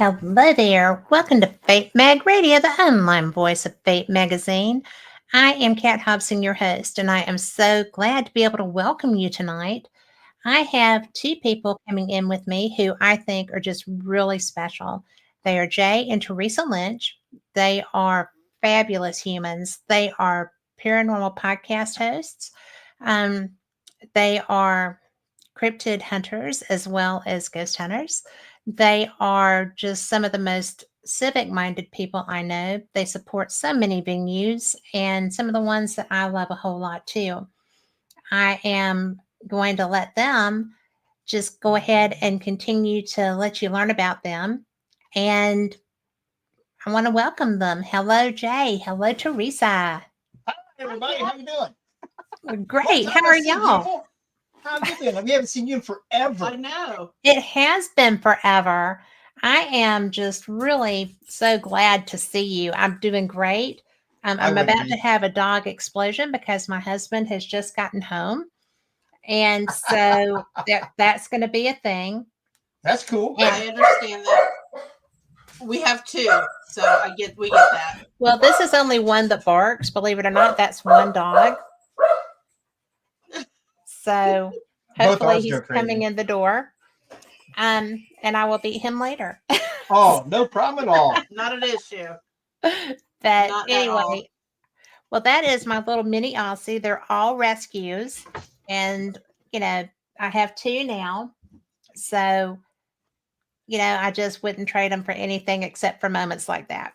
Hello there. Welcome to Fate Mag Radio, the online voice of Fate Magazine. I am Kat Hobson, your host, and I am so glad to be able to welcome you tonight. I have two people coming in with me who I think are just really special. They are Jay and Teresa Lynch. They are fabulous humans. They are paranormal podcast hosts. Um, they are cryptid hunters as well as ghost hunters. They are just some of the most civic minded people I know. They support so many venues and some of the ones that I love a whole lot too. I am going to let them just go ahead and continue to let you learn about them. And I want to welcome them. Hello, Jay. Hello, Teresa. Hi, everybody. How you doing? Great. How are y'all? Beautiful. How have you been? We haven't seen you in forever. I know. It has been forever. I am just really so glad to see you. I'm doing great. I'm about to have a dog explosion because my husband has just gotten home. And so that's going to be a thing. That's cool. And, I understand that. We have two, so we get that. well, this is only one that barks. Believe it or not, that's one dog. So hopefully he's coming in the door. And I will beat him later. Oh, no problem at all. Not an issue. But Not at anyway, all. well, that is my little mini Aussie. They're all rescues. And, I have two now. So, I just wouldn't trade them for anything except for moments like that.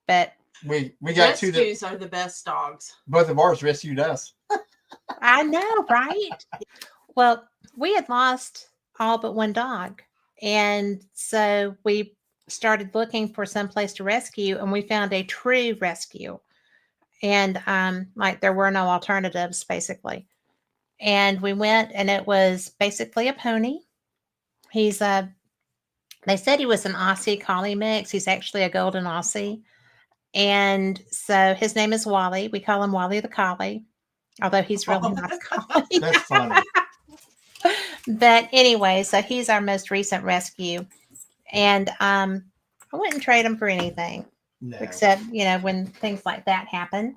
But we got two that rescues are the best dogs. both of ours rescued us. I know, right? Well, we had lost all but one dog. And so we started looking for some place to rescue, and we found a true rescue. And like there were no alternatives, basically. And we went, and it was basically a pony. They said he was an Aussie Collie mix. He's actually a golden Aussie. And so his name is Wally. We call him Wally the Collie, although he's really not a collie. That's funny. But anyway, so he's our most recent rescue. And I wouldn't trade him for anything. No. Except, when things like that happen.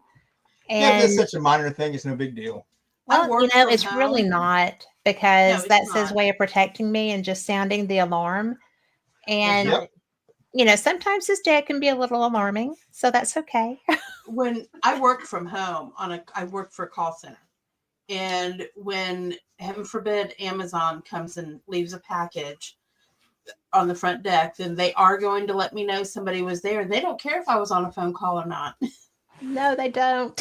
Yeah, And it's such a minor thing. It's no big deal. well, it's really home. not, because it's that's his not. way of protecting me and just sounding the alarm. And, Yep. Sometimes his dad can be a little alarming, so that's okay. When I worked from home I worked for a call center. And when, heaven forbid, Amazon comes and leaves a package on the front deck, then they are going to let me know somebody was there. They don't care if I was on a phone call or not. No, they don't.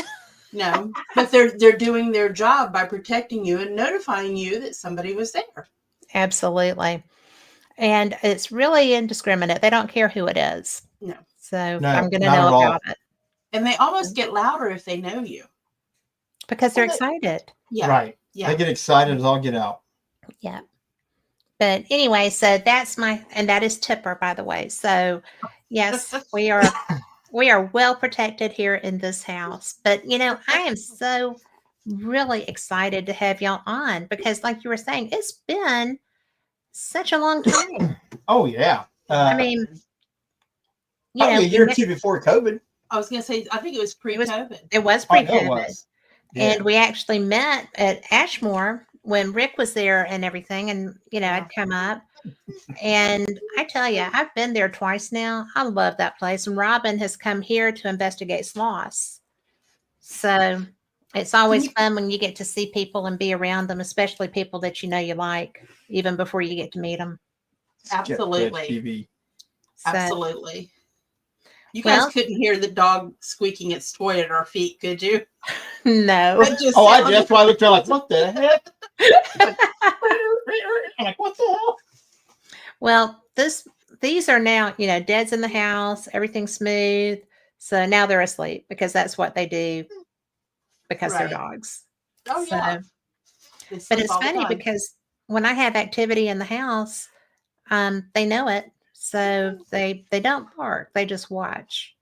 No, but they're doing their job by protecting you and notifying you that somebody was there. Absolutely. And it's really indiscriminate. They don't care who it is. No. So No, I'm going to not at know all. about it And they almost get louder if they know you. because they're Well, excited. Yeah. Right. Yeah. They get excited as all get out. Yeah. But anyway, so and that is Tipper, by the way. So yes, we are well protected here in this house. But I am so really excited to have y'all on because, like you were saying, it's been such a long time. Oh, yeah. I mean, probably a year or two before COVID. I was going to say, I think it was pre-COVID. It was I know pre-COVID. it was. Yeah. And we actually met at Ashmore when Rick was there and everything. And, I'd come up. And I tell you, I've been there twice now. I love that place. And Robin has come here to investigate sloths. So it's always fun when you get to see people and be around them, especially people that you like, even before you get to meet them. Absolutely. TV. So, Absolutely. You guys couldn't hear the dog squeaking its toy at our feet, could you? No. That's why I looked around like, what the heck? I'm like, what the hell? Well, these are now, Dad's in the house, everything's smooth. So now they're asleep because that's what they do because they're dogs. Oh, yeah. But it's funny because when I have activity in the house, they know it. So they don't bark. They just watch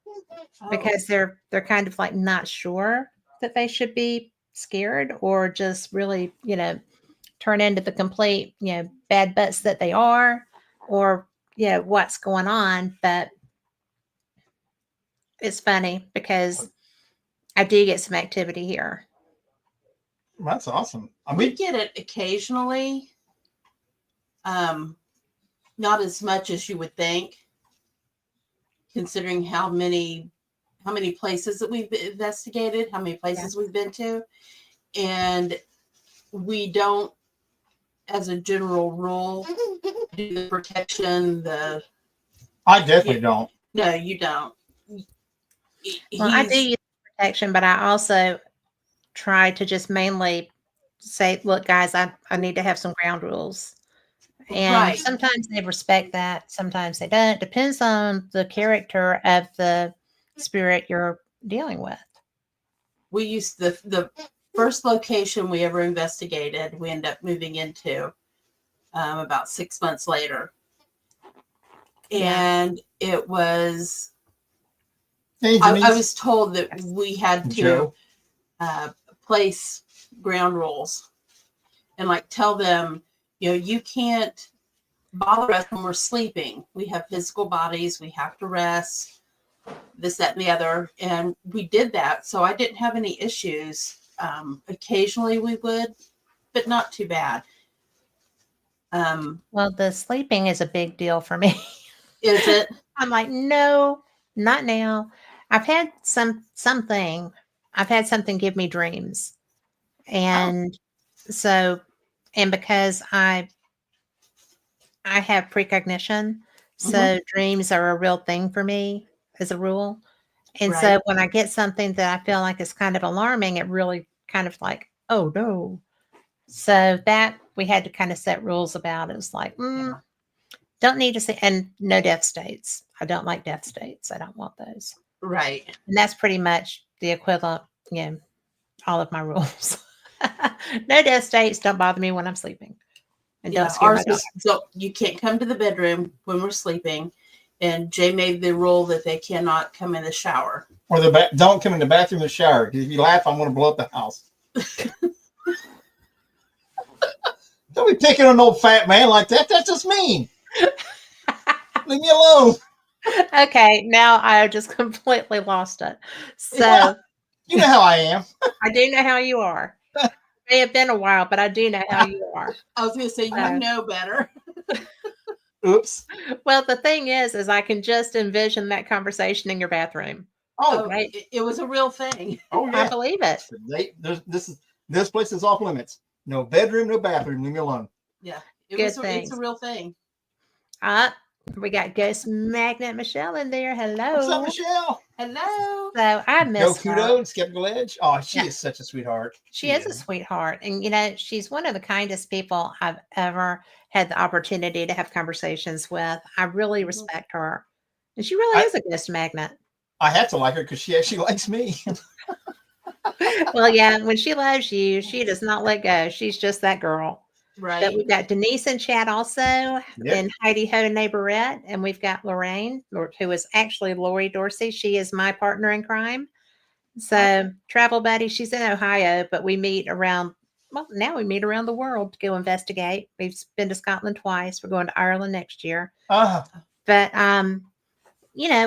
because they're kind of like not sure that they should be scared or just really, turn into the complete, bad butts that they are, or, what's going on. But it's funny because I do get some activity here. That's awesome. I We mean, get it occasionally. Not as much as you would think, considering how many places that we've investigated, how many places we've been to, and we don't, as a general rule, do the protection. I definitely don't. No, you don't. Well, I do use protection, but I also try to just mainly say, look, guys, I need to have some ground rules. And Right. sometimes they respect that, sometimes they don't. Depends on the character of the spirit you're dealing with. We used the first location we ever investigated, we ended up moving into about 6 months later. And it was, I was told that we had to place ground rules and like tell them, you can't bother us when we're sleeping. We have physical bodies. We have to rest, this, that, and the other. And we did that. So I didn't have any issues. Occasionally we would, but not too bad. Well, the sleeping is a big deal for me. Is it? I'm like, no, not now. I've had something give me dreams. And so, and because I have precognition, so dreams are a real thing for me as a rule. And so when I get something that I feel like is kind of alarming, it really kind of like, oh no. So that we had to kind of set rules about. It was like, don't need to see, and no death states. I don't like death states. I don't want those. Right. And that's pretty much the equivalent, all of my rules. No death states. Don't bother me when I'm sleeping. And don't scare my dog. So you can't come to the bedroom when we're sleeping. And Jay made the rule that they cannot come in the shower. Or don't come in the bathroom or shower. If you laugh, I'm going to blow up the house. Don't be picking on an old fat man like that. That's just mean. Leave me alone. Okay, now I just completely lost it. So well, you know how I am. I do know how you are. It may have been a while, but I do know how you are. I was going to say, you know better. Oops. Well, the thing is I can just envision that conversation in your bathroom. Oh, right. It was a real thing. Oh, yeah. I believe it. This place is off limits. No bedroom, no bathroom. Leave me alone. Yeah. It's a real thing. We got Ghost Magnet Michelle in there. Hello. What's up, Michelle? Hello. So I miss her. Kudo and Skeptical Edge. Oh, she is such a sweetheart. She is a sweetheart. And, she's one of the kindest people I've ever had the opportunity to have conversations with. I really respect her. And she really is a ghost magnet. I have to like her because she actually likes me. Well, yeah, when she loves you, she does not let go. She's just that girl. Right. But we've got Denise in chat also, and Heidi Ho Neighborette, and we've got Lorraine, who is actually Lori Dorsey. She is my partner in crime. So travel buddy, she's in Ohio, but we meet around. Well, now we meet around the world to go investigate. We've been to Scotland twice. We're going to Ireland next year. But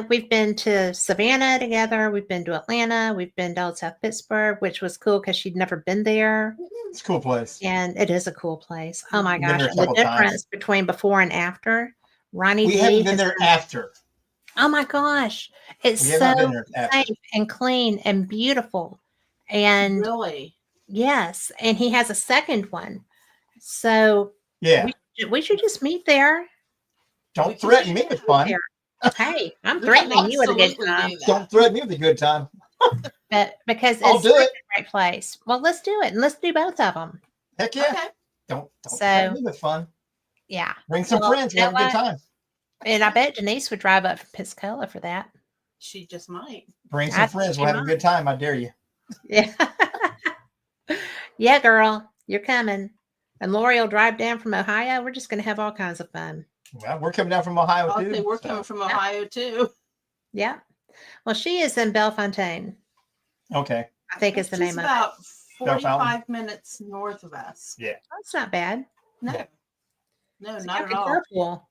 we've been to Savannah together. We've been to Atlanta. We've been to South Pittsburgh, which was cool because she'd never been there. It's a cool place. And it is a cool place. Oh my gosh. And the difference between before and after. Ronnie We haven't been there after. Oh my gosh. It's so safe and clean and beautiful. And really? Yes. And he has a second one. So we should just meet there. Don't threaten me with fun. Hey, I'm threatening you with a good time. Don't threaten me with a good time. But because I'll do it. The right place. Well, let's do it, and let's do both of them. Heck yeah! Okay. Don't threaten me with fun. Yeah, bring some friends. We'll have a good time. And I bet Denise would drive up from Pensacola for that. She just might. Bring some friends. We'll have a good time. I dare you. Yeah. Yeah, girl, you're coming. And Lori will drive down from Ohio. We're just going to have all kinds of fun. Well, we're coming down from Ohio too. We're coming from Ohio too. Yeah. Well, she is in Bellefontaine. Okay. I think is the name of it. About 45 minutes north of us. Yeah. That's not bad. No. No, so not at all. Careful.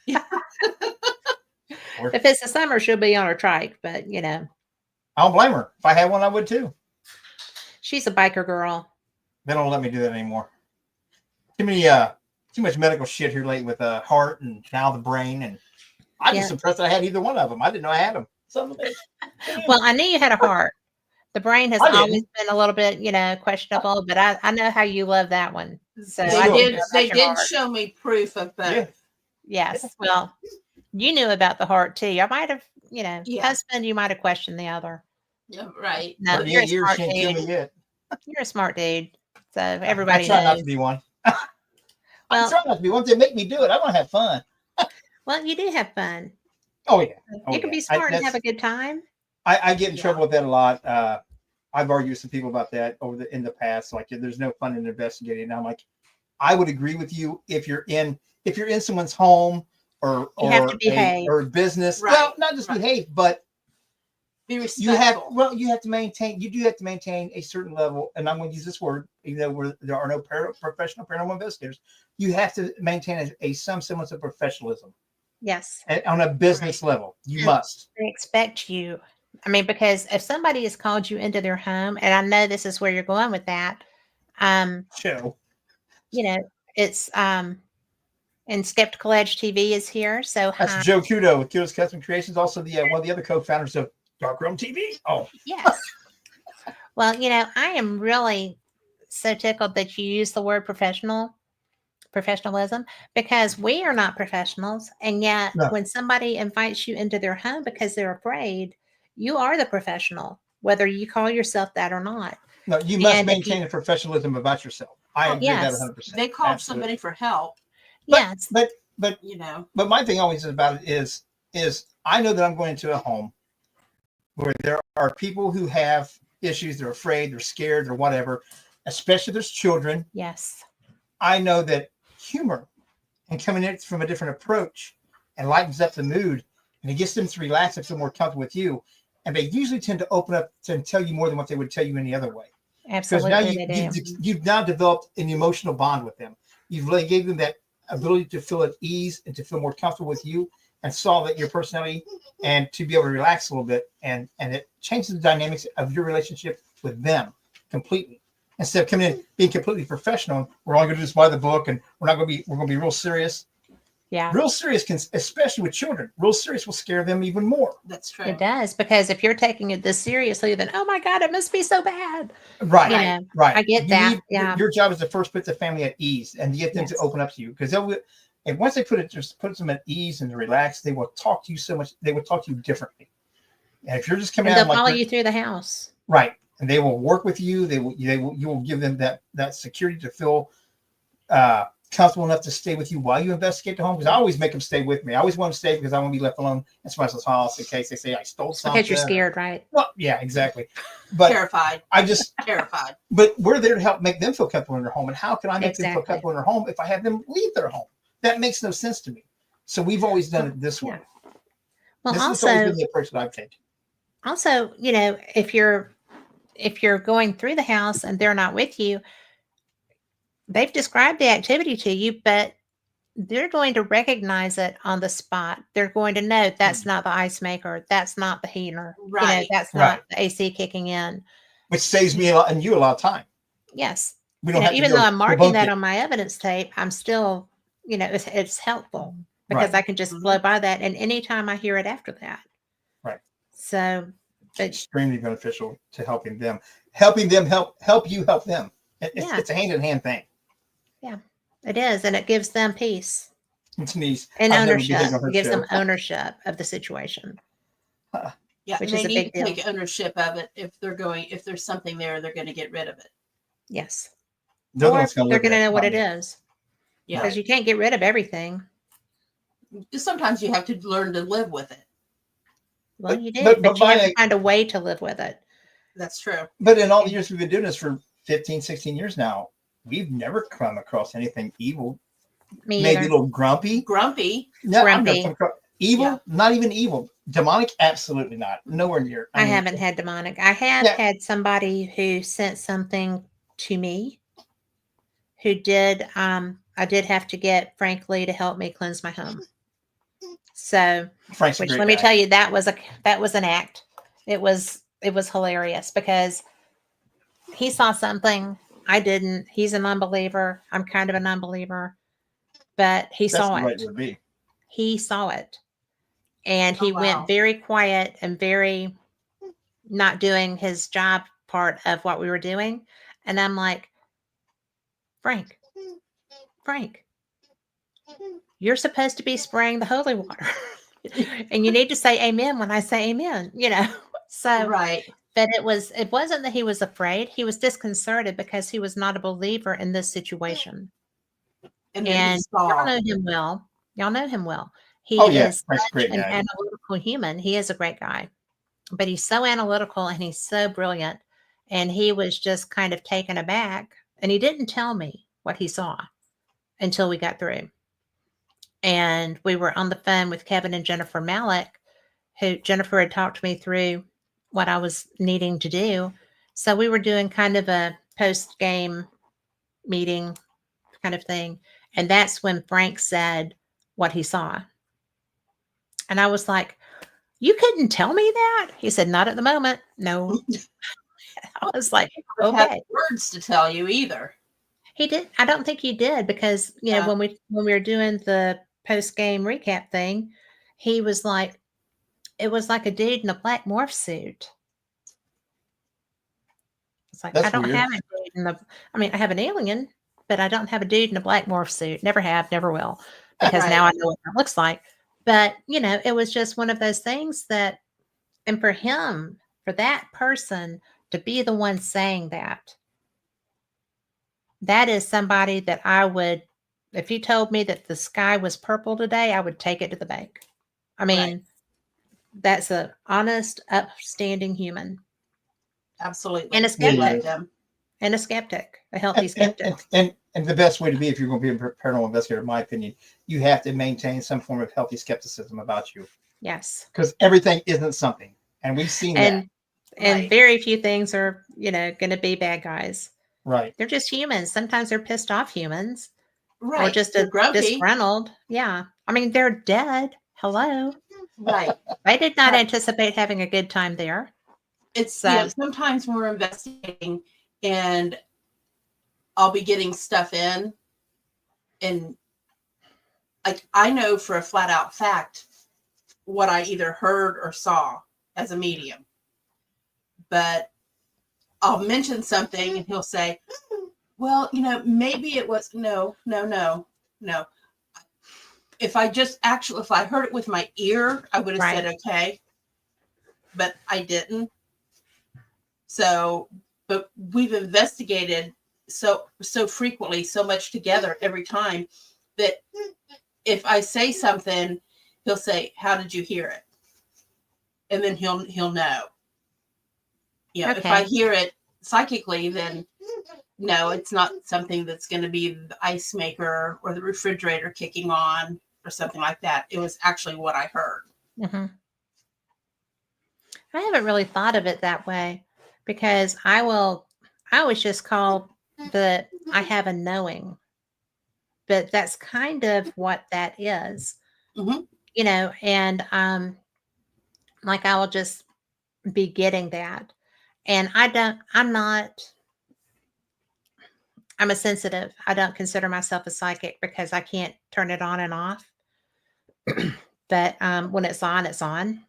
If it's the summer, she'll be on her trike, but I don't blame her. If I had one, I would too. she's a biker girl. They don't let me do that anymore. Too much medical shit here lately with heart and now the brain, and I'm just impressed I had either one of them. I didn't know I had them. Well, I knew you had a heart. The brain has always been a little bit, questionable, but I know how you love that one. So they did show me proof of both. Yeah. Yes. Well, you knew about the heart too. I might have, husband, you might have questioned the other. Yeah, right. No, you're a smart can't kill me dude. yet. You're a smart dude. So everybody I try knows. not to be one. I try not to be one. They make me do it. I want to have fun. Well, you do have fun. Oh yeah. You can be smart and have a good time. I get in trouble with that a lot. I've argued with some people about that in the past. Like, there's no fun in investigating. And I'm like, I would agree with you if you're in someone's home or business. Right. Well, not just behave, but be respectful. You have to maintain a certain level. And I'm going to use this word, even though there are no professional paranormal investigators. You have to maintain some semblance of professionalism. Yes. And on a business level, you must. They expect you. I mean, because if somebody has called you into their home, and I know this is where you're going with that, it's and Skeptical Edge TV is here. So that's Joe Kudo with Kudo's Custom Creations, also the one of the other co-founders of Darkroom TV. Oh, yes. Well, I am really so tickled that you use the word professionalism, because we are not professionals, and yet when somebody invites you into their home because they're afraid, you are the professional, whether you call yourself that or not. No, you must maintain a professionalism about yourself. I agree with that 100%. They called somebody for help. Yes, but my thing always about it is I know that I'm going into a home where there are people who have issues, they're afraid, they're scared, or whatever, especially if there's children. Yes, I know that humor and coming in from a different approach and lightens up the mood, and it gets them to relax and feel more comfortable with you. And they usually tend to open up and tell you more than what they would tell you any other way. Absolutely. Because now you've now developed an emotional bond with them. You've really gave them that ability to feel at ease and to feel more comfortable with you and solve your personality and to be able to relax a little bit. And it changes the dynamics of your relationship with them completely. Instead of coming in being completely professional, we're all going to do this by the book, and we're going to be real serious. Yeah. Real serious can, especially with children, real serious will scare them even more. That's true. It does, because if you're taking it this seriously, then, oh my God, it must be so bad. Right. Right. I get that. Your job is to first put the family at ease and get them to open up to you, because and once they put them at ease and relax, they will talk to you so much. They will talk to you differently. And if you're just coming out, they'll follow you through the house. Right. And they will work with you. You will give them that security to feel comfortable enough to stay with you while you investigate the home. Because I always make them stay with me. I always want them to stay because I want to be left alone in somebody else's house in case they say I stole something. Because you're scared, right? Well, yeah, exactly. But terrified. Terrified. But we're there to help make them feel comfortable in their home. And how can I make them feel comfortable in their home if I have them leave their home? That makes no sense to me. So we've always done it this way. Well, this has always been the approach that I've taken. Also, if you're going through the house and they're not with you, they've described the activity to you, but they're going to recognize it on the spot. They're going to know that's not the ice maker. That's not the heater. Right. That's not the AC kicking in. Which saves me a lot of time. Yes. We don't have even though I'm marking that on my evidence tape, I'm still, it's helpful because I can just blow by that. And anytime I hear it after that. Right. So it's extremely beneficial to helping them help you help them. It's a hand-in-hand thing. Yeah, it is. And it gives them peace. It's nice. And ownership. It gives them ownership of the situation. Yeah, which they is a need big to deal. take ownership of it. If there's something there, they're going to get rid of it. Yes. They're going to know what it me. is. Yeah. Because you can't get rid of everything. Sometimes you have to learn to live with it. Well, you do, but you have to find a way to live with it. That's true. But in all the years we've been doing this for 15, 16 years now, we've never come across anything evil. Maybe a little grumpy. Grumpy. No, grumpy. Evil? Not even evil. Demonic? Absolutely not. Nowhere near. I haven't had demonic. I have had somebody who sent something to me who did, I did have to get Frank Lee to help me cleanse my home. So, Frank's a which great let me guy. tell you, that was an act. It was hilarious because he saw something I didn't. He's a non-believer. I'm kind of a non-believer, but he That's saw the right it. way to be. He saw it, and Oh he went wow. very quiet and very not doing his job part of what we were doing. And I'm like, Frank, Frank, you're supposed to be spraying the holy water. And you need to say amen when I say amen, So, Right. but it wasn't that he was afraid. He was disconcerted because he was not a believer in this situation. And then he And y'all saw. know him well. Y'all know him well. Oh He yeah, is Frank's a such great an guy. analytical human. He is a great guy, but he's so analytical and he's so brilliant. And he was just kind of taken aback. And he didn't tell me what he saw until we got through. And we were on the phone with Kevin and Jennifer Malik, who Jennifer had talked me through what I was needing to do. So we were doing kind of a post game meeting kind of thing. And that's when Frank said what he saw. And I was like, you couldn't tell me that? He said, not at the moment. No. I was like, Don't have okay. words to tell you either. He did. I don't think he did because, Yeah. when we were doing the post game recap thing, he was like, it was like a dude in a black morph suit. It's like, I That's don't weird. have a dude I have an alien, but I don't have a dude in a black morph suit. Never have, never will, because Right. now I know what that looks like. But, it was just one of those things that, and for him, for that person to be the one saying that is somebody that I would, if he told me that the sky was purple today, I would take it to the bank. I mean, that's a honest, upstanding human Absolutely. and a Yeah, he skeptic, is. Them. a healthy skeptic. And the best way to be if you're going to be a paranormal investigator, in my opinion, you have to maintain some form of healthy skepticism about you, Yes. because everything isn't something, and we've seen that. And Right. very few things are, going to be bad guys. Right. They're just humans. Sometimes they're pissed off humans or Right. just They're a grumpy. disgruntled. Yeah. I mean, they're dead. Hello. Right. They did not Right. anticipate having a good time there. It's So, sometimes when we're investigating and I'll be getting stuff in and like I know for a flat out fact what I either heard or saw as a medium. But I'll mention something and he'll say, well, maybe it was no. If I heard it with my ear, I would have said okay, but I didn't. So, but we've investigated so frequently, so much together every time that if I say something, he'll say, "How did you hear it?" And then he'll know. If I hear it psychically, then no, it's not something that's going to be the ice maker or the refrigerator kicking on or something like that. It was actually what I heard. I haven't really thought of it that way because I always just call I have a knowing, but that's kind of what that is, Mhm. And like I will just be getting that, and I'm a sensitive. I don't consider myself a psychic because I can't turn it on and off. But when it's on, it's on.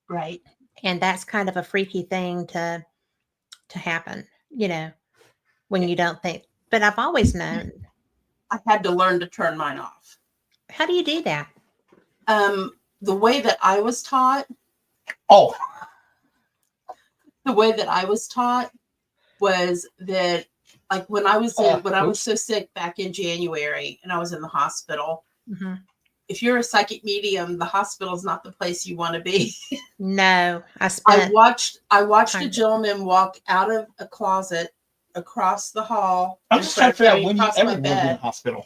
Right. And that's kind of a freaky thing to happen, when you don't think. But I've always known. I had to learn to turn mine off. How do you do that? The way that I was taught. Oh. The way that I was taught was that, like when I was so sick back in January and I was in the hospital. Mm-hmm. If you're a psychic medium, the hospital is not the place you want to be. No, I watched a gentleman walk out of a closet across the hall. I'm just trying to figure out when you ever want to be in the hospital.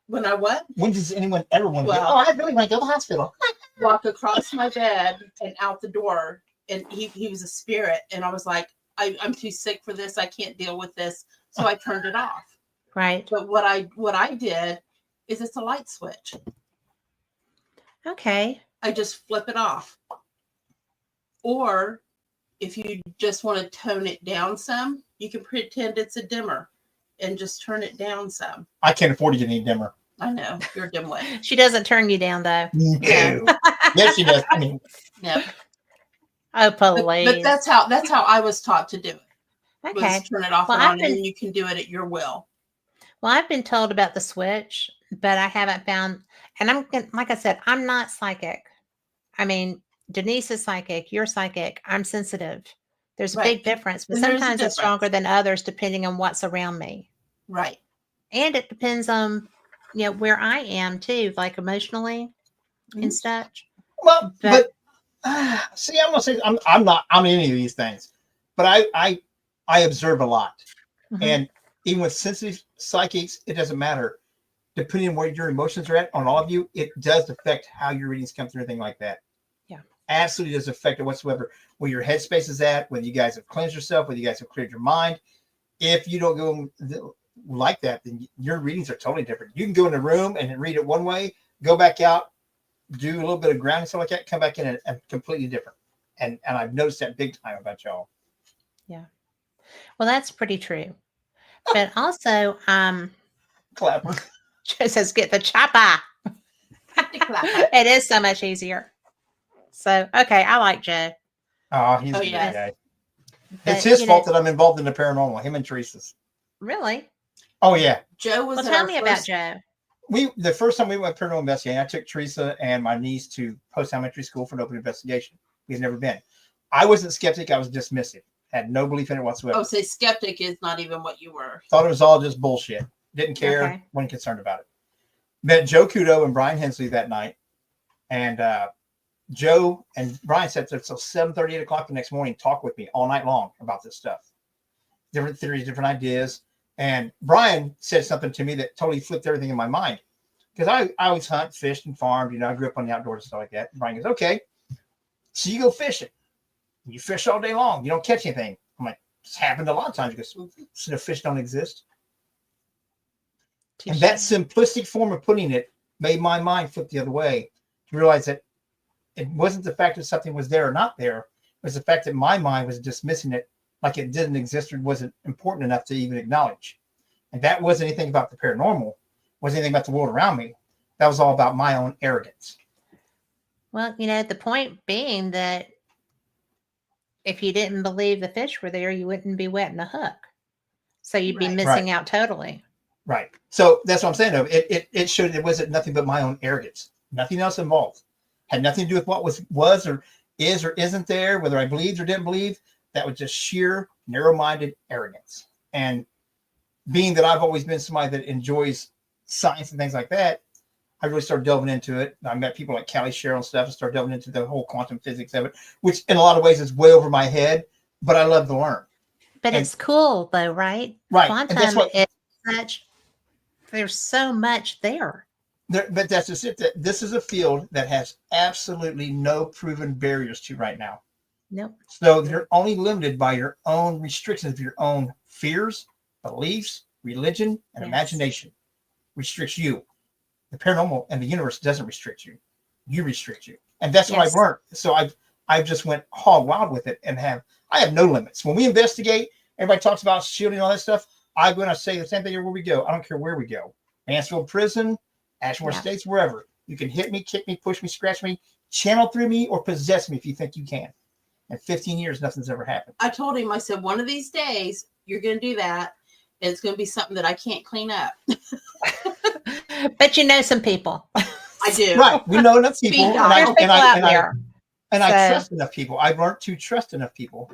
When I what? When does anyone ever want to go? Oh, I really want to go to the hospital. Walk across my bed and out the door, and he was a spirit, and I was like, I'm too sick for this. I can't deal with this, so I turned it off. Right. But what I did is it's a light switch. Okay. I just flip it off. Or if you just want to tone it down some, you can pretend it's a dimmer and just turn it down some. I can't afford to get any dimmer. I know, you're a dimwit. She doesn't turn you down though. No. Yes, she does. I mean, No. Oh, But please. that's how I was taught to do it. Okay. Was turn it off Well, and I've on, been- and then you can do it at your will. Well, I've been told about the switch, but I haven't found, and like I said, I'm not psychic. I mean, Denise is psychic, you're psychic, I'm sensitive. There's a Right. big difference, but And there's a sometimes it's stronger difference. than others depending on what's around me. Right. And it depends on, where I am too, like emotionally and Mhm. such. well, But see, I'm gonna say I'm not I'm any of these things, but I observe a lot, Mhm. and even with sensitive psychics, it doesn't matter. Depending on where your emotions are at on all of you, it does affect how your readings come through, anything like that. Yeah. Absolutely does affect it whatsoever. Where your headspace is at, whether you guys have cleansed yourself, whether you guys have cleared your mind. If you don't go like that, then your readings are totally different. You can go in a room and read it one way, go back out, do a little bit of grounding, stuff like that, come back in and completely different. And I've noticed that big time about y'all. well, that's pretty true. But also, Clap. Joe says, get the chopper. Clap. It is so much easier. So, okay, I like Joe. Oh, he's Oh, a good yes. guy. But, It's his fault that I'm involved in the paranormal. Him and Teresa's. Really? Oh yeah. Joe was Well, in tell our me about first- Joe. The first time we went paranormal investigating, I took Teresa and my niece to Poasttown Elementary School for an open investigation. We had never been. I wasn't skeptic. I was dismissive. Had no belief in it whatsoever. Oh, say skeptic is not even what you were. Thought it was all just bullshit. Didn't care. Okay. Wasn't concerned about it. Met Joe Kudo and Brian Hensley that night, and Joe and Brian sat there till 7:30, 8 o'clock the next morning, talk with me all night long about this stuff. Different theories, different ideas. And Brian said something to me that totally flipped everything in my mind. Because I always hunt, fished, and farmed. I grew up on the outdoors and stuff like that. And Brian goes, okay, so you go fishing. You fish all day long. You don't catch anything. I'm like, it's happened a lot of times. He goes, so the fish don't exist. And that simplistic form of putting it made my mind flip the other way to realize that it wasn't the fact that something was there or not there. It was the fact that my mind was dismissing it like it didn't exist or wasn't important enough to even acknowledge. And that wasn't anything about the paranormal. Wasn't anything about the world around me. That was all about my own arrogance. Well, the point being that if you didn't believe the fish were there, you wouldn't be wetting a hook. So you'd be Right. missing out totally. Right. So that's what I'm saying. Though it showed it wasn't nothing but my own arrogance. Nothing else involved. Had nothing to do with what was or is or isn't there, whether I believed or didn't believe. That was just sheer narrow-minded arrogance. And being that I've always been somebody that enjoys science and things like that, I really started delving into it. I met people like Callie Sherrill and stuff and started delving into the whole quantum physics of it, which in a lot of ways is way over my head, but I love to learn. But And- it's cool though, right? Right. Quantum And that's what is such, there's so much there. but that's just it. That this is a field that has absolutely no proven barriers to right now. Nope. So you're only limited by your own restrictions of your own fears, beliefs, religion, and Yes. imagination. Restricts you. The paranormal and the universe doesn't restrict you. You restrict you. And that's what I've Yes. learned. So I've just went hog wild with it and I have no limits. When we investigate, everybody talks about shielding and all that stuff. I go and I say the same thing everywhere we go. I don't care where we go. Mansfield Prison, Ashmore Yeah. Estates, wherever. You can hit me, kick me, push me, scratch me, channel through me, or possess me if you think you can. In 15 years, nothing's ever happened. I told him, I said, one of these days you're going to do that. And it's going to be something that I can't clean up. But some people. I do. Right. We know enough people. Speak And up. I, There's and people I, out and I, there. and I So- trust enough people. I've learned to trust enough people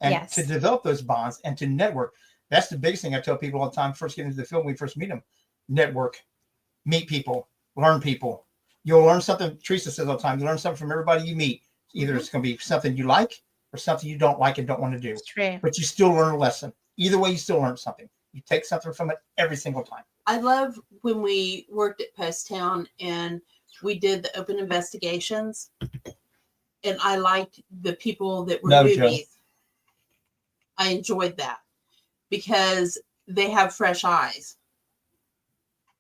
and Yes. to develop those bonds and to network. That's the biggest thing I tell people all the time first getting into the film when we first meet them. Network, meet people, learn people. You'll learn something. Teresa says all the time, you learn something from everybody you meet. Either it's going to be something you like or something you don't like and don't want to do. It's true. But you still learn a lesson. Either way, you still learn something. You take something from it every single time. I love when we worked at Poasttown and we did the open investigations. And I liked the people that were No, Joe. newbies. I enjoyed that because they have fresh eyes.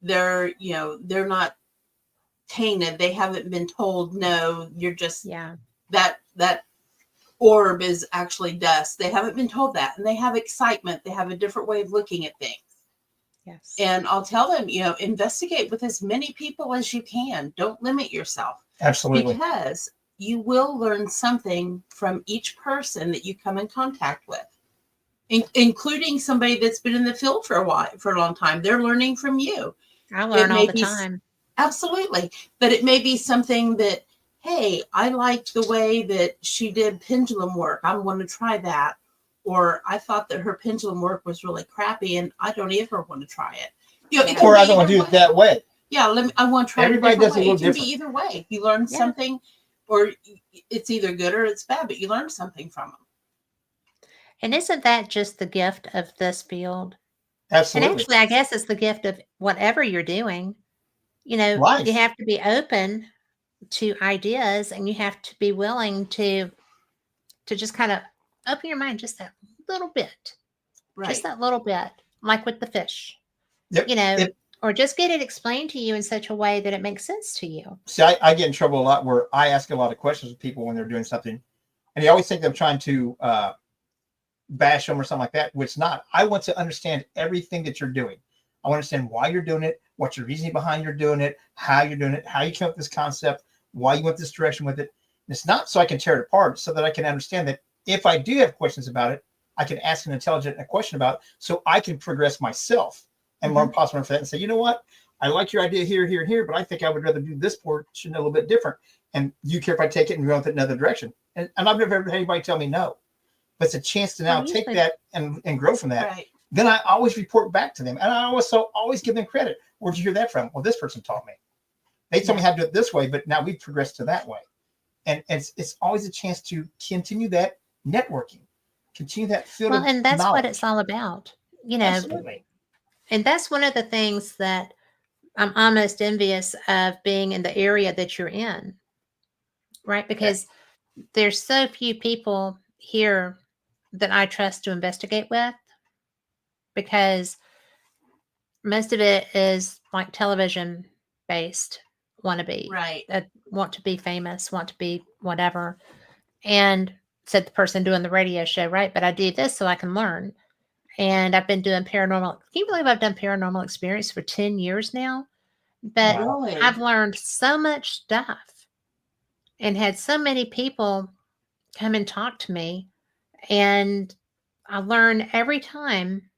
They're not tainted. They haven't been told, no, you're just Yeah. that orb is actually dust. They haven't been told that, and they have excitement. They have a different way of looking at things. Yes. And I'll tell them, investigate with as many people as you can. Don't limit yourself. Absolutely. Because you will learn something from each person that you come in contact with, including somebody that's been in the field for a long time. They're learning from you. I learn all the time. Absolutely. But it may be something that, hey, I liked the way that she did pendulum work. I want to try that. Or I thought that her pendulum work was really crappy and I don't ever want to try it. Or I don't want to do it that way. Yeah, I want to try Everybody it a does different it a way. little It can different. be either way. You learn something, or it's either good or it's bad, but you learn something from them. And isn't that just the gift of this field? Absolutely. And actually, I guess it's the gift of whatever you're doing. Life. You have to be open to ideas, and you have to be willing to just kind of open your mind just that little bit. Right. Just that little bit, like with the fish. Yep. Or just get it explained to you in such a way that it makes sense to you. See, I get in trouble a lot where I ask a lot of questions of people when they're doing something, and they always think I'm trying to bash them or something like that, which not. I want to understand everything that you're doing. I want to understand why you're doing it, what's your reasoning behind you're doing it, how you're doing it, how you came up with this concept, why you went this direction with it. And it's not so I can tear it apart, so that I can understand that if I do have questions about it, I can ask an intelligent question about it, so I can progress myself and learn possible for that and say, you know what? I like your idea here, here, and here, but I think I would rather do this portion a little bit different. And do you care if I take it and go in another direction? And I've never had anybody tell me no. But it's a chance to now take that and grow from that. Right. Then I always report back to them. And I also always give them credit. Where'd you hear that from? Well, this person taught me. They told me how to do it this way, but now we've progressed to that way. And it's always a chance to continue that networking, continue that field of and that's knowledge. what it's all about. Absolutely. And that's one of the things that I'm almost envious of being in the area that you're in, right? Because there's so few people here that I trust to investigate with, because most of it is like television based wannabe, Right. that want to be famous, want to be whatever. And said the person doing the radio show, right? But I do this so I can learn. And I've been doing paranormal. Can you believe I've done paranormal experience for 10 years now? But Really? I've learned so much stuff and had so many people come and talk to me. And I learn every time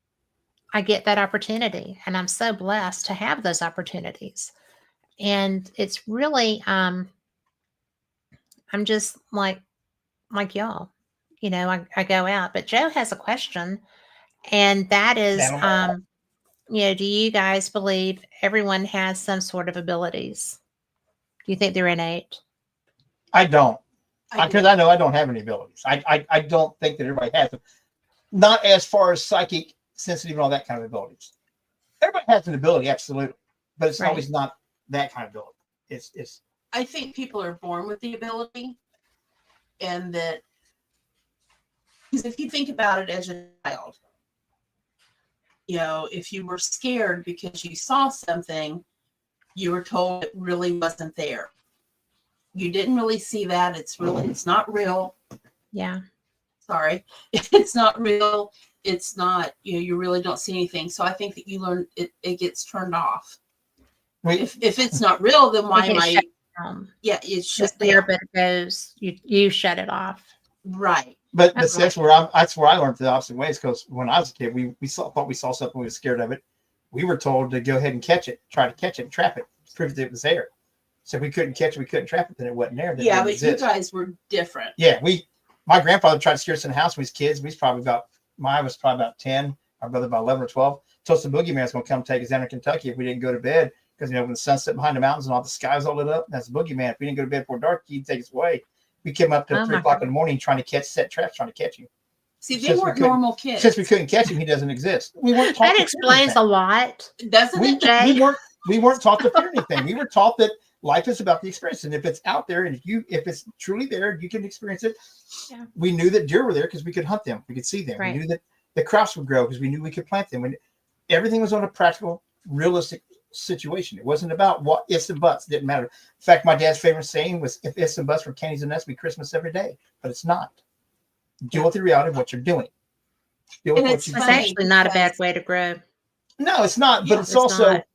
I get that opportunity. And I'm so blessed to have those opportunities. And it's really, I'm just like y'all, I go out. But Joe has a question. And that is, do you guys believe everyone has some sort of abilities? Do you think they're innate? I don't. Because I know I don't have any abilities. I don't think that everybody has them. Not as far as psychic, sensitive, and all that kind of abilities. Everybody has an ability, absolutely. But it's always not that kind of ability. It's. I think people are born with the ability. And that, because if you think about it as a child, if you were scared because you saw something, you were told it really wasn't there. You didn't really see that. It's not real. Yeah. Sorry. It's not real. It's not, you really don't see anything. So I think that you learn it gets turned off. If it's not real, then why am I? Yeah, it's shut down. But it goes, you shut it off. Right. But that's where I learned the opposite ways, because when I was a kid, we thought we saw something, we were scared of it. We were told to go ahead and catch it, try to catch it, and trap it, prove that it was there. So if we couldn't catch it, we couldn't trap it, then it wasn't there. Yeah, but you guys were different. Yeah, my grandfather tried to scare us in the house when we was kids. I was probably about 10, our brother about 11 or 12. Told us the boogeyman was going to come take us down to Kentucky if we didn't go to bed. Because, when the sun set behind the mountains and all the skies all lit up, that's the boogeyman. If we didn't go to bed before dark, he'd take us away. We came up till 3 o'clock in the morning trying to set traps, trying to catch him. See, they weren't normal kids. Since we couldn't catch him, he doesn't exist. We weren't taught that explains a lot, doesn't it, Jay? We weren't taught to fear anything. We were taught that life is about the experience, and if it's out there, and if it's truly there, you can experience it. Yeah. We knew that deer were there because we could hunt them, we could see them. Right. We knew that the crops would grow because we knew we could plant them. And everything was on a practical, realistic situation. It wasn't about what ifs and buts. It didn't matter. In fact, my dad's favorite saying was, if ifs and buts were candies and nuts, it'd be Christmas every day. But it's not. Deal with the reality of what you're doing. Deal with And what it's you It's funny actually not a bad because- way to grow. No, it's not. But Yeah, it's also not.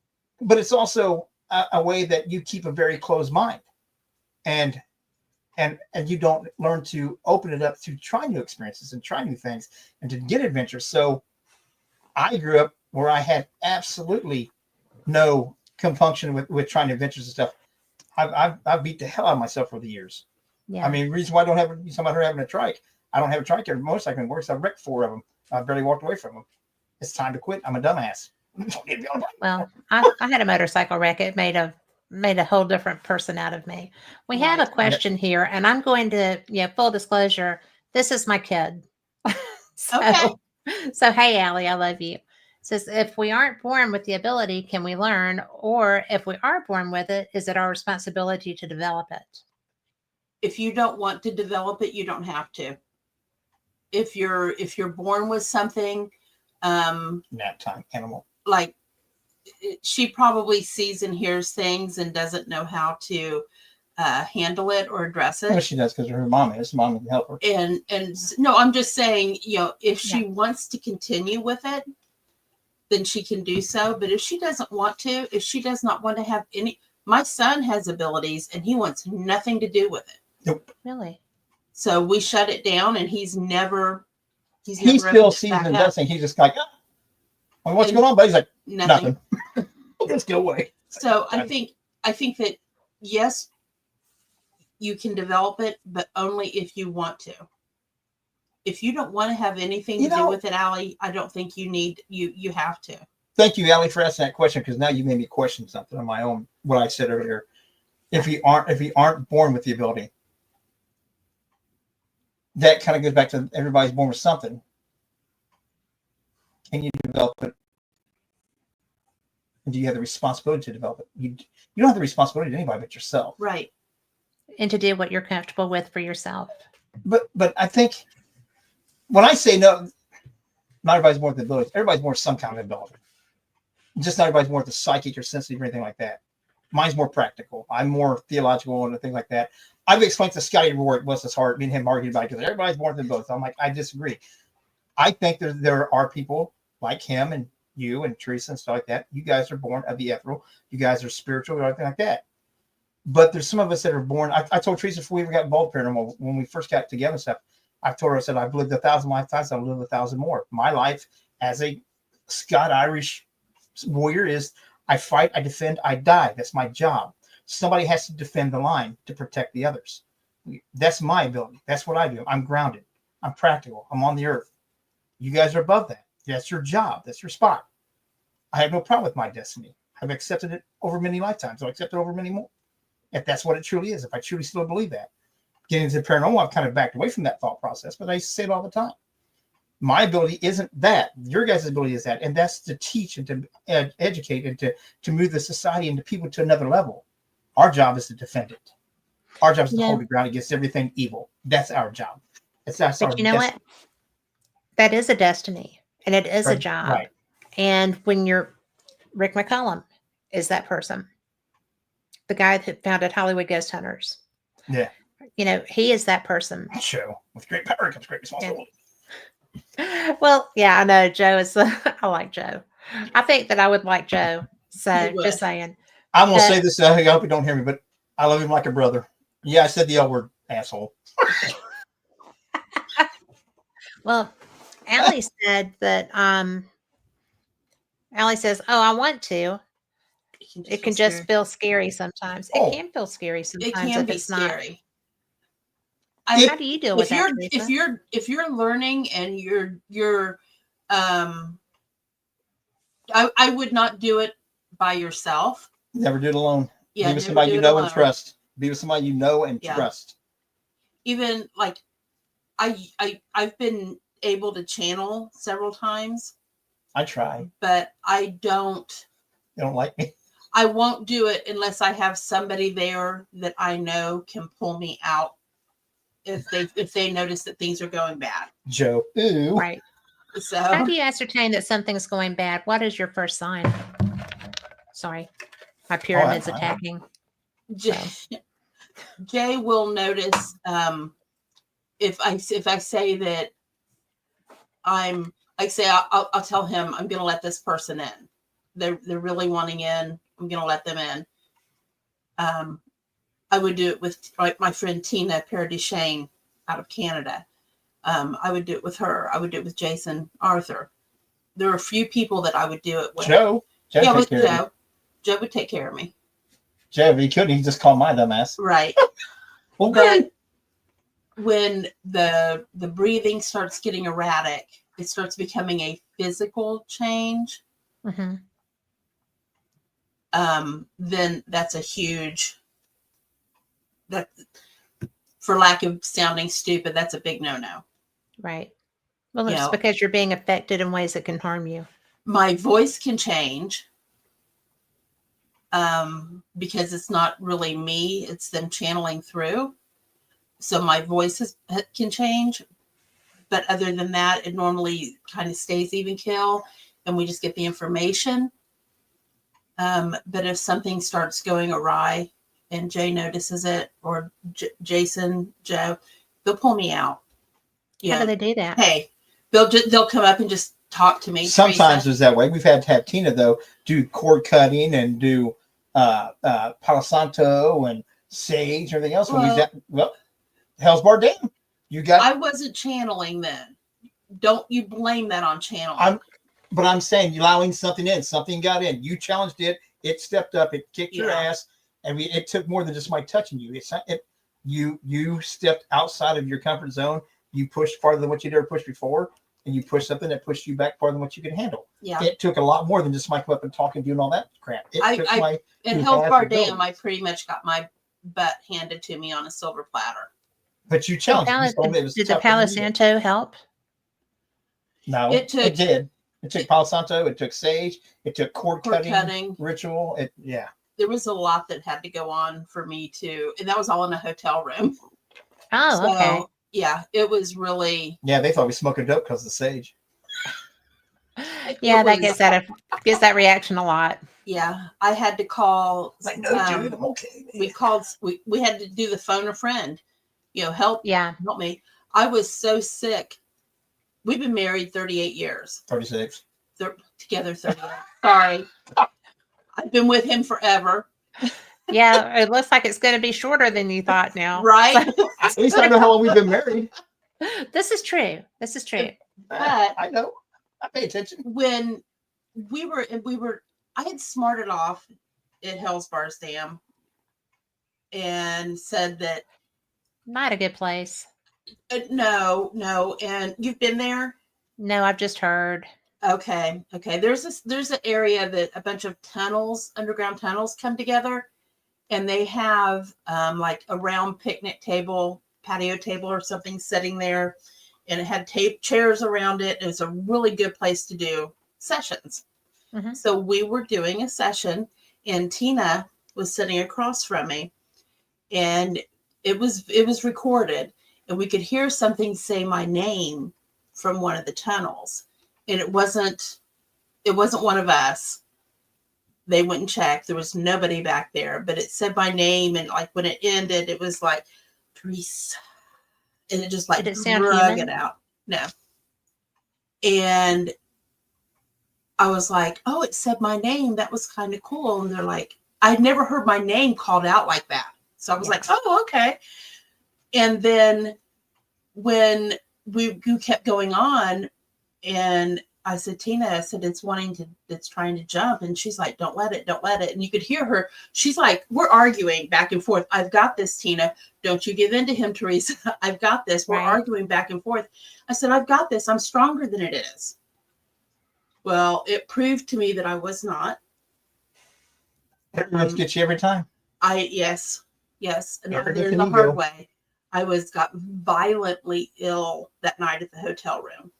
but it's also a way that you keep a very closed mind, and you don't learn to open it up to try new experiences and try new things and to get adventures. So I grew up where I had absolutely no compunction with trying adventures and stuff. I've beat the hell out of myself for the years. Yeah. I mean, the reason why I don't have somebody here having a trike. I don't have a trike every motorcycle anymore because I've wrecked 4 of them. I barely walked away from them. It's time to quit. I'm a dumbass. Well, I had a motorcycle wreck. It made a whole different person out of me. We have a Right. question here, and I'm going to, full disclosure, this is my kid. so, Okay. so hey, Allie, I love you. It says, if we aren't born with the ability, can we learn? Or if we are born with it, is it our responsibility to develop it? If you don't want to develop it, you don't have to. If you're born with something, Nap time animal. like she probably sees and hears things and doesn't know how to handle it or address Well, it. she does because her mom is. Mom can help her. And no, I'm just saying, if she Yeah. wants to continue with it, then she can do so. But if she doesn't want to, if she does not want to have any, my son has abilities and he wants nothing to do with it. Nope. Really? So we shut it down, and he's never. He never still opened it sees back and up. does things. He's just like, well, what's And going on? But he's like, Nothing. nothing. Let's go away. So I think that yes, you can develop it, but only if you want to. If you don't want to have anything to do with it, Allie, I don't think you have to. Thank you, Allie, for asking that question, because now you made me question something on my own. What I said earlier. If we aren't born with the ability, that kind of goes back to everybody's born with something. Can you develop it? And do you have the responsibility to develop it? You don't have the responsibility to anybody but yourself. Right. And to do what you're comfortable with for yourself. But I think when I say no, not everybody's born with the ability. Everybody's born with some kind of ability. Just not everybody's born with the psychic or sensitive or anything like that. Mine's more practical. I'm more theological and things like that. I've explained to Scotty Rourke, bless his heart, me and him argued about it because everybody's born with both. I'm like, I disagree. I think there are people like him and you and Teresa and stuff like that. You guys are born of the ethereal. You guys are spiritual or anything like that. But there's some of us that are born. I told Teresa before we ever got involved in paranormal, when we first got together and stuff, I told her, I said, I've lived 1,000 lifetimes. I've lived 1,000 more. My life as a Scot-Irish warrior is I fight, I defend, I die. That's my job. Somebody has to defend the line to protect the others. That's my ability. That's what I do. I'm grounded. I'm practical. I'm on the earth. You guys are above that. That's your job. That's your spot. I have no problem with my destiny. I've accepted it over many lifetimes. I'll accept it over many more. If that's what it truly is, if I truly still believe that. Getting into paranormal, I've kind of backed away from that thought process, but I say it all the time. My ability isn't that. Your guys' ability is that. And that's to teach and to educate and to move the society and the people to another level. Our job is to defend it. Our job is to hold the ground against everything evil. That's our job. That's But you know what? That is a destiny, and it is a job. Right. And when you're Rick McCollum is that person, the guy that founded Hollywood Ghost Hunters. Yeah. He is that person. Show with great power comes great responsibility. Yeah. Well, yeah, I know Joe is. I like Joe. I think that I would like Joe. So just saying. I'm gonna say this. I hope you don't hear me, but I love him like a brother. Yeah, I said the L word, asshole. Well, Allie said that. Allie says, "Oh, I want to." It can just feel scary sometimes. It can feel scary sometimes. It can if be it's scary. Not. How do you deal with that? If you're learning and you're I would not do it by yourself. Never do it alone. Yeah, be with somebody you know and trust. Be with somebody you know and trust. Even like I've been able to channel several times. I try. But I don't. You don't like me? I won't do it unless I have somebody there that I know can pull me out if they notice that things are going bad. Joe. Ooh. Right. So how do you ascertain that something's going bad? What is your first sign? Sorry, my pyramid's fine. attacking. Jay, Jay will notice if I say that I'll tell him I'm going to let this person in. They're really wanting in. I'm going to let them in. I would do it with my friend Tina Paradis-Shane out of Canada. I would do it with her. I would do it with Jason Arthur. There are a few people that I would do it with. Joe with take care of Joe. Joe would take care of me. Joe, if he couldn't, he'd just call my dumbass. Right. Well, But when the breathing starts getting erratic, it starts becoming a physical change. Mm-hmm. Then that's a huge, that, for lack of sounding stupid, that's a big no-no. Right. Well, You it's know, because you're being affected in ways that can harm you. my voice can change because it's not really me, it's them channeling through. So my voice can change. But other than that, it normally kind of stays even keel and we just get the information. But if something starts going awry and Jay notices it, or Jason, Joe, they'll pull me out. How do they do that? Hey, they'll come up and just talk to me. Sometimes it's that way. We've had to have Tina though do cord cutting and do Palo Santo and sage, everything else. Hell's Bar Dam. You got. I wasn't channeling then. Don't you blame that on channeling? But I'm saying you're allowing something in. Something got in. You challenged it. It stepped up. It kicked your ass. And it took more than just my touching you. You stepped outside of your comfort zone. You pushed farther than what you'd ever pushed before. And you pushed something that pushed you back farther than what you could handle. Yeah. It took a lot more than just my come up and talking, doing all that crap. In Hell's Bar Dam, I pretty much got my butt handed to me on a silver platter. But you challenged. Did the Palo Santo help? No, it did. It took Palo Santo. It took sage. It took cord cutting ritual. There was a lot that had to go on for me to, and that was all in a hotel room. Oh, okay. Yeah, it was really. Yeah, they thought we smoking dope because of the sage. Yeah, that gets that reaction a lot. Yeah, I had to call. Like, no, dude, I'm okay. Man. We had to do the phone a friend. Help me. I was so sick. We've been married 38 years. 36. Together 38. Sorry. I've been with him forever. Yeah, it looks like it's going to be shorter than you thought now. Right? At least I know how long we've been married. This is true. But I know. I pay attention. When I had smarted off at Hell's Bar Dam and said that not a good place. No. And you've been there? No, I've just heard. Okay. There's an area that a bunch of underground tunnels come together, and they have like a round picnic table, patio table or something sitting there, and it had chairs around it. It was a really good place to do sessions. Mm-hmm. So we were doing a session, and Tina was sitting across from me, and it was recorded, and we could hear something say my name from one of the tunnels, and it wasn't one of us. They went and checked. There was nobody back there, but it said my name, and like when it ended, it was like Teresa, and it just like drug it out. No, and I was like, oh, it said my name. That was kind of cool. And they're like, I'd never heard my name called out like that. So I was like, oh, okay. And then when we kept going on, and I said, Tina, it's trying to jump. And she's like, don't let it. And you could hear her. She's like, we're arguing back and forth. I've got this, Tina. Don't you give in to him, Teresa. I've got this. We're arguing back and forth. I said, I've got this. I'm stronger than it is. Well, it proved to me that I was not. Let's get you every time. Yes. And I learned the hard way. I got violently ill that night at the hotel room.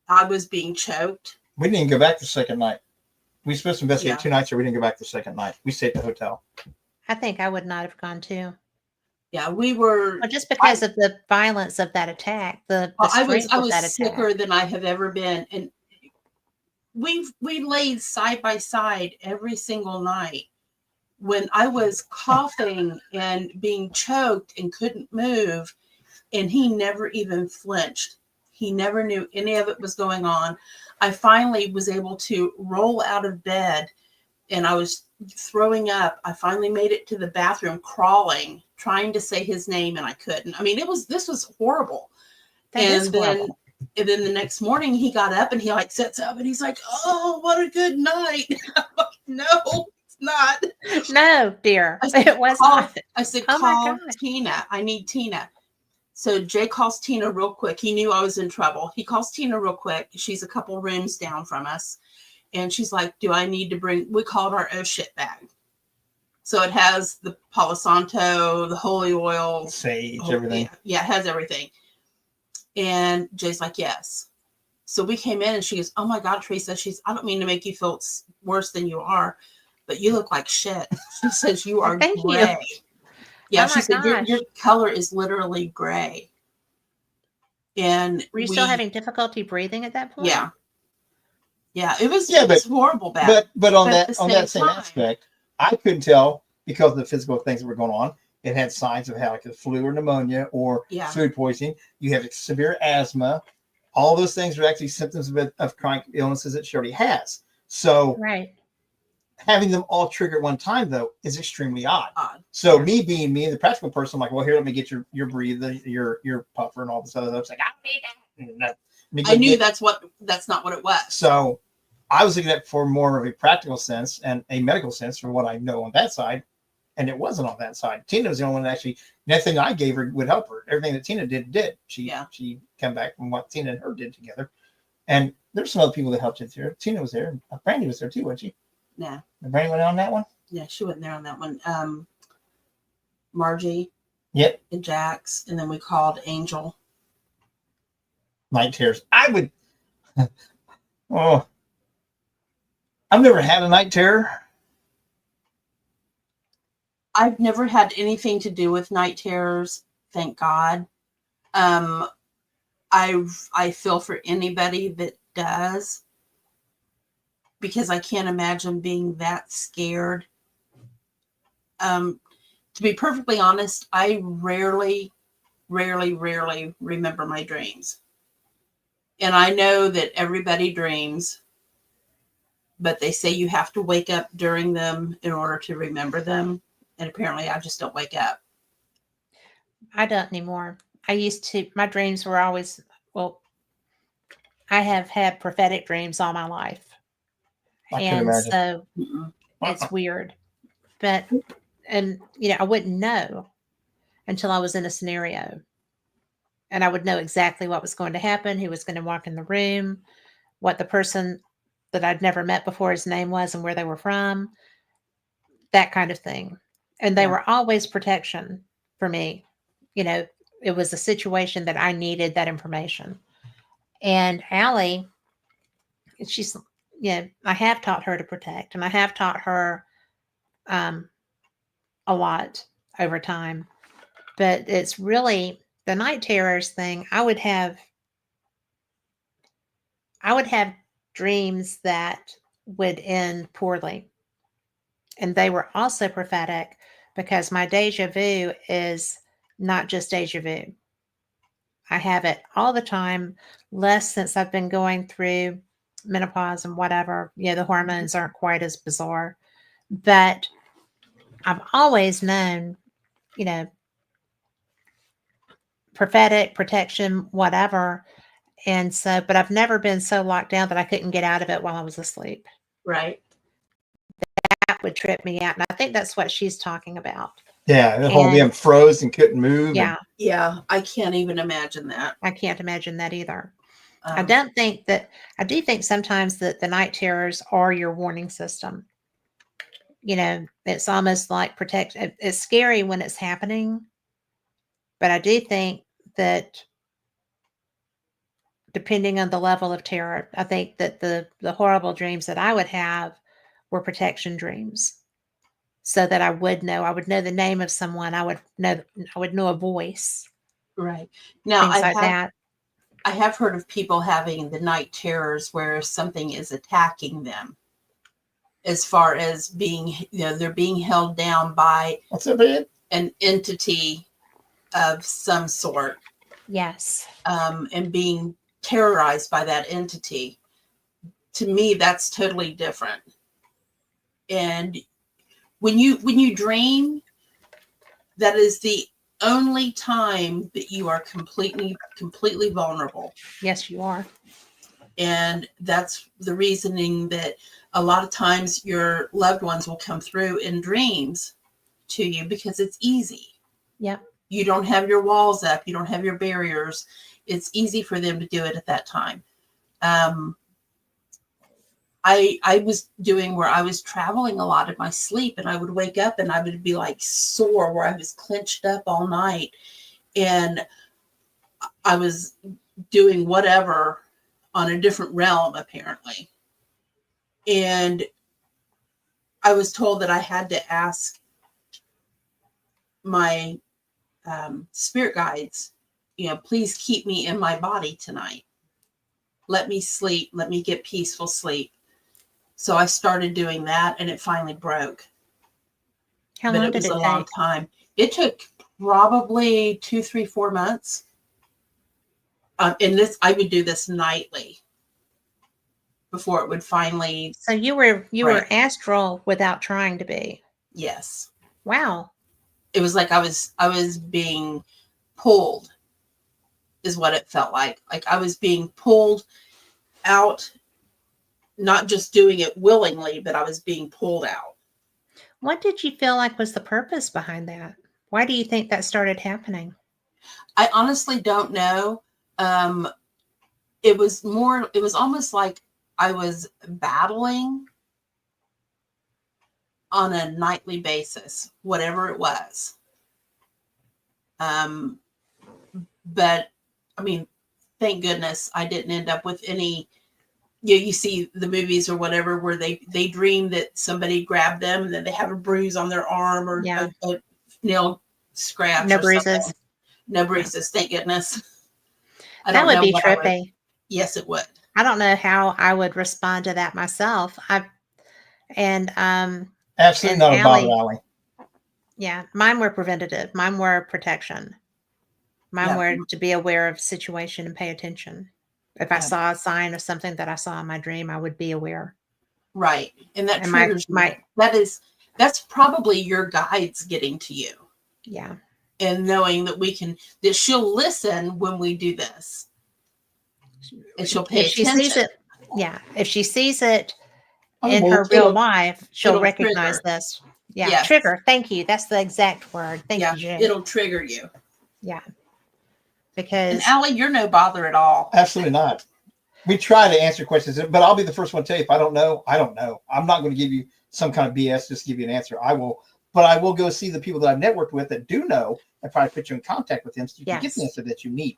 I was being choked. We didn't even go back the second night. We were supposed to investigate 2 nights, or we didn't go back the second night. We stayed at the hotel. I think I would not have gone too. Yeah, we were. Well, just because of the violence of that attack, I was sicker than I have ever been, and we laid side by side every single night when I was coughing and being choked and couldn't move, and he never even flinched. He never knew any of it was going on. I finally was able to roll out of bed, and I was throwing up. I finally made it to the bathroom crawling, trying to say his name, and I couldn't. I mean, this was horrible. That is horrible. And then the next morning he got up and he like sits up and he's like, "Oh, what a good night." I'm like, "No, it's not." No, dear, I said, it was not. I said, Oh my "Call gosh. Tina. I need Tina." So Jay calls Tina real quick. He knew I was in trouble. He calls Tina real quick. She's a couple rooms down from us. And she's like, "Do I need to bring," we call it our oh shit bag. So it has the Palo Santo, the holy oil, Sage, everything. Yeah, it has everything. And Jay's like, "Yes." So we came in and she goes, "Oh my God, Teresa," I don't mean to make you feel worse than you are, but you look like shit. She says, "You are Thank you. gray." Yeah, Oh she my said, gosh. your color is literally gray. And Were you still having difficulty breathing at that point? yeah. Yeah, it was horrible bad. But on at that the same time- aspect, I couldn't tell because of the physical things that were going on. It had signs of like a flu or pneumonia or Yeah. food poisoning. You have severe asthma. All those things are actually symptoms of chronic illnesses that she already has. So Right. having them all trigger at one time, though, is extremely odd. Yeah. Me being me, the practical person, I'm like, well, here, let me get your breather, your puffer, and all this other stuff. It's like, I don't need that. I knew that's not what it was. So I was looking at it for more of a practical sense and a medical sense from what I know on that side. And it wasn't on that side. Tina was the only one that actually, nothing I gave her would help her. Everything that Tina did. She came back from what Tina and her did together. And there's some other people that helped her there. Tina was there. Brandy was there too, wasn't she? Yeah. And Brandy went on that one? Yeah, she wasn't there on that one. Margie. Yep. And Jax. And then we called Angel. Night terrors. I would. I've never had a night terror. I've never had anything to do with night terrors, thank God. I feel for anybody that does, because I can't imagine being that scared. To be perfectly honest, I rarely remember my dreams. And I know that everybody dreams, but they say you have to wake up during them in order to remember them. And apparently I just don't wake up. I don't anymore. I used to, my dreams were always, well, I have had prophetic dreams all my life. I can imagine. So it's weird. But, and, I wouldn't know until I was in a scenario. And I would know exactly what was going to happen, who was going to walk in the room, what the person that I'd never met before, his name was, and where they were from, that kind of thing. And they were always protection for me. It was a situation that I needed that information. And Allie, she's, I have taught her to protect, and I have taught her a lot over time. But it's really the night terrors thing. I would have dreams that would end poorly. And they were also prophetic because my deja vu is not just deja vu. I have it all the time, less since I've been going through menopause and whatever. The hormones aren't quite as bizarre. But I've always known, prophetic, protection, whatever. And so, but I've never been so locked down that I couldn't get out of it while I was asleep. Right. That would trip me out. And I think that's what she's talking about. Yeah, the whole damn froze and couldn't move. Yeah. Yeah, I can't even imagine that. I can't imagine that either. I do think sometimes that the night terrors are your warning system. It's almost like it's scary when it's happening. But I do think that depending on the level of terror, I think that the horrible dreams that I would have were protection dreams. So that I would know the name of someone. I would know a voice. Right. Now things like that. I have heard of people having the night terrors where something is attacking them, as far as being, they're being held down by What's up, Ed? an entity of some sort, Yes. and being terrorized by that entity. To me, that's totally different. And when you dream, that is the only time that you are completely vulnerable. Yes, you are. And that's the reasoning that a lot of times your loved ones will come through in dreams to you, because it's easy. Yep. You don't have your walls up. You don't have your barriers. It's easy for them to do it at that time. I was doing where I was traveling a lot in my sleep, and I would wake up and I would be like sore, where I was clenched up all night, and I was doing whatever on a different realm, apparently. And I was told that I had to ask my spirit guides, please keep me in my body tonight. Let me sleep. Let me get peaceful sleep. So I started doing that, and it finally broke. How But long it did was it a take? long time. It took probably 2, 3, 4 months. And I would do this nightly before it would finally. So you were Right. astral without trying to be. Yes. Wow. It was like I was being pulled, is what it felt like. Like I was being pulled out, not just doing it willingly, but I was being pulled out. What did you feel like was the purpose behind that? Why do you think that started happening? I honestly don't know. It was almost like I was battling on a nightly basis, whatever it was. But I mean, thank goodness I didn't end up with any. You see the movies or whatever where they dream that somebody grabbed them and then they have a bruise on their arm, or Yeah. a nail scratch, No or bruises. something. No bruises, thank goodness. I That don't would know be what I would. trippy. Yes, it would. I don't know how I would respond to that myself. Absolutely And not a bother, Allie, Allie. yeah, mine were preventative. Mine were protection. Mine Yeah. were to be aware of situation and pay attention. If I Yeah. saw a sign of something that I saw in my dream, I would be aware. Right. And that And triggers you. That's probably your guides getting to you, yeah. and knowing that she'll listen when we do this, and she'll pay If she sees attention. it, yeah. If she sees it I in will- her real it'll- life, she'll it'll recognize trigger. this. Yeah. Yes. Trigger. Thank you. That's the exact word. Thank Yeah, you, Jane. it'll trigger you. Yeah. And Because Allie, you're no bother at all. Absolutely not. We try to answer questions, but I'll be the first one to tell you, if I don't know, I don't know. I'm not going to give you some kind of BS just to give you an answer. I will go see the people that I've networked with that do know, and try to put you in contact with them so you can get the Yes. answer that you need.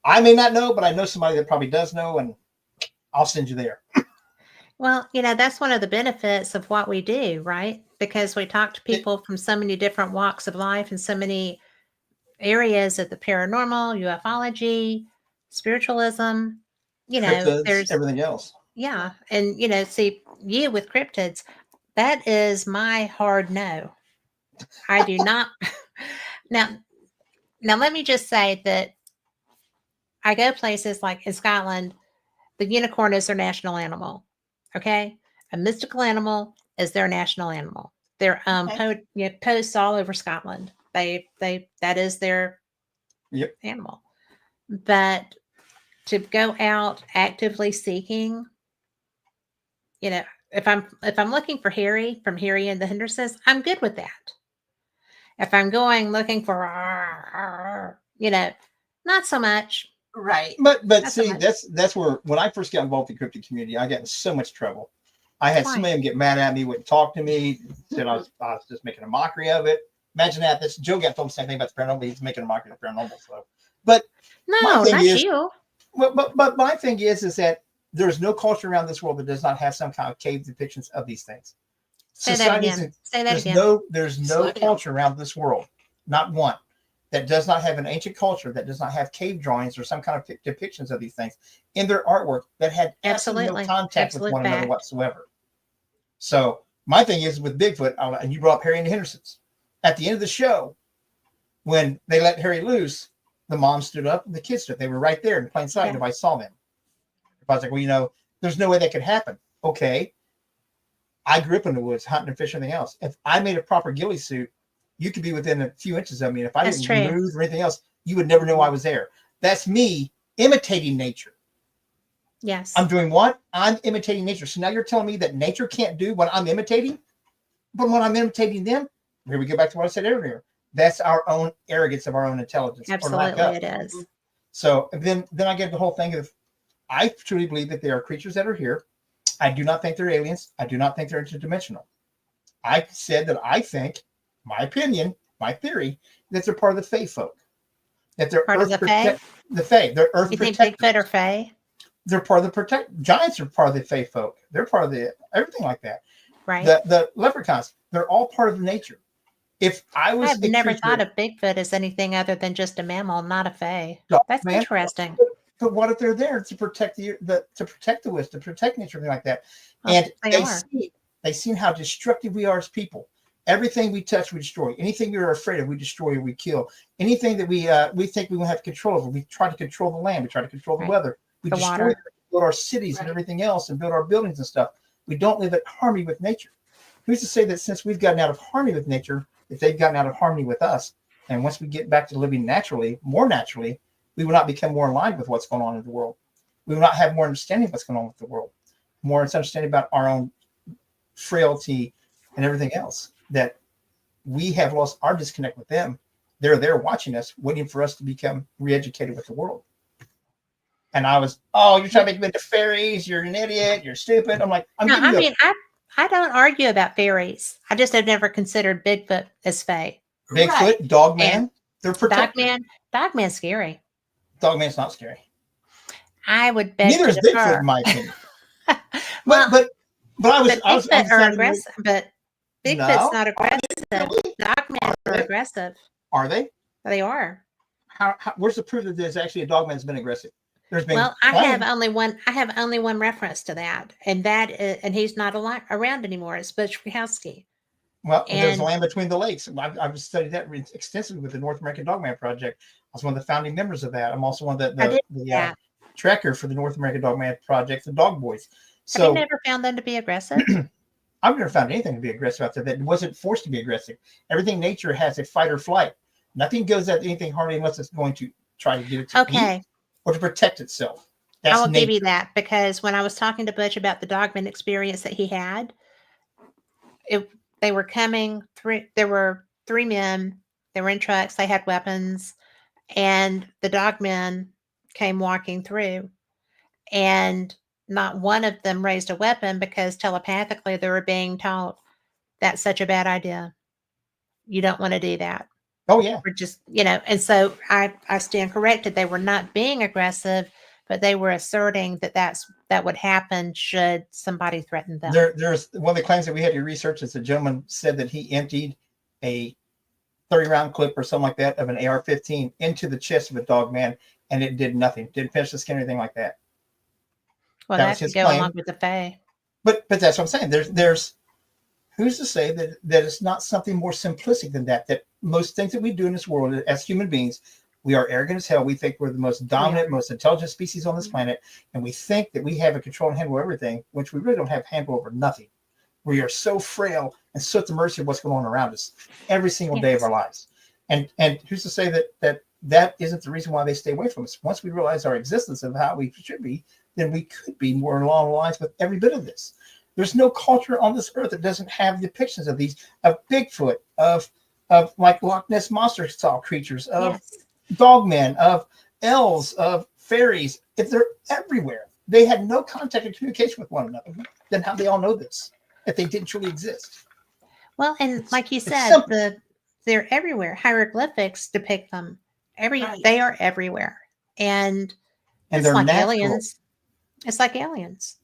I may not know, but I know somebody that probably does know, and I'll send you there. Well, that's one of the benefits of what we do, right? Because we talk to people from so many different walks of life and so many areas of the paranormal, ufology, spiritualism. Cryptids, There's, everything else. yeah. And, see, you with cryptids, that is my hard no. I do not. Now, let me just say that I go places like in Scotland, the unicorn is their national animal. Okay. A mystical animal is their national animal. They're Okay. posts all over Scotland. That is their Yep. animal. But to go out actively seeking, if I'm looking for Harry from Harry and the Hendersons, I'm good with that. If I'm going looking for, not so much. Right. But Not so see, much. that's where, when I first got involved in the cryptid community, I got in so much trouble. I had Why? some of them get mad at me, wouldn't talk to me, said I was just making a mockery of it. Imagine that. This Joe got told the same thing about the paranormal. He's making a mockery of the paranormal. So, but No, thing not is- you. but my thing is that there's no culture around this world that does not have some kind of cave depictions of these things. Say that Societies again. and- Say that There's again. there's Slow no down. culture around this world, not one, that does not have an ancient culture, that does not have cave drawings or some kind of depictions of these things in their artwork, that had absolutely no Absolutely. contact with Absolute one another fact. whatsoever. So my thing is with Bigfoot, and you brought up Harry and the Hendersons. At the end of the show, when they let Harry loose, the mom stood up and the kids stood. They were right there in plain sight. Yeah. Nobody saw them. I was like, well, there's no way that could happen. Okay. I grew up in the woods, hunting and fishing, and everything else. If I made a proper ghillie suit, you could be within a few inches of me. And if I That's didn't true. move or anything else, you would never know I was there. That's me imitating nature. Yes. I'm doing what? I'm imitating nature. So now you're telling me that nature can't do what I'm imitating? But when I'm imitating them, here we go back to what I said earlier. That's our own arrogance of our own intelligence. Absolutely, it is. So then I get the whole thing of, I truly believe that there are creatures that are here. I do not think they're aliens. I do not think they're interdimensional. I said that I think, my opinion, my theory, that they're part of the Fae folk. That they're Part of the Fae? The Fae. They're Earth You think protectors. Bigfoot are Fae? They're part of the Giants are part of the Fae folk. They're part of the everything like that. Right. The leprechauns, they're all part of nature. If I was I've never thought of Bigfoot as anything other than just a mammal, not a Fae. That's interesting. But what if they're there to protect the woods, to protect nature, everything like that? Well, And they they've seen how destructive we are as people. Everything we touch, we destroy. Anything we are afraid of, we destroy or we kill. Anything that we think we won't have control over, we try to control the land. We try to control the weather. We destroy water. build our cities and everything else, and build our buildings and stuff. We don't live in harmony with nature. Who's to say that since we've gotten out of harmony with nature, if they've gotten out of harmony with us, and once we get back to living naturally, more naturally, we will not become more aligned with what's going on in the world. We will not have more understanding of what's going on with the world, more understanding about our own frailty and everything else, that we have lost our disconnect with them. They're there watching us, waiting for us to become re-educated with the world. And I was, you're trying to make me into fairies. You're an idiot. You're stupid. I'm like, I don't argue about fairies. I just have never considered Bigfoot as Fae. Bigfoot, Dogman, they're protected. Dogman's scary. Dogman's not scary. I would bet. Neither is Bigfoot, in my opinion. Well, but I was Bigfoot are aggressive, but Bigfoot's not aggressive. Really? Dogmen are aggressive. Are they? They are. How where's the proof that there's actually a dogman's been aggressive? There's been. Well, I have only one reference to that, and and he's not around anymore. It's Butch Wachowski. Well, there's a land between the lakes. I've studied that extensively with the North American Dogman Project. I was one of the founding members of that. I'm also one of the tracker for the North American Dogman Project, the Dog Boys. So have you never found them to be aggressive? I've never found anything to be aggressive out there that wasn't forced to be aggressive. Everything nature has a fight or flight. Nothing goes at anything hardly unless it's going to try to get it to eat or to protect itself. I will give you that, because when I was talking to Butch about the Dogman experience that he had, they were coming through. There were 3 men. They were in trucks. They had weapons, and the Dogmen came walking through, and not one of them raised a weapon, because telepathically they were being taught that's such a bad idea. You don't want to do that. Oh yeah. We're just, and so I stand corrected. They were not being aggressive, but they were asserting that would happen should somebody threaten them. There's one of the claims that we had to research is a gentleman said that he emptied a 30-round clip or something like that of an AR-15 into the chest of a Dogman, and it did nothing. Didn't pinch the skin or anything like that. Well, that could go along with the Fae. But that's what I'm saying. There's who's to say that it's not something more simplistic than that? That most things that we do in this world as human beings, we are arrogant as hell. We think we're the most dominant, most intelligent species on this planet, and we think that we have a control and handle everything, which we really don't have handle over nothing. We are so frail and so at the mercy of what's going on around us every single day of our lives. And who's to say that isn't the reason why they stay away from us? Once we realize our existence of how we should be, then we could be more along the lines with every bit of this. There's no culture on this earth that doesn't have depictions of these, of Bigfoot, of like Loch Ness monster style creatures, of dogmen, of elves, of fairies. If they're everywhere, they had no contact and communication with one another. Then how do they all know this if they didn't truly exist? Well, and like you said, they're everywhere. Hieroglyphics depict them. They are everywhere, and it's they're like natural. aliens. It's like aliens.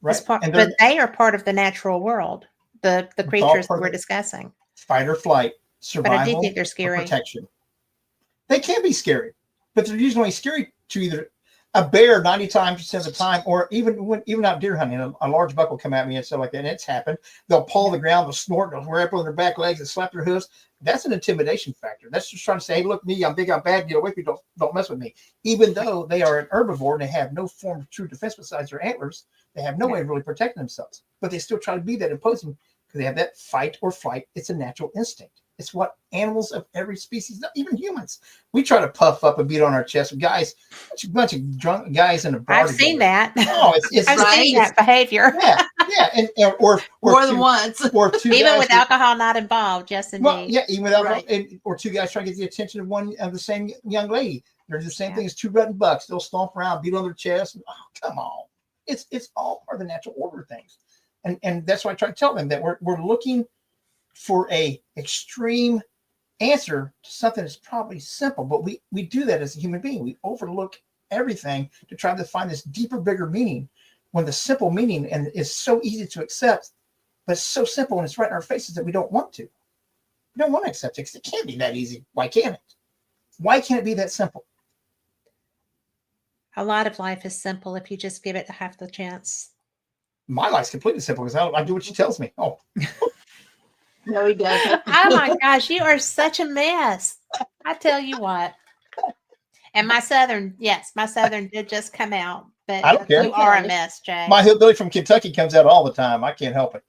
Right. But they are part of the natural world, the creatures that we're discussing. Fight or flight, survival, but I do think they're scary. Protection. They can be scary, but they're usually only scary to either a bear 90% of the time, or even out deer hunting, a large buck will come at me and stuff like that. And it's happened. They'll paw the ground, they'll snort, they'll wrap on their back legs and slap their hooves. That's an intimidation factor. That's just trying to say, hey, look, me, I'm big, I'm bad, get away from me, don't mess with me. Even though they are an herbivore and they have no form of true defense besides their antlers, they have no way of really protecting themselves. But they still try to be that imposing because they have that fight or flight. It's a natural instinct. It's what animals of every species, not even humans, we try to puff up and beat on our chest. Guys, a bunch of drunk guys in a bar. I've seen that. Oh, it's I've seen that behavior. Yeah, and or more than once, or two even guys with alcohol not involved. Yes, indeed. Well, yeah, even without or two guys trying to get the attention of one of the same young lady. They're the same thing as two rutting bucks. They'll stomp around, beat on their chest. Oh, come on, it's all part of the natural order of things, and that's why I try to tell them that we're looking for a extreme answer to something that's probably simple, but we do that as a human being. We overlook everything to try to find this deeper, bigger meaning when the simple meaning and is so easy to accept, but it's so simple and it's right in our faces that we don't want to. We don't want to accept it because it can't be that easy. Why can't it? Why can't it be that simple? A lot of life is simple if you just give it half the chance. My life's completely simple because I do what she tells me. Oh. No, he doesn't. Oh my gosh, you are such a mess. I tell you what. And my southern did just come out, but I don't care. You are a mess, Jay. My hillbilly from Kentucky comes out all the time. I can't help it.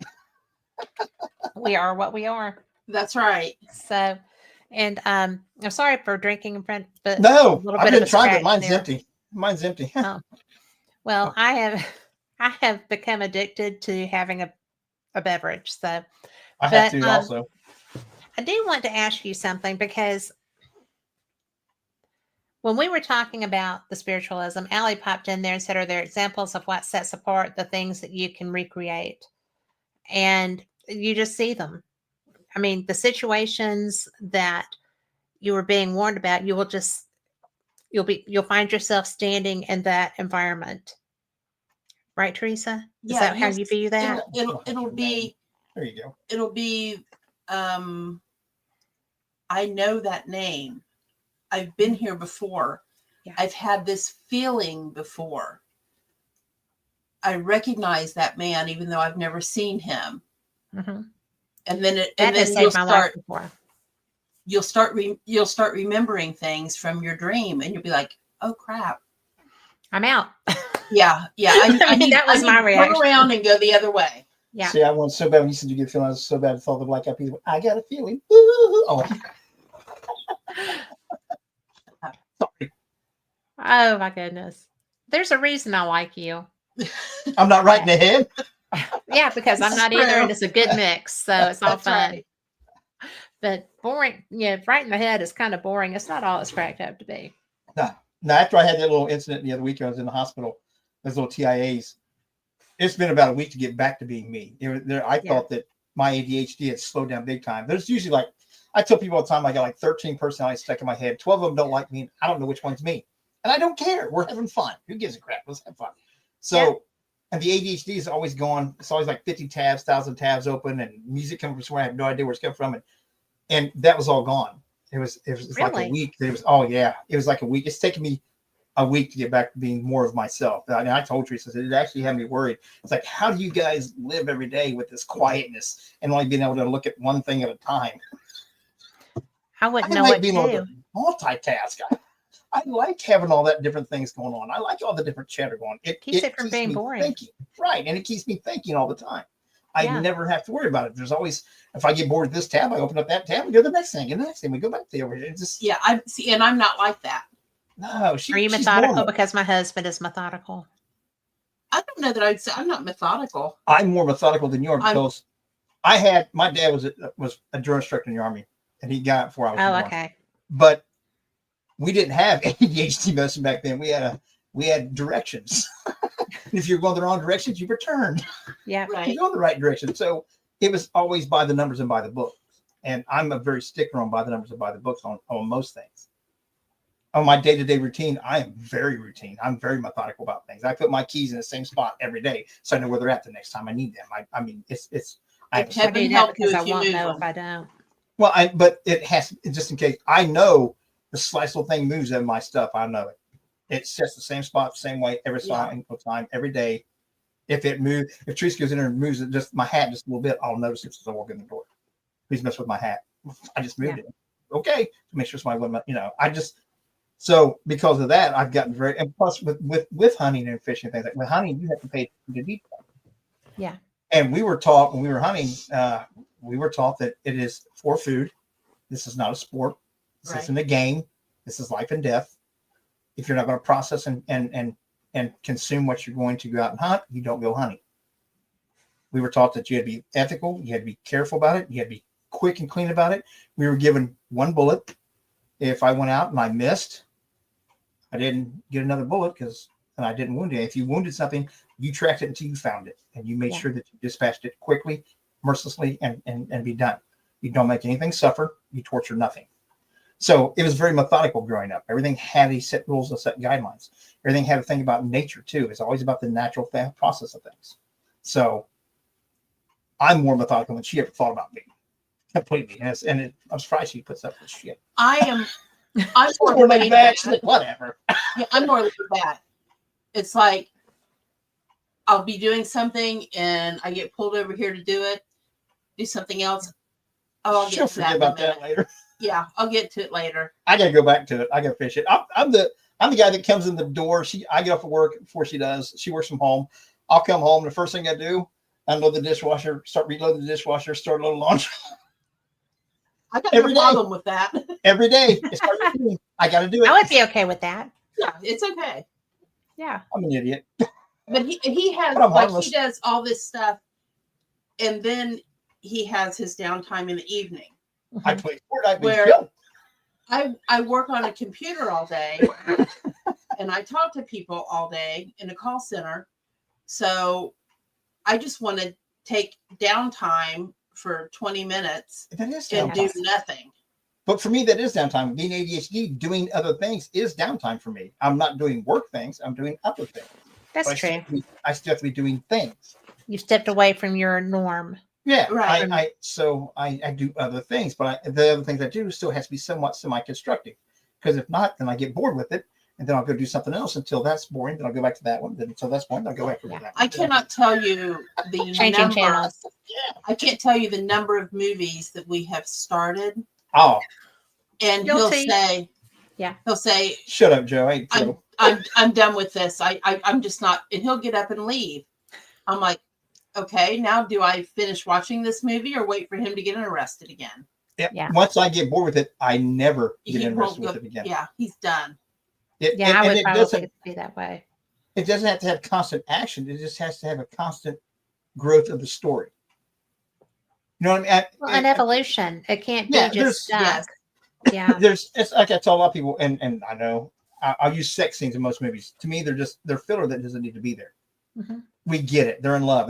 We are what we are. That's right. So, and I'm sorry for drinking in front, but no, I've been trying, but mine's empty. Mine's empty. Oh. Well, I have become addicted to having a beverage. So I have to also. I do want to ask you something because when we were talking about the spiritualism, Allie popped in there and said, are there examples of what sets apart the things that you can recreate? And you just see them. I mean, the situations that you were being warned about, you'll find yourself standing in that environment. Right, Teresa? Is that how you view that? It'll be. There you go. It'll be, I know that name. I've been here before. Yeah. I've had this feeling before. I recognize that man, even though I've never seen him. Mm-hmm. And then you'll start remembering things from your dream, and you'll be like, "Oh crap, I'm out." Yeah. I mean, that was my reaction. Turn around and go the other way. Yeah. See, I want so bad when you said you get a feeling. I was so bad. I thought the Black Eyed Peas. I got a feeling. Oh. Sorry. Oh my goodness. There's a reason I like you. I'm not right in the head. Yeah, because I'm not either, and it's a good mix, so it's all fun. Right. But boring, right in the head is kind of boring. It's not all it's cracked up to be. No. After I had that little incident the other week, I was in the hospital. Those little TIAs. It's been about a week to get back to being me. I thought that my ADHD had slowed down big time. There's usually I tell people all the time, I got 13 personalities stuck in my head. 12 of them don't like me. And I don't know which one's me. And I don't care. We're having fun. Who gives a crap? Let's have fun. So, and the ADHD is always going. It's always 50 tabs, 1,000 tabs open, and music coming from somewhere I have no idea where it's coming from. And that was all gone. It was really? Like a week. It was like a week. It's taken me a week to get back to being more of myself. And I told Teresa, it actually had me worried. It's like, how do you guys live every day with this quietness and only being able to look at one thing at a time? I wouldn't know what to do. Multitask. I like having all that different things going on. I like all the different chatter going on. It keeps it from being boring. Thinking. Right. And it keeps me thinking all the time. I never have to worry about it. There's always, if I get bored with this tab, I open up that tab and go to the next thing and the next thing. We go back to the over here. And I'm not like that. No, are you methodical? Because my husband is methodical. I don't know that I'd say I'm not methodical. I'm more methodical than you are because my dad was a drill instructor in the Army, and he got it before I was born. Okay. But we didn't have ADHD medicine back then. We had directions. And if you're going the wrong directions, you returned. Yeah, right. You go in the right direction. So it was always by the numbers and by the book. And I'm a very sticker on by the numbers and by the books on most things. On my day-to-day routine, I am very routine. I'm very methodical about things. I put my keys in the same spot every day, so I know where they're at the next time I need them. I mean, it's. I do that because I won't know if I don't. Well, but it has, just in case. I know the slice little thing moves in my stuff, I know it. It's just the same spot, same way every time, every day. If it moves, if Teresa goes in there and moves it, just my hat just a little bit, I'll notice it as I walk in the door. Please mess with my hat. I just moved it. Okay, make sure somebody wouldn't. I just so because of that, I've gotten very and plus with hunting and fishing things like with hunting, you have to pay the detail. Yeah. And we were taught when we were hunting, we were taught that it is for food. This is not a sport. This isn't a game. This is life and death. If you're not going to process and consume what you're going to go out and hunt, you don't go hunting. We were taught that you had to be ethical. You had to be careful about it. You had to be quick and clean about it. We were given one bullet. If I went out and I missed, I didn't get another bullet and I didn't wound it. If you wounded something, you tracked it until you found it, and you made sure that you dispatched it quickly, mercilessly, and be done. You don't make anything suffer. You torture nothing. So it was very methodical growing up. Everything had a set rules and set guidelines. Everything had a thing about nature too. It's always about the natural process of things. So I'm more methodical than she ever thought about me. Completely. And I'm surprised she puts up with shit. I'm more more laid laid back. back. Whatever. Yeah, I'm more laid back. It's like I'll be doing something and I get pulled over here to do something else. Oh, I'll She'll get to forget that in a about that minute. later. Yeah, I'll get to it later. I gotta go back to it. I gotta fish it. I'm the guy that comes in the door. I get off of work before she does. She works from home. I'll come home. The first thing I do, unload the dishwasher, start reloading the dishwasher, start a little laundry. I got no problem with that. Every day. It's part of the routine. I got to do it. I would be okay with that. Yeah, it's okay. Yeah. I'm an idiot. But he has But I'm like harmless. he does all this stuff, and then he has his downtime in the evening. I play Fortnite. Where- Where I work on a computer all day, and I talk to people all day in a call center. So I just want to take downtime for 20 minutes that is and do downtime. nothing. But for me, that is downtime. Being ADHD, doing other things is downtime for me. I'm not doing work things. I'm doing other things. That's But true. I still have to be doing things. You stepped away from your norm. Yeah, Right. I do other things, but the other things I do still has to be somewhat semi-constructive. Because if not, then I get bored with it, and then I'll go do something else until that's boring. Then I'll go back to that one. Then until that's boring, I'll go back to that one. I cannot tell you the Changing number. channels. I can't tell you the number of movies that we have started, Oh, and Guilty. he'll say, shut up, Joe. Hey, Joe. I'm done with this. I'm just not, and he'll get up and leave. I'm like, okay, now do I finish watching this movie or wait for him to get arrested again? Yeah. Once I get bored with it, I never get He interested won't with it again. Yeah, he's done. Yeah, I would probably be that way. It doesn't have to have constant action. It just has to have a constant growth of the story. You know what I mean? Well, an evolution. It can't be Yeah, just stuck. yes. Yeah. It's like I tell a lot of people, and I know I'll use sex scenes in most movies. To me, they're filler that doesn't need to be there. Mhm. We get it. They're in love.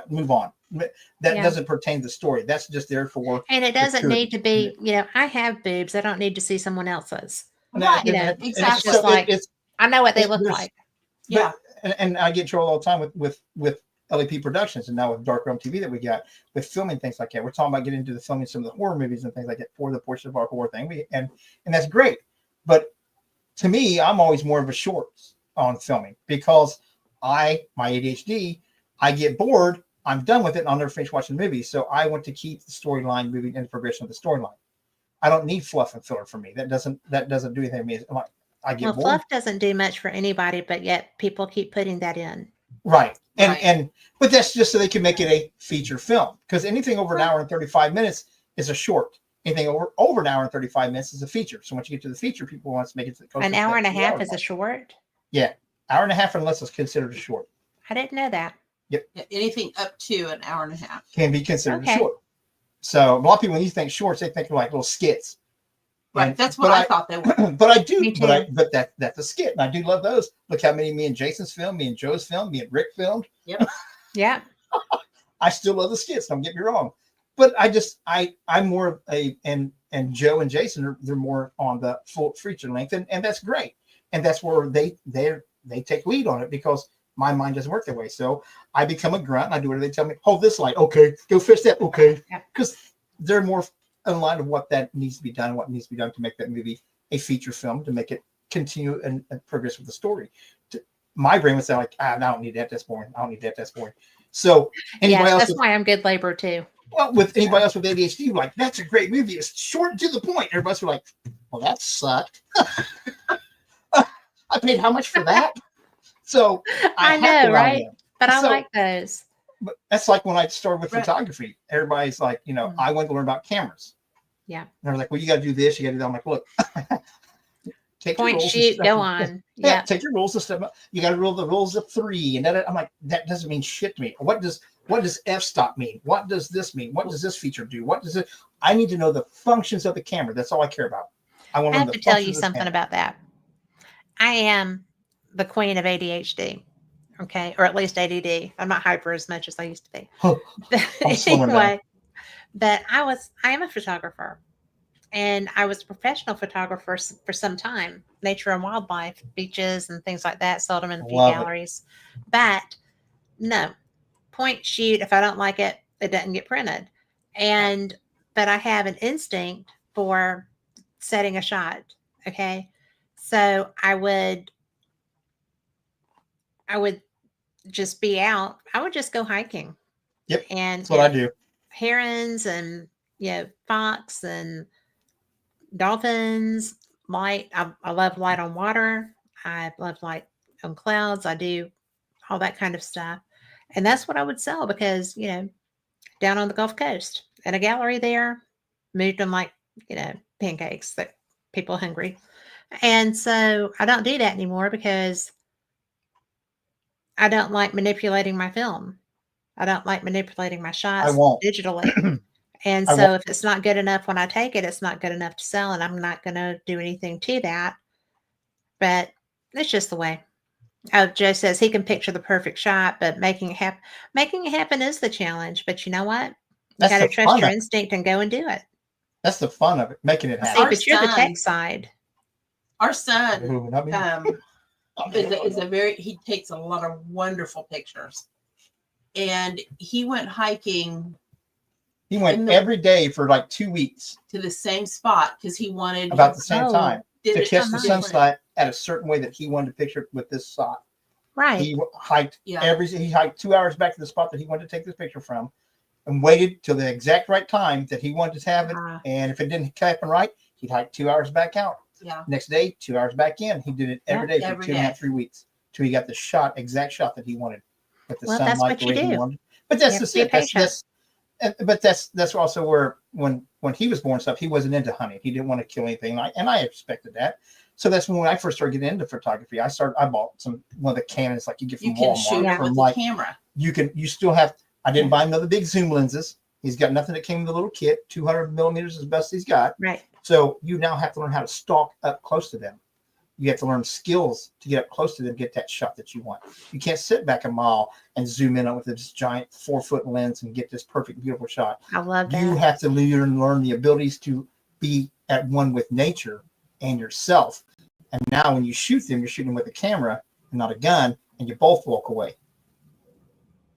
Move on. That Yeah. doesn't pertain to the story. That's just there for. And it doesn't Gratuity. need to be, I have boobs. I don't need to see someone else's. Right, And exactly. Just like- it's I know what they look There's- like. Yeah. and I get in trouble all the time with LAP Productions, and now with Dark Realm TV that we got with filming things like that. We're talking about getting into the filming some of the horror movies and things like that for the portion of our horror thing. And that's great. But to me, I'm always more of a shorts on filming because my ADHD, I get bored, I'm done with it, and I'll never finish watching the movie. So I want to keep the storyline moving and the progression of the storyline. I don't need fluff and filler for me. That doesn't do anything to me. I get Well, bored. fluff doesn't do much for anybody, but yet people keep putting that in. Right. Right. But that's just so they can make it a feature film, because anything over an hour and 35 minutes is a short. Anything over an hour and 35 minutes is a feature. So once you get to the feature, people want to make it to An hour and a half is a short. hour and a half unless it's considered a short. I didn't know that. Yeah, anything up to an hour and a half. Can be considered Okay. a short. So a lot of people, when you think shorts, they think of like little skits. Right. And- That's what but I thought they were. But I do, Me but too. that's a skit, and I do love those. Look how many me and Jason's filmed, me and Joe's filmed, me and Rick filmed. Yeah. I still love the skits. Don't get me wrong, but I'm more of and Joe and Jason they're more on the full feature length, and that's great, and that's where they take lead on it because my mind doesn't work that way. So I become a grunt and I do whatever they tell me. Hold this light, okay. Go fish that, okay. Yeah. Because they're more in line of what that needs to be done, what needs to be done to make that movie a feature film to make it continue and progress with the story. My brain would say like, I don't need that. That's boring. I don't need that. That's boring. So anybody Yes, else? that's why I'm good labor too. Well, with anybody else with ADHD, like, that's a great movie. It's short and to the point. Everybody's like, well, that sucked. I paid how much for that? So I have know, to right? them. But I So- like those. But that's like when I started with Right. photography. Everybody's like, Mhm. I wanted to learn about cameras. Yeah. And I was like, well, you got to do this. You got to do that. I'm like, look, take your Point, rules and shoot, stuff go and- on. Yeah, Yeah. take your rules and stuff. You got to rule the rules of 3. And I'm like, that doesn't mean shit to me. What does f-stop mean? What does this mean? What does this feature do? What does it? I need to know the functions of the camera. That's all I care about. I want I to learn have the to tell functions you of the something camera. about that. I am the queen of ADHD. Okay. Or at least ADD. I'm not hyper as much as I used to be. I'm slowing down. Anyway, but I am a photographer. And I was a professional photographer for some time, nature and wildlife, beaches and things like that, sold them in a few Love it. galleries. But no, point, shoot, if I don't like it, it doesn't get printed. But I have an instinct for setting a shot. Okay. So I would just be out. I would just go hiking. Yep, And That's what I do. herons and fox and dolphins, light. I love light on water. I love light on clouds. I do all that kind of stuff. And that's what I would sell because, down on the Gulf Coast at a gallery there, moved them like, pancakes that people are hungry. And so I don't do that anymore because I don't like manipulating my film. I don't like manipulating my shots won't. digitally. And I so if it's not good enough when I take it, it's not good enough to sell, and I'm not going to do anything to that. But it's just the way. Oh, Joe says he can picture the perfect shot, but making it happen is the challenge. But you know what? You That's got to the trust fun your of it. instinct and go and do it. That's the fun of it, making it See, happen. Our but you're the son- tech side. Our son Ooh, not me. is a very, he takes a lot of wonderful pictures. And he went hiking He went in the- every day for like 2 weeks to the same spot because he wanted about the same Oh, time did to it catch the different. sunset at a certain way that he wanted to picture it with this shot. Right. He hiked Yeah. he hiked 2 hours back to the spot that he wanted to take this picture from and waited till the exact right time that he wanted to have it. Ah. And if it didn't happen right, he'd hike 2 hours back out. Yeah. Next day, 2 hours back in. He did it every day for every 2.5, day. 3 weeks till he got the exact shot that he wanted with the Well, that's sunlight what the you way he do. wanted. But that's You have just to be it. patient. But that's also where when he was born and stuff, he wasn't into hunting. He didn't want to kill anything, and I expected that. So that's when I first started getting into photography. I bought one of the Canons like you get from You can shoot Walmart. it From with like the camera. you still have. I didn't buy another big zoom lenses. He's got nothing that came in the little kit. 200 millimeters is the best he's got. Right. So you now have to learn how to stalk up close to them. You have to learn skills to get up close to them, get that shot that you want. You can't sit back a mile and zoom in on with this giant 4-foot lens and get this perfect, beautiful shot. I love that. You have to learn the abilities to be at one with nature and yourself. And now when you shoot them, you're shooting with a camera and not a gun, and you both walk away.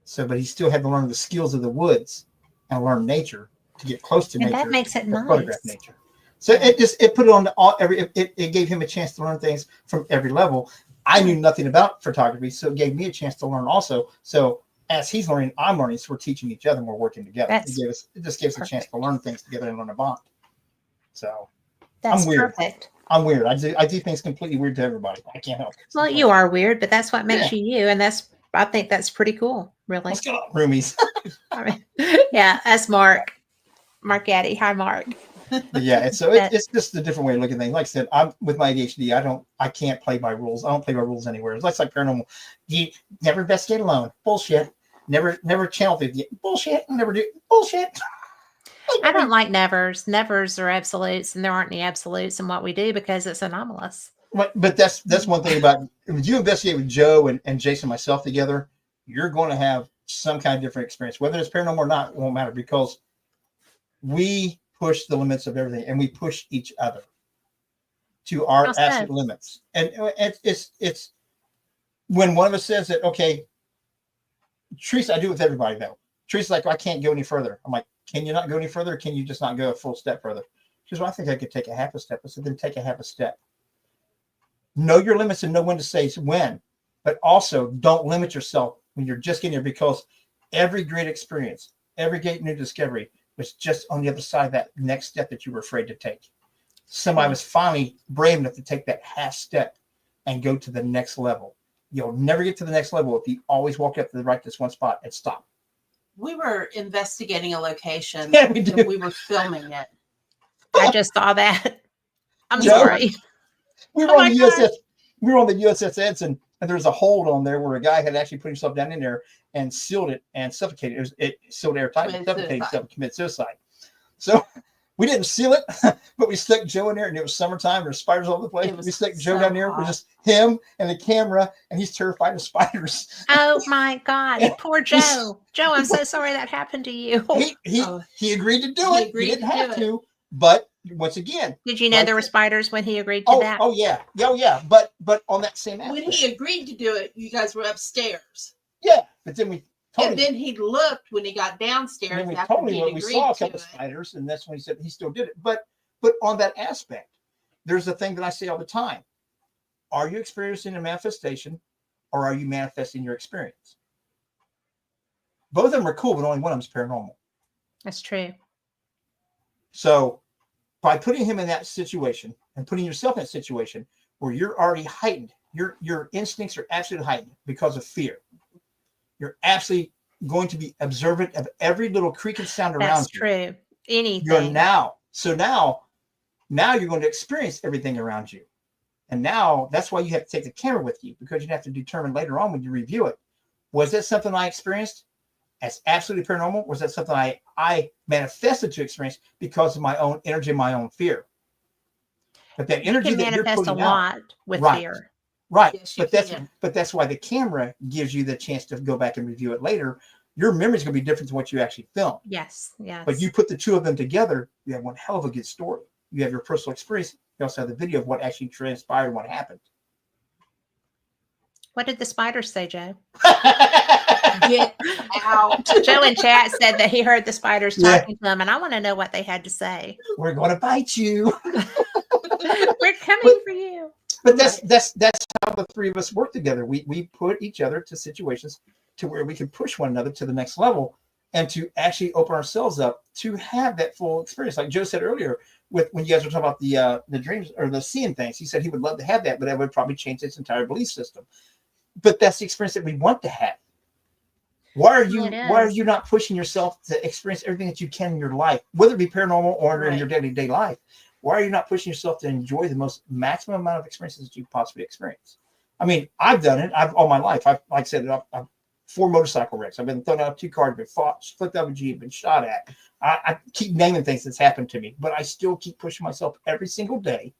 So, but he still had to learn the skills of the woods and learn nature to get close to And nature. that makes it to nice. photograph nature. So it put it on it gave him a chance to learn things from every level. I knew nothing about photography, so it gave me a chance to learn also. So as he's learning, I'm learning, so we're teaching each other and we're working together. It just gives us a chance to learn things together and learn a bond. So That's I'm weird. perfect. I'm weird. I do things completely weird to everybody. I can't help it. Well, you are weird, but that's what makes you you, and I think that's pretty cool, really. Let's go, roomies. I mean, yeah, that's Mark Addy. Hi, Mark. But yeah, it's just a different way of looking at things. Like I said, I'm with my ADHD. I can't play by rules. I don't play by rules anywhere. It's like paranormal. You never investigate alone. Bullshit. Never channel 50. Bullshit. Never do bullshit. I don't like nevers. Nevers are absolutes, and there aren't any absolutes in what we do because it's anomalous. But that's one thing about if you investigate with Joe and Jason and myself together, you're going to have some kind of different experience. Whether it's paranormal or not, it won't matter because we push the limits of everything and we push each other to our absolute limits. And it's when one of us says that, okay, Teresa, I do it with everybody though. Teresa's like, I can't go any further. I'm like, can you not go any further? Or can you just not go a full step further? She goes, well, I think I could take a half a step. I said, then take a half a step. Know your limits and know when to say when, but also don't limit yourself when you're just getting there, because every great experience, every great new discovery was just on the other side of that next step that you were afraid to take. Somebody was finally brave enough to take that half step and go to the next level. You'll never get to the next level if you always walk up to the right this one spot and stop. We were investigating a location. Yeah, we did. And we were filming it. I just saw that. I'm Joe? sorry. We were Oh on my the God. USS. We were on the USS Edson, and there's a hold on there where a guy had actually put himself down in there and sealed it and suffocated. It sealed airtight and suffocated himself and committed suicide. So we didn't seal it, but we stuck Joe in there, and it was summertime. There's spiders all over the place. We stuck Joe down there with just him and the camera, and he's terrified of spiders. Oh my gosh, poor Joe. Joe, I'm so sorry that happened to you. He agreed to do it. He didn't have to, but once again, did you know there were spiders when he agreed to that? Oh yeah. But on that same aspect, when he agreed to do it, you guys were upstairs. Yeah, but then we told him. Then he looked when he got downstairs. And then we after told him we saw a to couple it. spiders, and that's when he said he still did it. But on that aspect, there's a thing that I say all the time: are you experiencing a manifestation, or are you manifesting your experience? Both of them are cool, but only one of them is paranormal. That's true. So by putting him in that situation and putting yourself in that situation where you're already heightened, your instincts are absolutely heightened because of fear. You're absolutely going to be observant of every little creak and sound around you. That's true. Anything. You're now you're going to experience everything around you. And now that's why you have to take the camera with you, because you have to determine later on when you review it, was that something I experienced as absolutely paranormal? Was that something I manifested to experience because of my own energy, my own fear? But that energy you can that you're manifest putting a lot out, with right, fear. Right. Yes, but that's why the camera gives you the chance to go back and review it later. Your memory is going to be different than what you actually filmed. Yes. But you put the two of them together, you have one hell of a good story. You have your personal experience. You also have the video of what actually transpired, what happened. What did the spiders say, Joe? Get out. Joe in chat said that he heard the spiders talking to him, and I want to know what they had to say. We're going to bite you. We're coming for you. But that's how the three of us work together. We put each other to situations to where we can push one another to the next level and to actually open ourselves up to have that full experience. Like Joe said earlier, when you guys were talking about the dreams or the seeing things, he said he would love to have that, but that would probably change his entire belief system. But that's the experience that we want to have. Why are you not pushing yourself to experience everything that you can in your life, whether it be paranormal or in your day-to-day life? Why are you not pushing yourself to enjoy the most maximum amount of experiences that you possibly experience? I mean, I've done it. All my life. Like I said, I've 4 motorcycle wrecks. I've been thrown out of 2 cars, been flipped out of a Jeep, been shot at. I keep naming things that's happened to me, but I still keep pushing myself every single day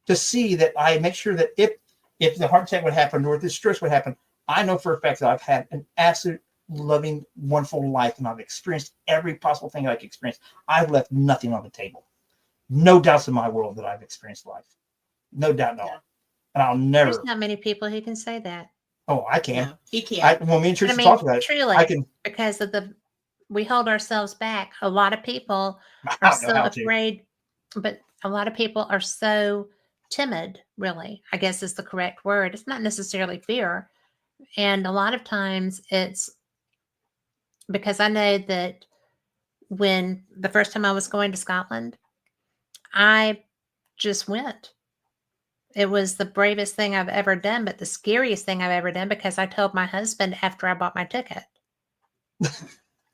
to see that I make sure that if the heart attack would happen or if this stress would happen, I know for a fact that I've had an absolute loving, wonderful life, and I've experienced every possible thing I could experience. I've left nothing on the table. No doubts in my world that I've experienced life. No doubt at all. And I'll never. There's not many people who can say that. Oh, I can. No, he can't. Me and Teresa talked about it. Truly, I can. Because of we hold ourselves back. A lot of people are so afraid, but a lot of people are so timid, really, I guess is the correct word. It's not necessarily fear. And a lot of times it's because I know that when the first time I was going to Scotland, I just went. It was the bravest thing I've ever done, but the scariest thing I've ever done, because I told my husband after I bought my ticket.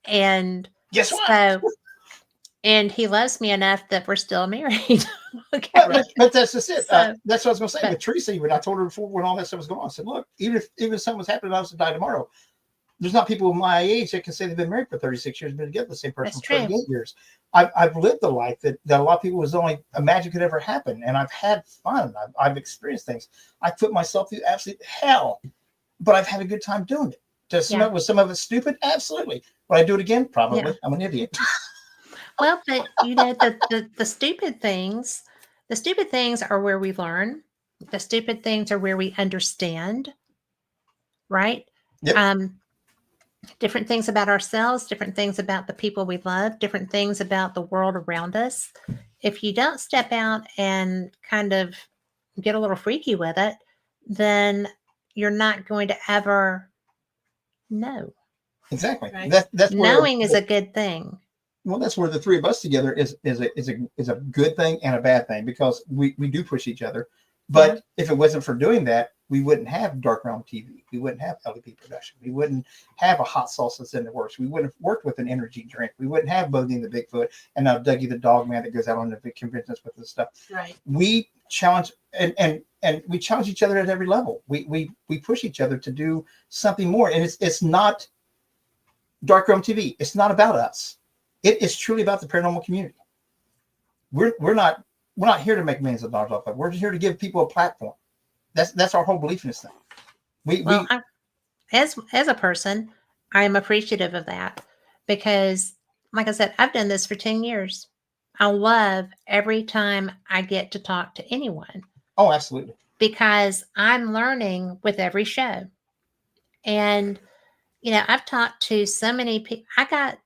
And guess what? And he loves me enough that we're still married. Okay. But that's just it. That's what I was going to say with Teresa. When I told her before when all that stuff was going on, I said, look, even if something was happening, I was to die tomorrow. There's not people my age that can say they've been married for 36 years, been together the same person for 38 years. I've lived a life that a lot of people was only imagine could ever happen. And I've had fun. I've experienced things. I put myself through absolute hell, but I've had a good time doing it. Was some of it stupid? Absolutely. Would I do it again? Probably. Yeah. I'm an idiot. Well, but the stupid things are where we learn. The stupid things are where we understand. Right? Yep. Different things about ourselves, different things about the people we love, different things about the world around us. if you don't step out and kind of get a little freaky with it, then you're not going to ever know. Exactly. Right. That's where Knowing is a good thing. well, that's where the three of us together is a good thing and a bad thing, because we do push each other. But if it wasn't for doing that, we wouldn't have Dark Realm TV. We wouldn't have LEP production. We wouldn't have a hot sauce that's in the works. We wouldn't have worked with an energy drink. We wouldn't have Bodie the Bigfoot and now Dougie the Dog Man that goes out on the big conventions with this stuff. Right. We challenge and we challenge each other at every level. We push each other to do something more. And it's not Dark Realm TV. It's not about us. It is truly about the paranormal community. We're not here to make millions of dollars off of it. We're just here to give people a platform. That's our whole belief in this thing. As a person, I am appreciative of that because, like I said, I've done this for 10 years. I love every time I get to talk to anyone. Oh, absolutely. Because I'm learning with every show. And, I've talked to so many people. I got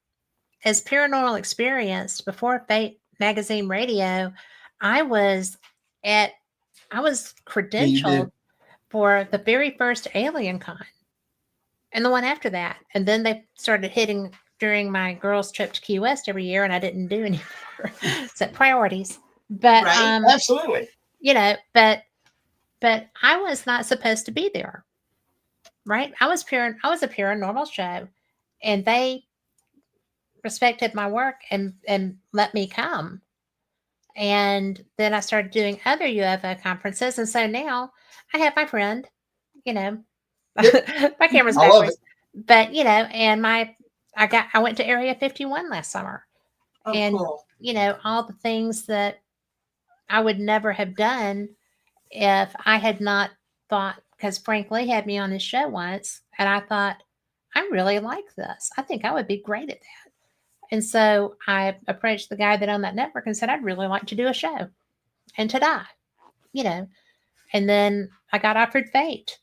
as paranormal experienced before Fate Magazine Radio. I was credentialed for the very first Alien Con and the one after that. And then they started hitting during my girls' trip to Key West every year, and I didn't do anymore. Set priorities. But Right. Absolutely. But I was not supposed to be there. Right? I was a paranormal show, and they respected my work and let me come. And then I started doing other UFO conferences. And so now I have my friend, my camera's I love backwards. But, and I went to Area 51 last summer. Oh, And, cool. All the things that I would never have done if I had not thought, because Frank Lee had me on his show once, and I thought, I really like this. I think I would be great at that. And so I approached the guy that owned that network and said, I'd really like to do a show. And ta-da, And then I got offered Fate.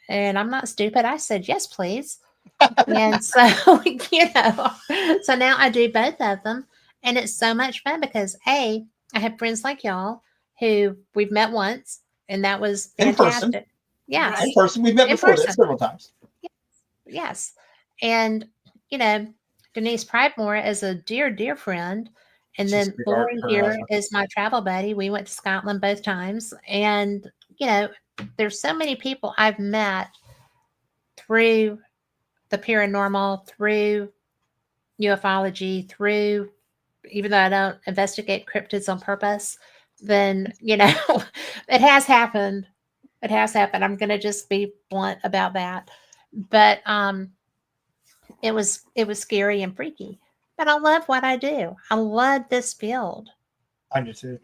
And I'm not stupid. I said, yes, please. And so, so now I do both of them. And it's so much fun because, I have friends like y'all who we've met once, and that was fantastic. In person. Yeah. Right. In person. We've met before that several times. Yes. And, Denise Pridemore is a dear, dear friend. And then Lori here is my travel buddy. We went to Scotland both times. And, there's so many people I've met through the paranormal, through ufology, through, even though I don't investigate cryptids on purpose, then, it has happened. It has happened. I'm going to just be blunt about that. But it was scary and freaky. But I love what I do. I love this field. I do too.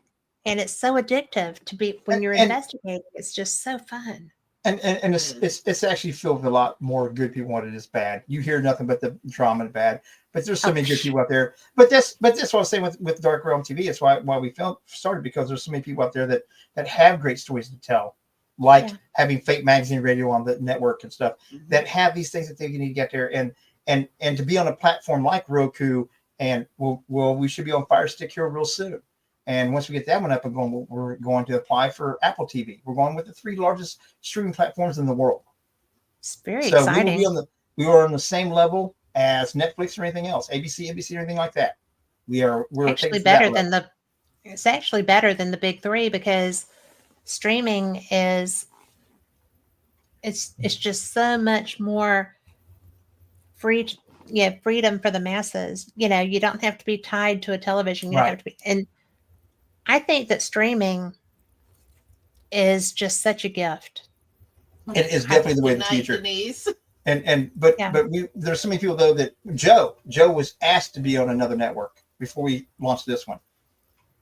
And it's so addictive to be when you're investigating. It's just so fun. And it's actually filled with a lot more good people than it is bad. You hear nothing but the drama and bad. But there's so many good people out there. But that's what I was saying with Dark Realm TV. It's why we started, because there's so many people out there that have great stories to tell. Like having Fate Magazine Radio on the network and stuff, that have these things that they need to get there, and to be on a platform like Roku, and we should be on Fire Stick here real soon. And once we get that one up and going, we're going to apply for Apple TV. We're going with the 3 largest streaming platforms in the world. It's very exciting. We are on the same level as Netflix or anything else, ABC, NBC, or anything like that. We're actually better than it's actually better than the big 3, because streaming is it's just so much more freedom for the masses. You don't have to be tied to a television. You don't have to be. And I think that streaming is just such a gift. It is definitely the way of the future. Denise. But there's so many people though that Joe was asked to be on another network before we launched this one,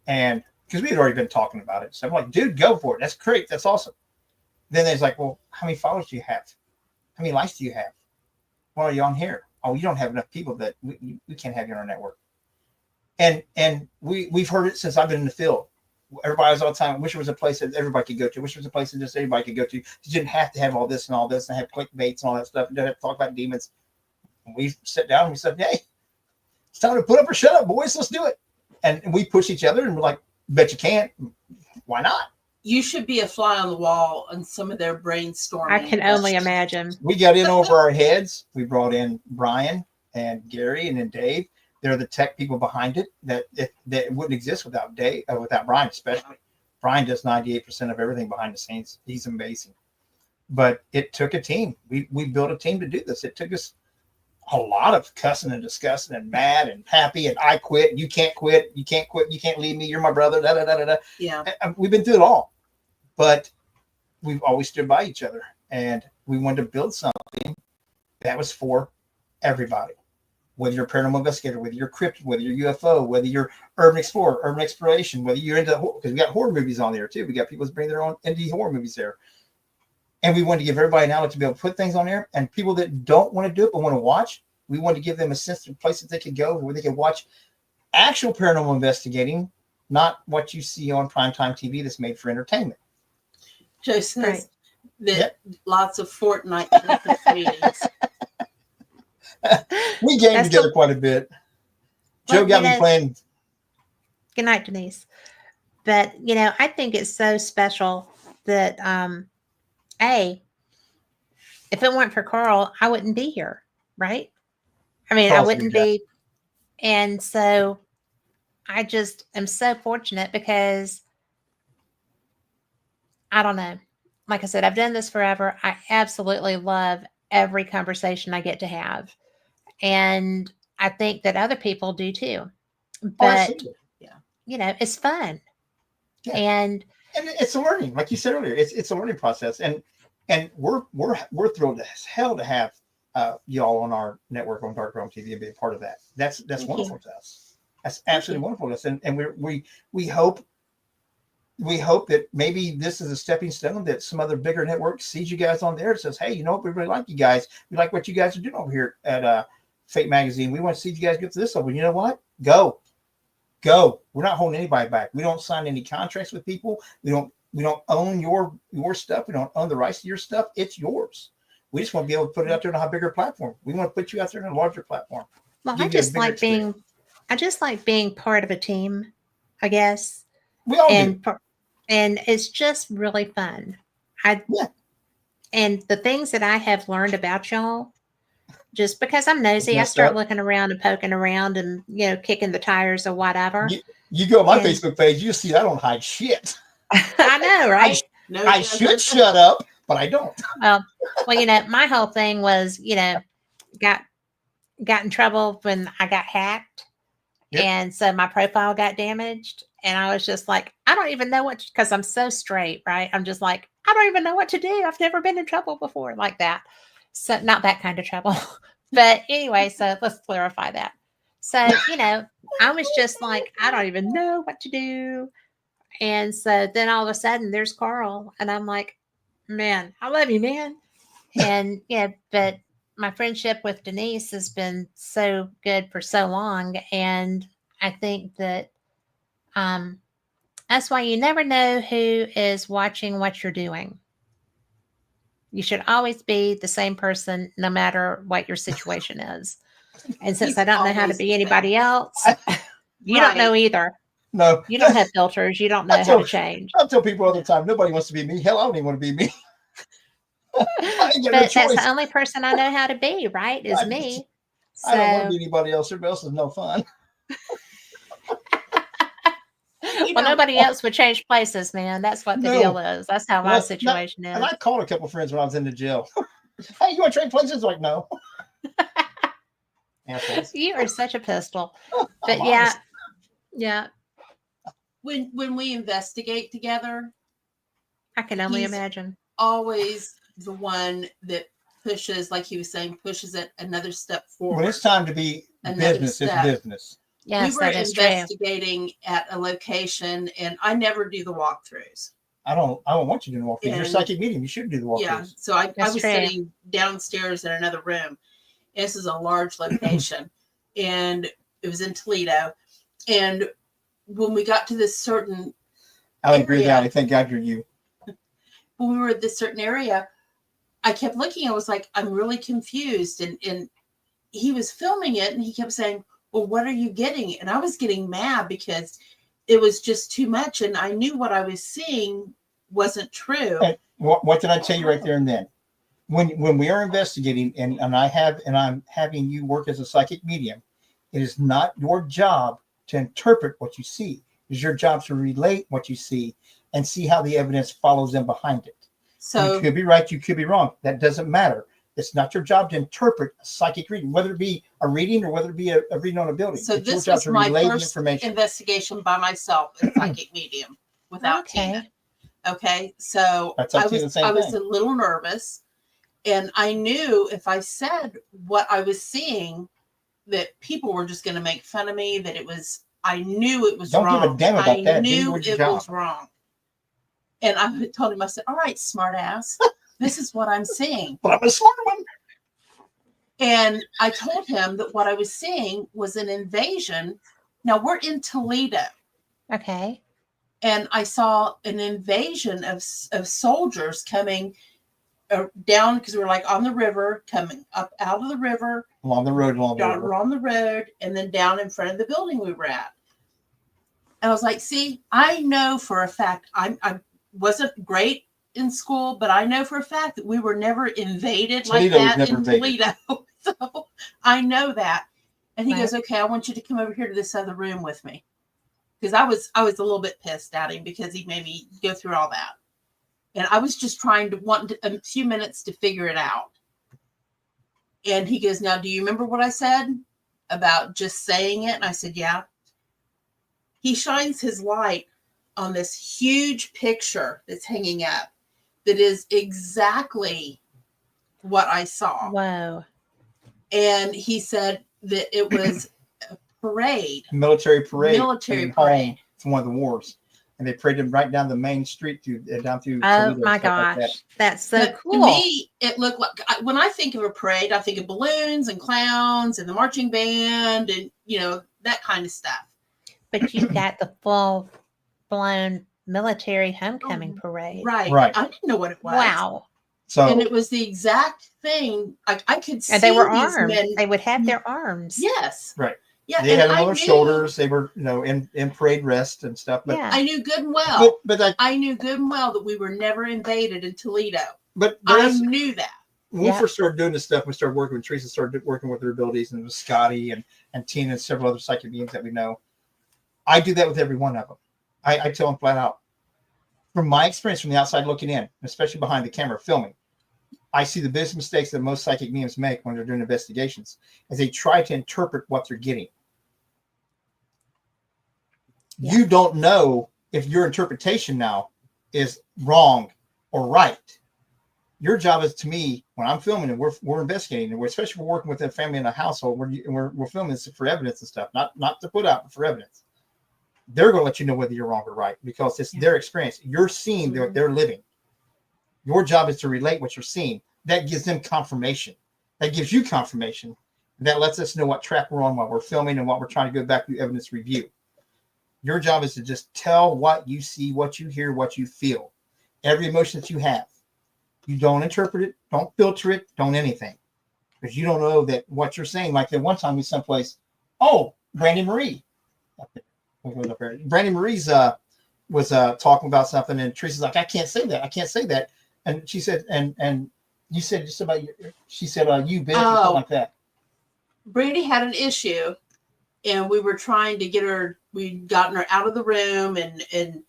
and because we had already been talking about it, so I'm like, dude, go for it. That's great. That's awesome. Then there's like, well, how many followers do you have? How many likes do you have? Why are you on here? Oh, you don't have enough people that we can't have you on our network. And we've heard it since I've been in the field. Everybody was all the time, I wish there was a place that everybody could go to. I wish there was a place that just everybody could go to. You didn't have to have all this and have clickbaits and all that stuff. You don't have to talk about demons. And we sat down and we said, hey, it's time to put up or shut up, boys. Let's do it. and we push each other, and we're like, bet you can't. Why not? You should be a fly on the wall on some of their brainstorming. I can only imagine. We got in over our heads. We brought in Brian and Gary and then Dave. They're the tech people behind it that wouldn't exist without Dave, without Brian, especially. Brian does 98% of everything behind the scenes. He's amazing. But it took a team. We built a team to do this. It took us a lot of cussing and discussing and mad and happy and I quit. You can't quit. You can't quit. You can't leave me. You're my brother. Da, da, da, da, da. Yeah. And we've been through it all. But we've always stood by each other. And we wanted to build something that was for everybody. Whether you're a paranormal investigator, whether you're cryptid, whether you're UFO, whether you're urban explorer, urban exploration, whether you're into, because we got horror movies on there too. We got people that bring their own indie horror movies there. And we wanted to give everybody an outlet to be able to put things on there. And people that don't want to do it but want to watch, we wanted to give them a sense of places they could go where they could watch actual paranormal investigating, not what you see on primetime TV that's made for entertainment. Joe says Right. that lots of Fortnite meetings. We game That's together the- quite a bit. Well, Joe got you me know- playing. Good night, Denise. But I think it's so special that if it weren't for Carl, I wouldn't be here, right? I mean, I Carl's wouldn't good, be. And so I just am so fortunate because I don't know. Like I said, I've done this forever. I absolutely love every conversation I get to have. And I think that other people do too. But, Absolutely. it's fun. Yeah. And And it's a learning, like you said earlier. It's a learning process, and we're thrilled as hell to have y'all on our network on Dark Realm TV and be a part of that. That's Thank wonderful you. to us. That's absolutely wonderful to us, and we hope that maybe this is a stepping stone that some other bigger network sees you guys on there and says, hey, we really like you guys. We like what you guys are doing over here at Fate Magazine. We want to see you guys get to this level. You know what? Go. We're not holding anybody back. We don't sign any contracts with people. We don't own your stuff. We don't own the rights to your stuff. It's yours. We just want to be able to put it out there on a bigger platform. We want to put you out there on a larger platform. well, Give I you a just bigger like being part of a team, I guess. We all do. And it's just really fun. And the things that I have learned about y'all, just because I'm nosy, I Messed start up. looking around and poking around and kicking the tires or whatever. You go on my And- Facebook page, you see I don't hide shit. I know, right? No, I should shut up, but I don't. Well, my whole thing was, got in trouble when I got hacked. Yep. And so my profile got damaged. And I was just like, I don't even know because I'm so straight, right? I'm just like, I don't even know what to do. I've never been in trouble before like that. So not that kind of trouble. But anyway, so let's clarify that. So, I was just like, I don't even know what to do. And so then all of a sudden there's Carl. And I'm like, man, I love you, man. And but my friendship with Denise has been so good for so long. And I think that that's why you never know who is watching what you're doing. You should always be the same person, no matter what your situation is. And since I don't know how to be anybody else, you don't know either. No. You don't have filters. You don't know how to change. I tell people all the time, nobody wants to be me. Hell, I don't even want to be me. I ain't got no But that's choice. the only person I know how to be, right? Is me. I don't want So, to be anybody else. Everybody else is no fun. well, nobody else would change places, man. That's what the No. deal is. That's how my Well, situation is. And I called a couple of friends when I was in the jail. Hey, you want to trade places? Like, no. Assholes. You are such a pistol. I'm But honest. yeah, When we investigate together, I can only He's- imagine. always the one that pushes, like he was saying, pushes it another step forward. When it's time to be Another business, it's step. business. Yes, we were that is true. investigating at a location, and I never do the walkthroughs. I don't want you to do the walkthroughs. You're a And- psychic medium. You should do the walkthroughs. Yeah, so I That's was true. sitting downstairs in another room. This is a large location, and it was in Toledo. And when we got to this certain, I agree with area. that. Thank God you're you. when we were at this certain area, I kept looking. I was like, I'm really confused. And he was filming it, and he kept saying, well, what are you getting? And I was getting mad because it was just too much. And I knew what I was seeing wasn't true. And what did I tell you right there and then? When we are investigating and I'm having you work as a psychic medium, it is not your job to interpret what you see. It is your job to relate what you see and see how the evidence follows in behind it. So you could be right, you could be wrong. That doesn't matter. It's not your job to interpret a psychic reading, whether it be a reading or whether it be a reading on a building. So it's your this job was to my relay the first information. investigation by myself as psychic medium without Tina. Okay, so I was a little nervous, and I knew if I said what I was seeing, that people were just going to make fun of me. That it was, I knew it was Don't wrong. give a damn about that. I knew it was wrong, and I told him, I said, "All right, smart ass, this is what I'm seeing." But I'm a smart one. And I told him that what I was seeing was an invasion. Now we're in Toledo. Okay. And I saw an invasion of soldiers coming down, because we're like on the river, coming up out of the river. Along the road, We're on the road, and then down in front of the building we were at. And I was like, see, I know for a fact, I wasn't great in school, but I know for a fact that we were never invaded Toledo like that in invaded. Toledo. So I know that. And he goes, okay, I want you to come over here to this other room with me. Because I was a little bit pissed at him because he made me go through all that. And I was just want a few minutes to figure it out. And he goes, now, do you remember what I said about just saying it? And I said, yeah. He shines his light on this huge picture that's hanging up that is exactly what I saw. Whoa. And he said that it was a parade. Military parade. Parade. From one of the wars. And they paraded them right down the main street down through. Oh Toledo, my gosh. like That's so but cool. To me, it looked like, when I think of a parade, I think of balloons and clowns and the marching band and, that kind of stuff. But you got the full-blown military homecoming parade. Right. I didn't know what it was. Wow. So, and it was the exact thing. I could see. And they were these armed. men. They would have their arms. Yes. Right. Yeah. They had them on their shoulders. They were, in parade rest and stuff. But Yeah. I knew good and well. But I knew good and well that we were never invaded in Toledo. But I knew that. When we first started doing this stuff, we started working with Teresa, started working with her abilities, and it was Scotty and Tina and several other psychic beings that we know. I do that with every one of them. I tell them flat out. From my experience from the outside looking in, especially behind the camera filming, I see the biggest mistakes that most psychic mediums make when they're doing investigations is they try to interpret what they're getting. Yeah. You don't know if your interpretation now is wrong or right. Your job is, to me, when I'm filming and we're investigating, and especially if we're working with a family in a household, we're filming this for evidence and stuff, not to put out, but for evidence. They're going to let you know whether you're wrong or right because it's their experience. You're seeing they're living. Your job is to relate what you're seeing. That gives them confirmation. That gives you confirmation. That lets us know what track we're on while we're filming and what we're trying to go back through evidence review. Your job is to just tell what you see, what you hear, what you feel. Every emotion that you have. You don't interpret it. Don't filter it. Don't anything. Because you don't know that what you're saying. Like that one time we someplace, Brandy Marie. Brandy Marie's was talking about something, and Teresa's like, I can't say that. I can't say that. And she said, and you said just about she said, you bitch, or something like that. Brandy had an issue, and we were trying to get her. We'd gotten her out of the room, and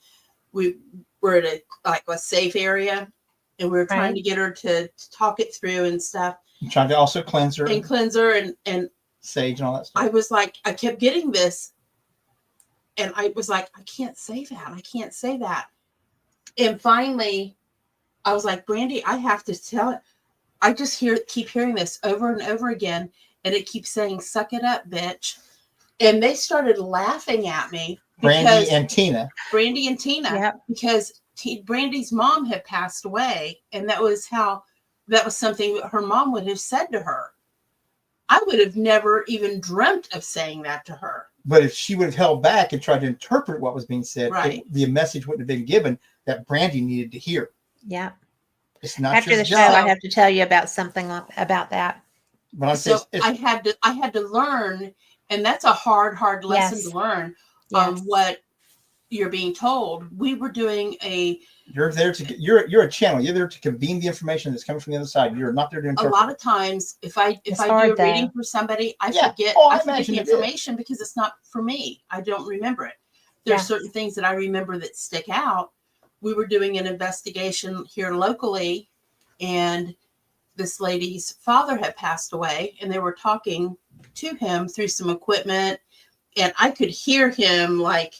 we were at a safe area, and we were trying to get her to talk it through and stuff. I'm trying to also cleanse her and sage and all that stuff. I was like, I kept getting this. And I was like, I can't say that. I can't say that. And finally, I was like, Brandy, I have to tell it. I just keep hearing this over and over again. And it keeps saying, suck it up, bitch. And they started laughing at me. Brandy and Tina. Yep. Because Brandy's mom had passed away. And that was something her mom would have said to her. I would have never even dreamt of saying that to her. But if she would have held back and tried to interpret what was being said, the message wouldn't have been given that Brandy needed to hear. Yeah. It's not after the show. job. I have to tell you about something about that. But I had to learn And that's a hard lesson Yes. to learn on Yes. what you're being told. We were doing You're there to you're a channel. You're there to convene the information that's coming from the other side. You're not there to a interpret. lot of times if I It's do hard, a reading though. for somebody, I Yeah. forget Oh, I I forget imagine the it is. information because it's not for me. I don't remember it. There's Yeah. certain things that I remember that stick out. We were doing an investigation here locally, and this lady's father had passed away, and they were talking to him through some equipment, and I could hear him like,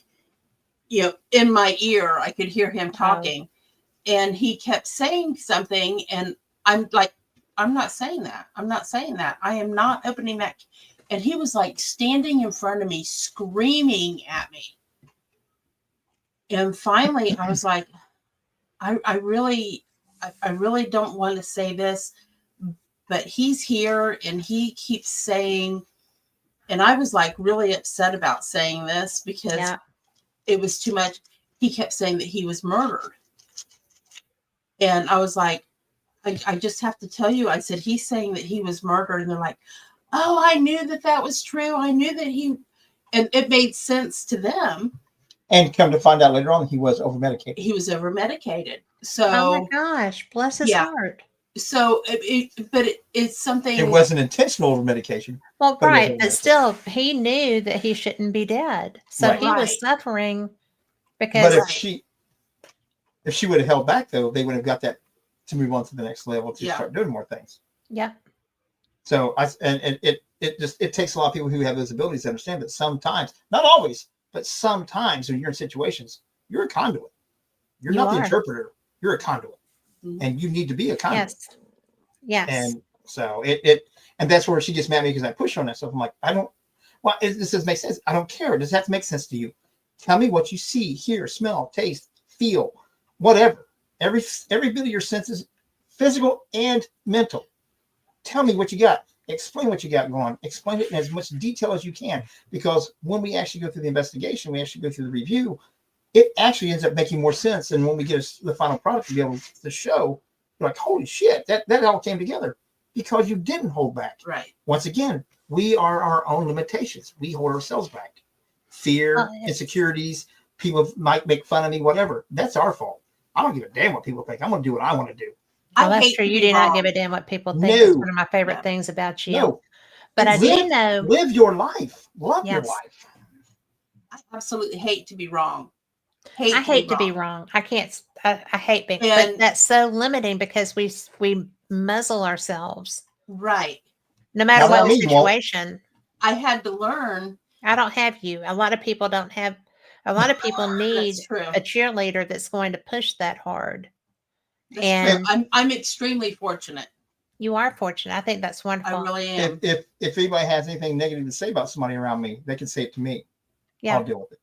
in my ear. I could hear him talking, and he kept saying something, and I'm like, I'm not saying that. I'm not saying that. I am not opening that. And he was like standing in front of me, screaming at me. And finally, I was like, I really don't want to say this, but he's here and he keeps saying, and I was like really upset about saying this because Yeah. it was too much. He kept saying that he was murdered. And I was like, I just have to tell you, I said, he's saying that he was murdered. And they're like, oh, I knew that was true. I knew that and it made sense to them. And come to find out later on, he was over medicated. He was over medicated. Oh So, my gosh, bless his Yeah. heart. so it's something. It wasn't intentional over medication. Well, But he was right, over but still, he knew that he shouldn't be dead. So Right. he was Right. suffering But because if she would have held back, though, they would have got that to move on to the next level to Yeah. start doing more things. yeah, So it takes a lot of people who have those abilities to understand that sometimes, not always, but sometimes when you're in situations, you're a conduit. You're You not the are. interpreter. You're a conduit, Mhm. and you need to be a conduit. yes. And so and that's where she gets mad at me because I push on that stuff. I'm like, this doesn't make sense. I don't care. It doesn't have to make sense to you. Tell me what you see, hear, smell, taste, feel, whatever. Every bit of your senses, physical and mental. Tell me what you got. Explain what you got going. Explain it in as much detail as you can. Because when we actually go through the investigation, we actually go through the review, it actually ends up making more sense. And when we get the final product to be able to show, you're like, holy shit, that all came together because you didn't hold back. Right. Once again, we are our own limitations. We hold ourselves back. Fear, Well, it's- insecurities, people might make fun of me, whatever. That's our fault. I don't give a damn what people think. I'm going to do what I want to do. Well, I that's hate true. to You be do not give wrong. a damn what people think. That's No. one of my favorite No. things about you. No. But I do live, know. live your life. Love your Yes. life. I absolutely hate to be wrong. I hate to be wrong. I can't. I hate being, but And- that's so limiting because we muzzle ourselves Right. no matter Now, what that the means, Walt, situation. I had to learn. I don't have you. A lot of people don't have. A lot of people need That's true. a cheerleader that's going to push that hard. That's And true. I'm extremely fortunate. you are fortunate. I think that's I wonderful. really am. if anybody has anything negative to say about somebody around me, they can say it to me. Yeah. I'll deal with it.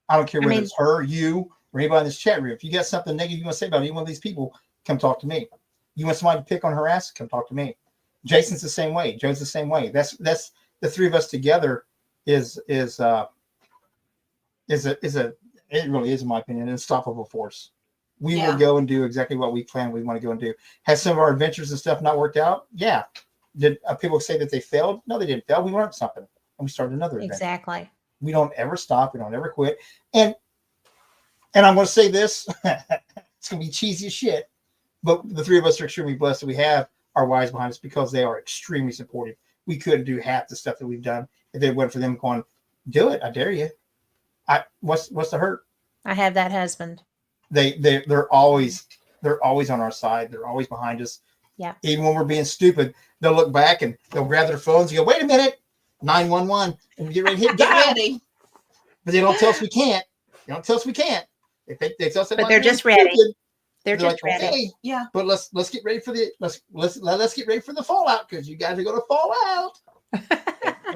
I don't care I whether mean- it's her, you, or anybody in this chat room. If you got something negative you want to say about any one of these people, come talk to me. You want somebody to pick on her ass, come talk to me. Jason's the same way. Joe's the same way. That's the three of us together is it really is, in my opinion, an unstoppable force. We Yeah. will go and do exactly what we plan we want to go and do. Has some of our adventures and stuff not worked out? Yeah. Did people say that they failed? No, they didn't fail. We learned something and we started another adventure. Exactly. We don't ever stop. We don't ever quit. And I'm going to say this, it's going to be cheesy as shit, but the three of us are extremely blessed that we have our wives behind us because they are extremely supportive. We couldn't do half the stuff that we've done if it wasn't for them going, do it. I dare you. What's the hurt? I have that husband. They're always on our side. They're always behind us. Yeah. Even when we're being stupid, they'll look back and they'll grab their phones and go, wait a minute, 911, and get ready to hit Get dial. ready. But they don't tell us we can't. They don't tell us we can't. They tell us But they're just ready. They're just like, ready. okay, Yeah. but let's get ready for let's get ready for the fallout because you guys are going to fall out,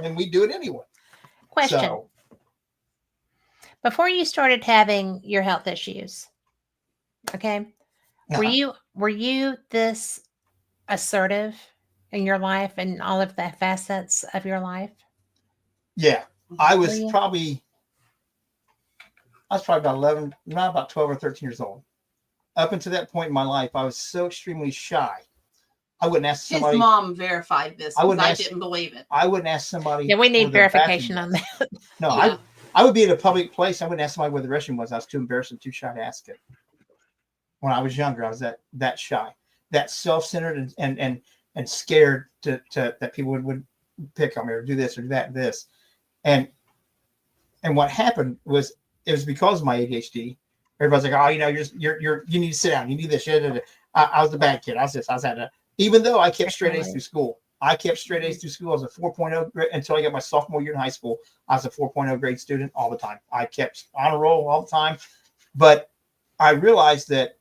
and we do it anyway. Question. So, Before you started having your health issues, okay, were you this assertive in your life and all of the facets of your life? yeah, I was Were you? probably about 11, not about 12 or 13 years old. Up until that point in my life, I was so extremely shy. I wouldn't ask His somebody. mom verified this I because wouldn't I ask- didn't believe it. I wouldn't ask somebody. Yeah, we where need their verification bathroom on was. that. No, Yeah. I would be in a public place. I wouldn't ask somebody where the restroom was. I was too embarrassed and too shy to ask it. When I was younger, I was that shy, that self-centered and scared to that people would pick on me or do this or do that, this. And what happened was it was because of my ADHD. Everybody's like, oh, you know, you need to sit down. You need this. I was the bad kid. I was this. I was that. Even though I kept straight A's through school. I kept straight A's through school. I was a 4.0 grade until I got my sophomore year in high school. I was a 4.0 grade student all the time. I kept on a roll all the time. But I realized that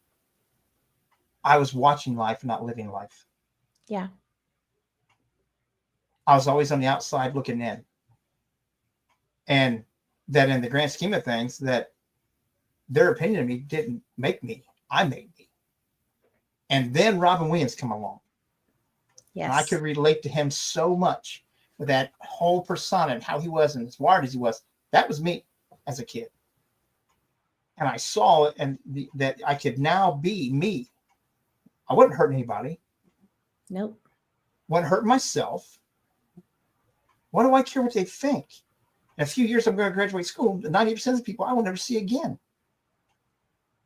I was watching life, not living life. Yeah. I was always on the outside looking in. And that in the grand scheme of things, that their opinion of me didn't make me. I made me. And then Robin Williams come along. Yes. And I could relate to him so much with that whole persona and how he was and as wired as he was. That was me as a kid. And I saw it and that I could now be me. I wouldn't hurt anybody. Nope. Wouldn't hurt myself. What do I care what they think? In a few years, I'm going to graduate school. 90% of the people I will never see again.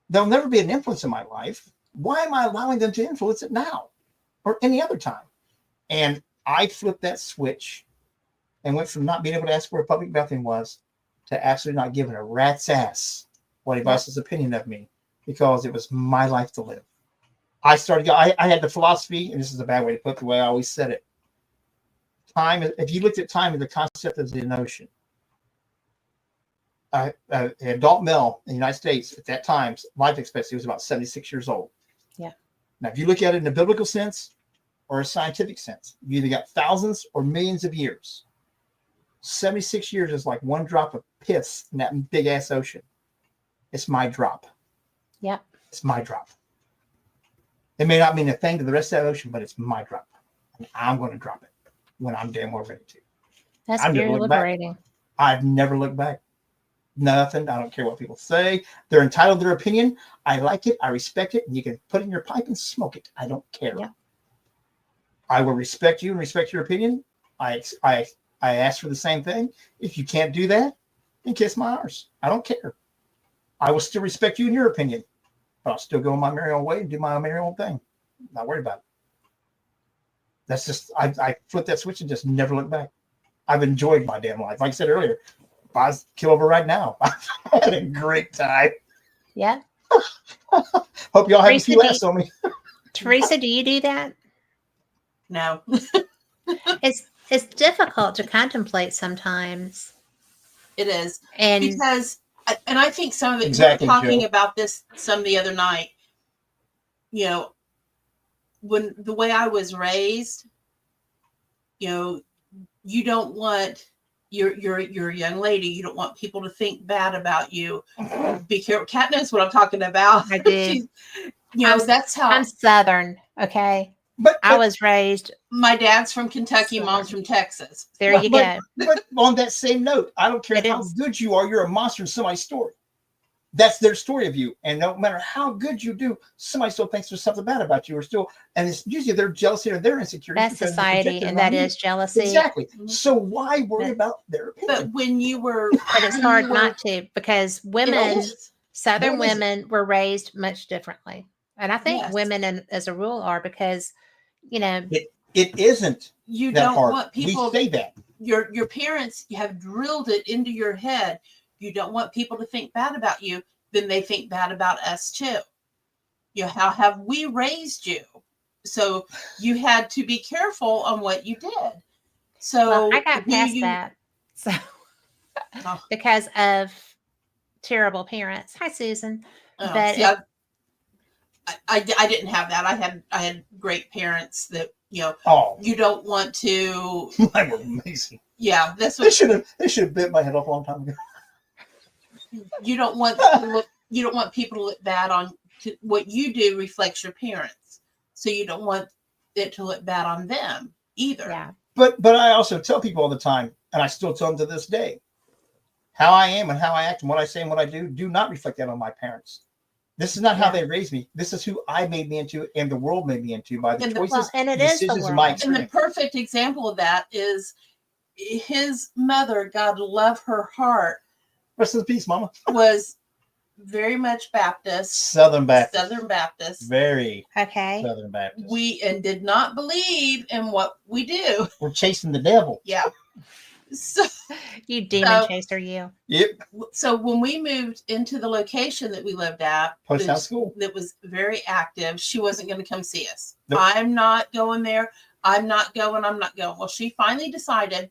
They'll never be an influence in my life. Why am I allowing them to influence it now or any other time? And I flipped that switch and went from not being able to ask where a public bathroom was to absolutely not giving a rat's ass what anybody else's opinion of me, because it was my life to live. I had the philosophy, and this is a bad way to put it, the way I always said it. Time, if you looked at time as the concept of the notion, an adult male in the United States at that time, life expectancy was about 76 years old. Yeah. Now, if you look at it in a biblical sense or a scientific sense, you either got thousands or millions of years. 76 years is like one drop of piss in that big ass ocean. It's my drop. Yeah. It's my drop. It may not mean a thing to the rest of that ocean, but it's my drop. And I'm going to drop it when I'm damn well ready to. That's I've never very looked back. liberating. I've never looked back. Nothing. I don't care what people say. They're entitled to their opinion. I like it. I respect it. And you can put it in your pipe and smoke it. I don't care. Yeah. I will respect you and respect your opinion. I ask for the same thing. If you can't do that, then kiss my arse. I don't care. I will still respect you and your opinion, but I'll still go my merry old way and do my merry old thing. Not worried about it. That's just, I flipped that switch and just never looked back. I've enjoyed my damn life. Like I said earlier, if I was killed over right now, I had a great time. Yeah. Hope y'all have a Teresa, few laughs on me. Teresa, do you do that? No. It's difficult to contemplate sometimes. It is. And Because, and I think some of it, Exactly, we were talking Jill. about this some the other night, you know, when the way I was raised, you know, you don't want, you're a young lady, you don't want people to think bad about you. Be careful. Kat knows what I'm talking about. I do. You know, that's how I'm Southern, okay? But I was raised, my dad's from Kentucky, Sorry. mom's from Texas. there you but, go. But on that same note, I don't care It how is. good you are. You're a monster in somebody's story. That's their story of you. And no matter how good you do, somebody still thinks there's something bad about you, or still, and it's usually their jealousy or their insecurity. That's society, and that is jealousy. Exactly. Mhm. So why worry But- about their But opinion? when you were, But it's hard not to, because women, is. Southern No, listen. women, were raised much differently. And I think Yes. women, as a rule, are, because, you know, It isn't You that don't hard. want people, We say that. your parents have drilled it into your head. You don't want people to think bad about you. Then they think bad about us too. You know, how have we raised you? So you had to be careful on what you did. So well, I got who past you- that. So, Oh. because of terrible parents. Hi, Susan. Oh, But see, I didn't have that. I had great parents that, you know, Oh, you don't want to. mine were amazing. Yeah, that's They what should have bit my head off a long time ago. you don't want. To look, you don't want people to look bad on what you do reflects your parents. So you don't want it to look bad on them either. Yeah. But I also tell people all the time, and I still tell them to this day, how I am and how I act and what I say and what I do not reflect that on my parents. This is not how Yeah. they raised me. This is who I made me into, and the world made me into by the And the- choices, Well, and it the is the decisions, and my world. And the experience. perfect example of that is his mother, God love her heart, Rest in peace, Mama. was very much Baptist, Southern Baptist. Southern Baptist. Very Okay. Southern Baptist. We and did not believe in what we do. We're chasing the devil. Yeah. So, You demon So- chaser, you. Yep. so when we moved into the location that we lived at, Poasttown School. that was very active, she wasn't going to come see us. Nope. I'm not going there. I'm not going. Well, she finally decided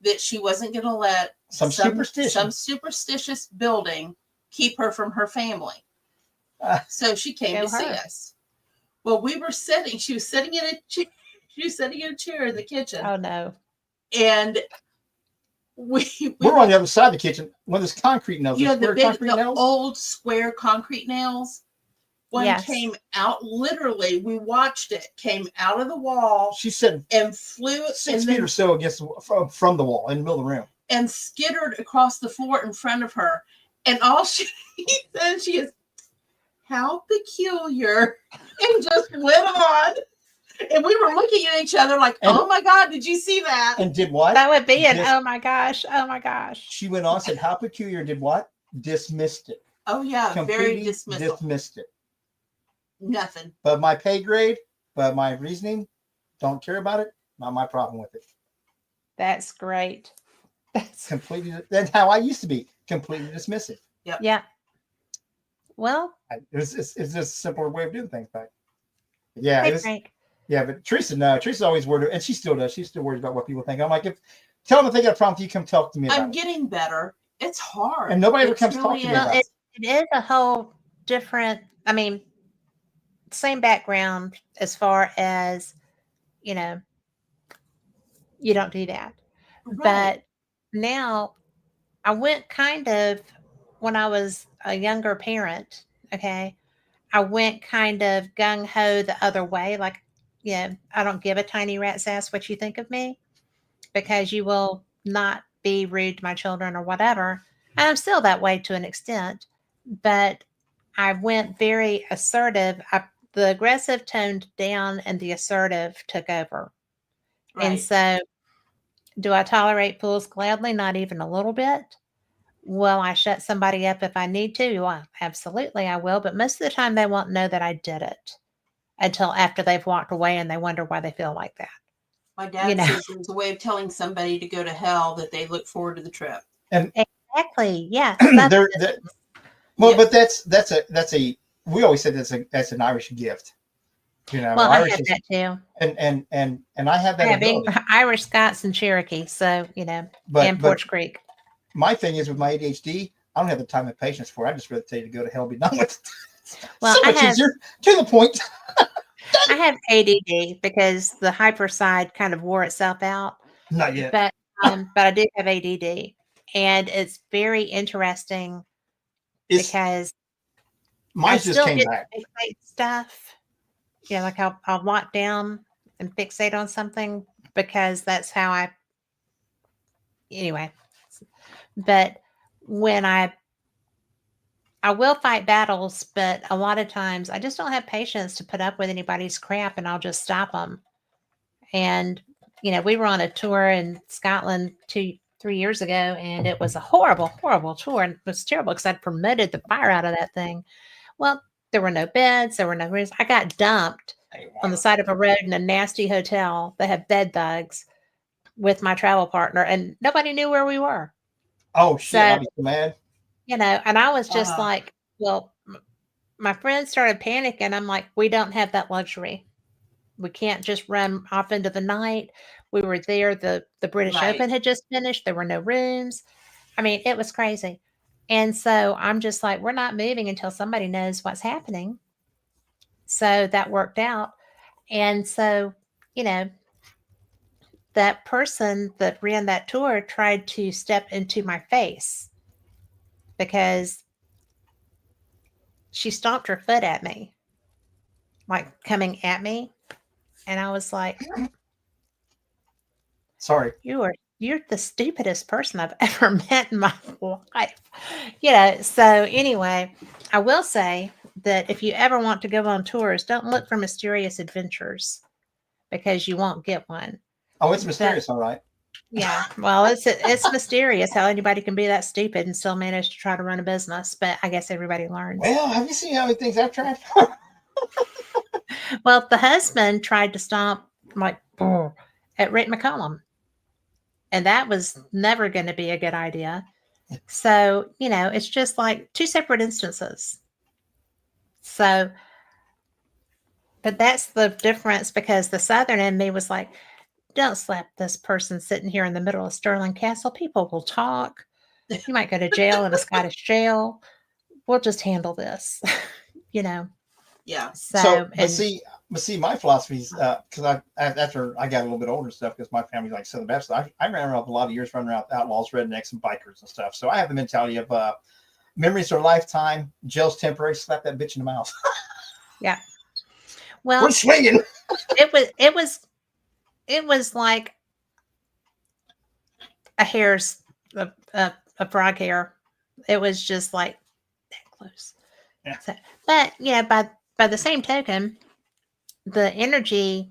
that she wasn't going to let Some superstition. some superstitious building keep her from her family. So she came Go to see her. us. Well, we were sitting. She was sitting in a chair. She was sitting in a chair in the kitchen, Oh no. and we We're on the other side of the kitchen. One of those concrete nails. you know, those square concrete the nails. old square concrete nails. One Yes. came out, literally, we watched it, came out of the wall She said and flew 6 and feet then, or so against from the wall in the middle of the room. and skittered across the floor in front of her. And all she said, she is, how peculiar, and just went on. And we were looking at each other like, And- oh my God, did you see that? And did what? That would be an Dis- oh my gosh. Oh my gosh. She went on, said, how peculiar, did what? Dismissed it. Oh yeah, very Completely dismissal. dismissed it. Nothing. But my pay grade, but my reasoning, don't care about it. Not my problem with it. That's great. That's Completely. That's how I used to be. Completely dismissive. yeah. Well, It's just a simpler way of doing things back. Yeah, hey it was. Frank. Yeah, but Teresa, no, Teresa's always worried, and she still does. She's still worried about what people think. I'm like, tell them if they got a problem with you, come talk to me about I'm it. getting better. It's hard. And nobody ever It comes to talk really to me Well, about is. it is a whole different, I mean, same background as far as, you know, you don't do that. Right. But now I went kind of, when I was a younger parent, okay, I went kind of gung ho the other way. Like, yeah, I don't give a tiny rat's ass what you think of me because you will not be rude to my children or whatever. And I'm still that way to an extent, but I went very assertive. The aggressive toned down and the assertive took over. And Right. so, do I tolerate fools gladly? Not even a little bit. Will I shut somebody up if I need to? Well, absolutely, I will. But most of the time, they won't know that I did it until after they've walked away and they wonder why they feel like that. My dad you know. says there's a way of telling somebody to go to hell that they look forward to the trip. Exactly. Yes. Well, Yeah. but that's a. We always said that's an Irish gift. You know, Well, I Irish have is, that too. and I have I that have ability. Irish, Scots, and Cherokee. So, and But Porch Creek. my thing is with my ADHD, I don't have the time and patience for it. I just rather tell you to go to hell and be done with it. Well, So I much have- easier. To the point. I have ADD because the hyper side kind of wore itself out. Not yet. But I do have ADD, and it's very interesting It's because I mine just still came get back. to fixate stuff. Yeah, like I'll lock down and fixate on something because that's how anyway. But when I will fight battles, but a lot of times I just don't have patience to put up with anybody's crap, and I'll just stop them. And we were on a tour in Scotland 2-3 years ago, and it was a horrible, horrible tour, and it was terrible because I'd promoted the fire out of that thing. Well, there were no beds, there were no rooms. I got dumped on the side of a road in a nasty hotel that had bed bugs with my travel partner, and nobody knew where we were. Oh shit! So- I'll be so mad. And I was just Uh-huh. like, well, my friends started panicking. I'm like, we don't have that luxury. We can't just run off into the night. We were there. The British Right. Open had just finished. There were no rooms. I mean, it was crazy. And so I'm just like, we're not moving until somebody knows what's happening. So that worked out. And so, that person that ran that tour tried to step into my face because she stomped her foot at me, like coming at me. And I was like, Sorry. you're the stupidest person I've ever met in my life. So anyway, I will say that if you ever want to go on tours, don't look for mysterious adventures because you won't get one. Oh, it's mysterious, all right. Yeah, well, it's mysterious how anybody can be that stupid and still manage to try to run a business, but I guess everybody learns. Well, have you seen how many things I've tried? Well, the husband tried to stomp like at Rick McCollum, and that was never going to be a good idea. So, it's just like two separate instances. So, but that's the difference because the Southern in me was like, don't slap this person sitting here in the middle of Stirling Castle. People will talk. You might go to jail in a Scottish jail. We'll just handle this, you know. Yeah. So, but see, my philosophy is because after I got a little bit older stuff, because my family's like Southern Baptist, I ran around a lot of years running around with outlaws, rednecks, and bikers and stuff. So I have the mentality of memories are a lifetime, jail's temporary. Slap that bitch in the mouth. Yeah. Well, we're swinging. It was like a hair's a frog hair. It was just like that close. Yeah. So, but by the same token, the energy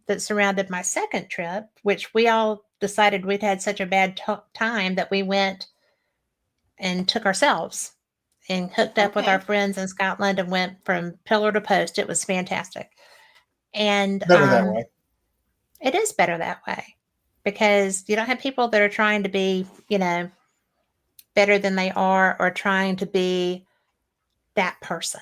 that surrounded my second trip, which we all decided we'd had such a bad time that we went and took ourselves and hooked up with our friends in Scotland and went from pillar to post. It was fantastic. And better that way. It is better that way because you don't have people that are trying to be, better than they are or trying to be that person.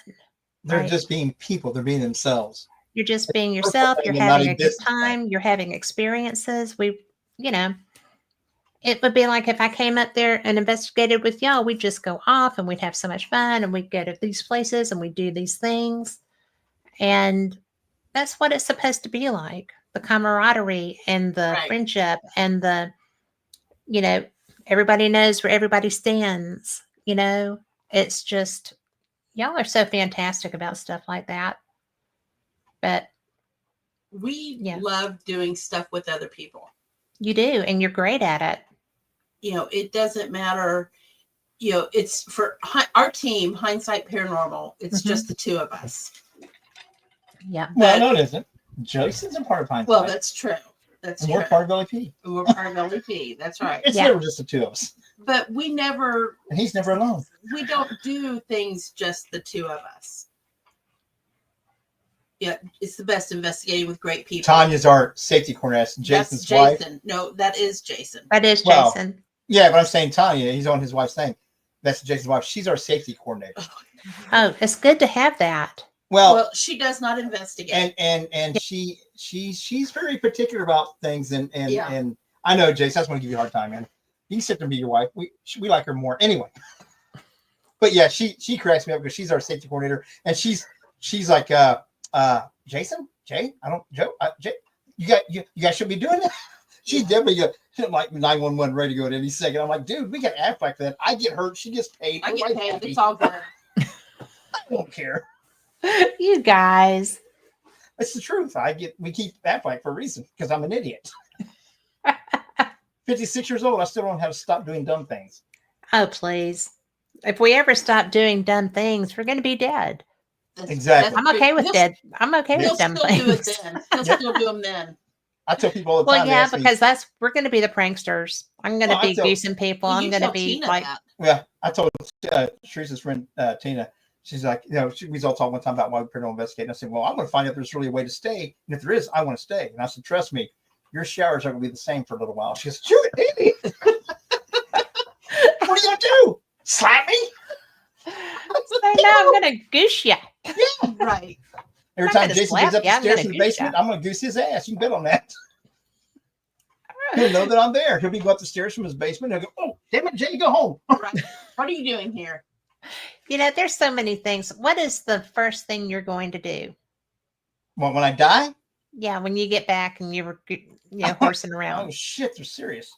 They're just being people. They're being themselves. You're just being yourself. You're having a good time. You're having experiences. It would be like if I came up there and investigated with y'all, we'd just go off and we'd have so much fun and we'd go to these places and we'd do these things. And that's what it's supposed to be like. The camaraderie and the friendship and the, everybody knows where everybody stands. It's just, y'all are so fantastic about stuff like that. But we love doing stuff with other people. You do, and you're great at it. It doesn't matter. It's for our team, Hindsight Paranormal. It's just the two of us. Yeah. Well, no, it isn't. Jason's a part of Hindsight. Well, that's true. We're part of LAP. We're part of LAP. That's right. It's never just the two of us. But we never. And he's never alone. We don't do things just the two of us. Yeah, it's the best investigating with great people. Tanya's our safety coordinator. Jason's wife. No, that is Jason. That is Jason. Yeah, but I'm saying Tanya. He's on his wife's thing. That's Jason's wife. She's our safety coordinator. Oh, it's good to have that. Well, she does not investigate, and she's very particular about things, and I know, Jason. I just want to give you a hard time, man. You can sit there and be your wife. We like her more anyway. But yeah, she cracks me up because she's our safety coordinator, and she's like, Jason, Jay, Jay, you guys should be doing that. She's definitely like 911 ready to go at any second. I'm like, dude, we got to act like that. I get hurt, she gets paid. I get paid. It's all good. I don't care. You guys. It's the truth. We keep Aflac for a reason because I'm an idiot. 56 years old, I still don't know how to stop doing dumb things. Oh, please. If we ever stop doing dumb things, we're going to be dead. Exactly. I'm okay with dead. I'm okay with dumb things. He'll still do them then. I tell people all the time. Well, yeah, because we're going to be the pranksters. I'm going to be goosing people. I'm going to be Tina like. that. Yeah, I told Teresa's friend Tina. She's like, we all talked one time about why we paranormal investigate. And I said, well, I'm going to find out if there's really a way to stay. And if there is, I want to stay. And I said, trust me, your showers are going to be the same for a little while. She goes, you're an idiot. What are you going to do? Slap me? I'm going to goose you. Yeah, right. Every time Jason gets up the stairs in the basement, I'm going to goose his ass. You can bet on that. He'll know that I'm there. He'll be go up the stairs from his basement. He'll go, oh, damn it, Jay, go home. Right. What are you doing here? There's so many things. What is the first thing you're going to do? Well, when I die? Yeah, when you get back and you're horsing around. Oh, shit, they're serious.